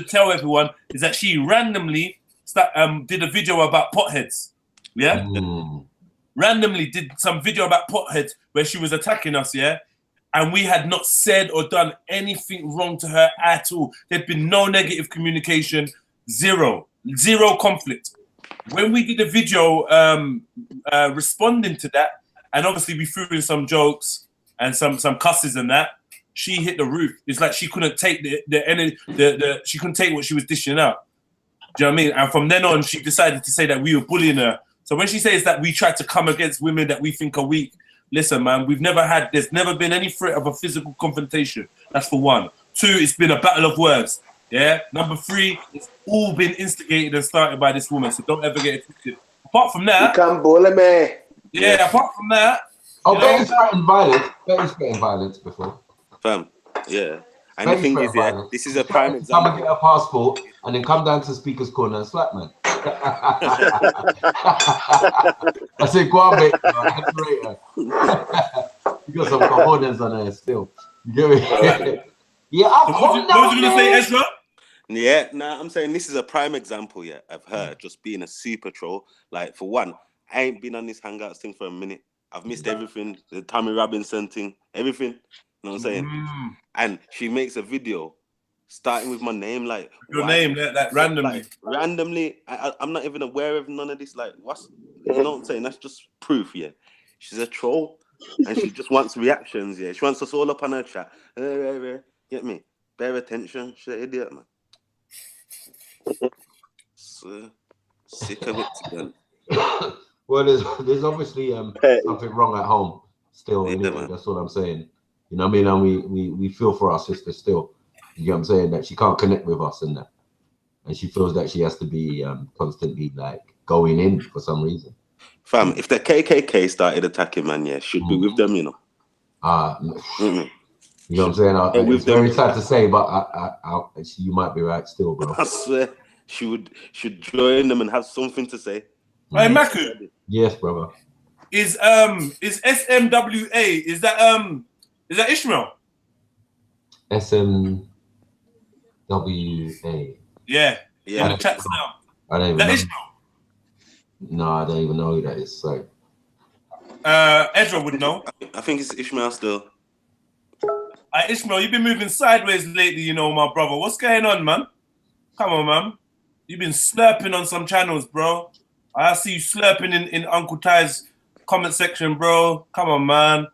tell everyone is that she randomly did a video about potheads. Yeah, randomly did some video about potheads where she was attacking us. Yeah, and we had not said or done anything wrong to her at all. There'd been no negative communication, zero conflict. When we did a video responding to that, and obviously we threw in some jokes and some cusses and that, she hit the roof. It's like she couldn't take she couldn't take what she was dishing out. Do you know what I mean? And from then on, she decided to say that we were bullying her. So when she says that we tried to come against women that we think are weak, listen, man, there's never been any threat of a physical confrontation. That's for one. Two, it's been a battle of words. Yeah. Number three, it's all been instigated and started by this woman. So don't ever get it twisted. Apart from that, you can't bully me. Yeah. Apart from that, Betty's threatened violence. Betty's threatened violence before. Fam, yeah. And the thing is, yeah, this is a prime example. Come and get a passport and then come down to Speaker's Corner and slap, man. I said, go on, mate. You got some cojones on there still. You get me? Yeah, what was you going to say, Ezra? Yeah, I'm saying this is a prime example, yeah, of her just being a super troll. Like, for one, I ain't been on this Hangouts thing for a minute. I've missed everything, the Tommy Robinson thing, everything. You know what I'm saying? And she makes a video starting with my name, like your name, like randomly. Like, randomly, I'm not even aware of none of this. Like, you know what I'm saying? That's just proof, yeah. She's a troll, and she just wants reactions, yeah. She wants us all up on her chat. Get me? Bear attention. She's an idiot, man. So, sick of it again. Well, there's obviously something wrong at home still. Anyway, that's what I'm saying. You know what I mean? And we feel for our sister still. You know what I'm saying? That she can't connect with us and that. And she feels that she has to be constantly like going in for some reason. Fam, if the KKK started attacking, man, yeah, should be with them, you know. You know what I'm saying? It's very sad to say, but you might be right still, bro. I swear, should join them and have something to say. Hey, Maku. Yes, brother. Is SMWA? Is that Ishmael? SMWA. Yeah. On the chats now. I don't even know. Ishmael? No, I don't even know who that is. So. Ezra would know. I think it's Ishmael still. Ishmael, you've been moving sideways lately, you know, my brother. What's going on, man? Come on, man. You've been slurping on some channels, bro. I see you slurping in Uncle Ty's comment section, bro. Come on, man.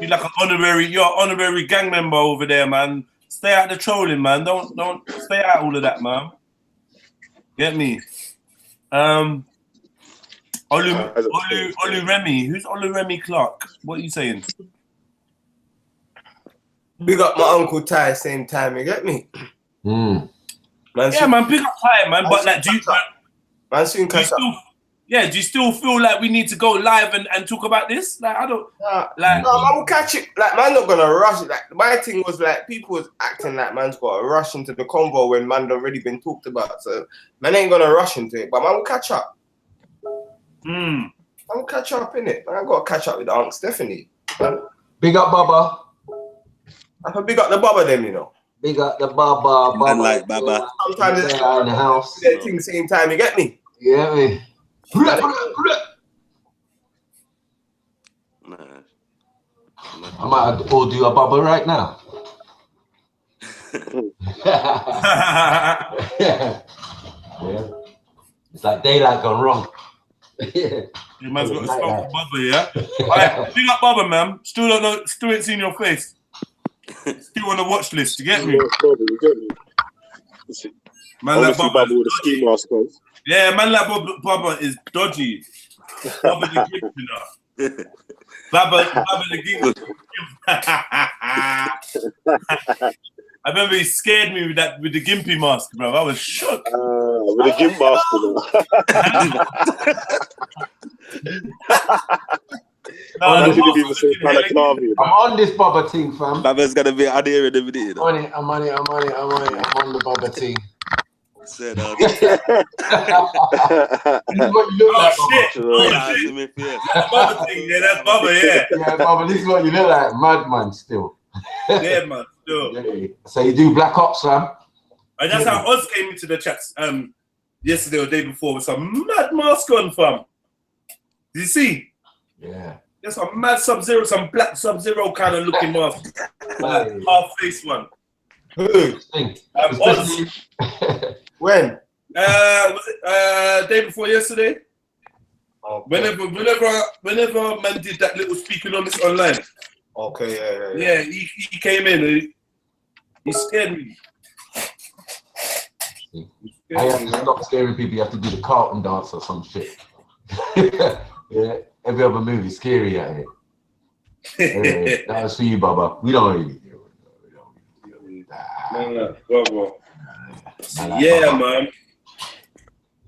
You're an honorary gang member over there, man. Stay out the trolling, man. Don't stay out all of that, man. Get me? Olu Remy. Who's Olu Remy Clark? What are you saying? Big up my Uncle Ty same time, you get me? Man, big up Ty, man. But like, do you still feel like we need to go live and talk about this? Like, I don't man will catch it. Like, man not gonna rush it. Like, my thing was like people was acting like man's got to rush into the convo when man already been talked about. So man ain't gonna rush into it, but man will catch up. Man will catch up in it. Man, I gotta catch up with the unks, definitely. Man. Big up Baba. I can big up the Baba them, you know. Big up the Baba. Man like Baba. Sometimes it's in the house. thing same time. You get me? Yeah, me. I might all do a Baba right now. Yeah. It's like daylight gone wrong. You man's got a smoke for Bubba, yeah? Alright, big up Bubba, man. Still don't know, still ain't seen your face. Still on the watch list, you get me? Man like Bubba with the ski mask on. Yeah, man like Bubba is dodgy. Bubba the gift, you know. Bubba the gift. I remember he scared me with the gimpy mask, bro. I was shook. With the gimp mask, I'm on this Bubba thing, fam. Baba's gonna be out here in the video. I'm on the Bubba thing. Said, This is what you look like, Bubba thing, yeah, that's Bubba, yeah. Yeah, Bubba, this is what you look like, madman still. Yeah, man, still. Yeah. So you do Black Ops, fam? And that's how Oz came into the chats yesterday or the day before with some mad mask on, fam. Did you see? Yeah. There's some mad Sub-Zero, some black Sub-Zero kind of looking mask. Half face one. Oz. When? Was it day before yesterday? Okay. Whenever man did that little speaking on this online. Okay, yeah. Yeah, he came in. He scared me. I have to stop scaring people. You have to do the Carlton dance or some shit. Yeah, every other movie scary out here. Anyway, that was for you, Baba. We don't really do it. Yeah, man.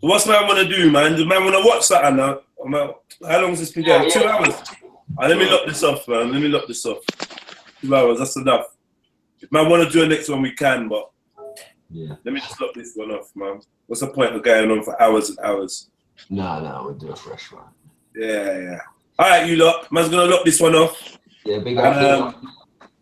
What's man want to do, man? Do man want to watch something now? How long has this been going? 2 hours. Let me lock this off, man. 2 hours, that's enough. If man want to do a next one, we can, but yeah. Let me just lock this one off, man. What's the point of going on for hours and hours? No, we'll do a fresh one. Yeah. All right, you lot. Man's going to lock this one off. Yeah, big up.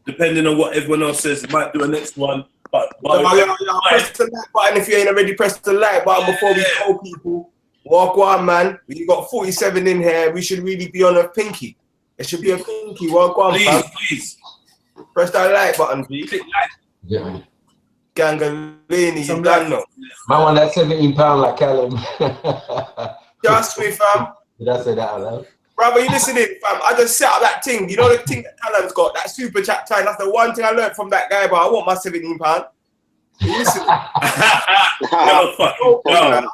Depending on what everyone else says, might do a next one. But press the like button if you ain't already pressed the like button before we call people. Walk on, man. We got 47 in here. We should really be on a pinky. It should be a pinky. Walk on, please. Press that like button, please. Click like. Yeah. Gangalini, you done know. Man want that £17 like Callum. Just me, fam. Did I say that out loud? Brother, you listening, fam? I just set up that thing. You know the thing that Callum's got, that super chat time. That's the one thing I learned from that guy, but I want my £17. You listening?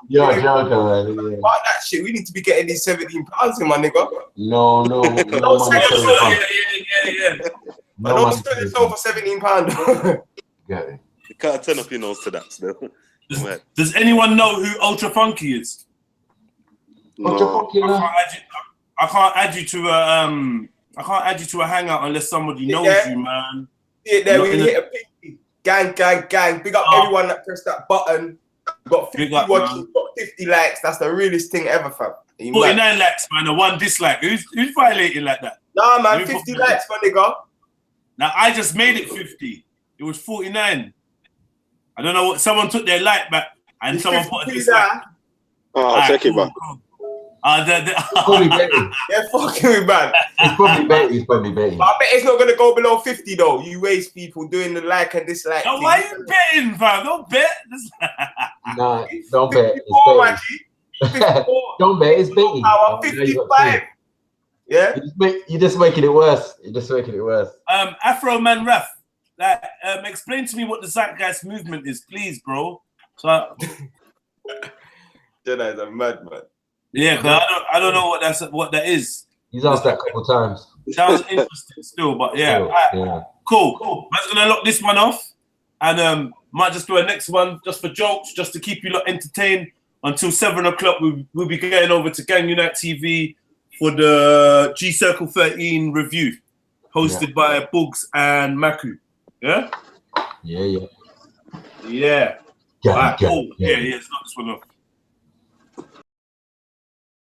You're a joker, man. Yeah. About that shit, we need to be getting these £17 in, my nigga. No. Yeah. No, don't sell yourself for £17. Yeah. You can't turn up your nose to that still. Does anyone know who Ultra Funky is? No. Ultra Funky, no. I can't add you to a hangout unless somebody knows you, man. See it there, we hit a pinky. Gang. Big up everyone that pressed that button. Got 50 watches, got 50 likes. That's the realest thing ever, fam. 49 likes, man, and 1 dislike. Who's violating like that? Nah, man, 50 likes, my nigga. Now, I just made it 50. It was 49. I don't know what, someone took their like back and someone put a dislike. I'll check it back. Probably betting. Yeah, fucking with man. He's probably betting. But I bet it's not going to go below 50 though. You waste people doing the like and dislike. No, why are you betting, fam? Don't bet. No, don't bet. It's don't bet, it's betting. 55. Yeah? You're just making it worse. Afro Man Ref, explain to me what the Zeitgeist movement is, please, bro. So, Jedi is a madman. Yeah, because I don't know what that is. He's asked that a couple of times. Sounds interesting still, but yeah. Right. Cool. Man's gonna lock this one off, and might just do a next one just for jokes, just to keep you lot entertained until 7 o'clock. We'll be going over to Gang Unite TV for the G Circle 13 review, hosted by Bugs and Maku. Yeah. Yeah. Alright, cool. Yeah. It's not this one off.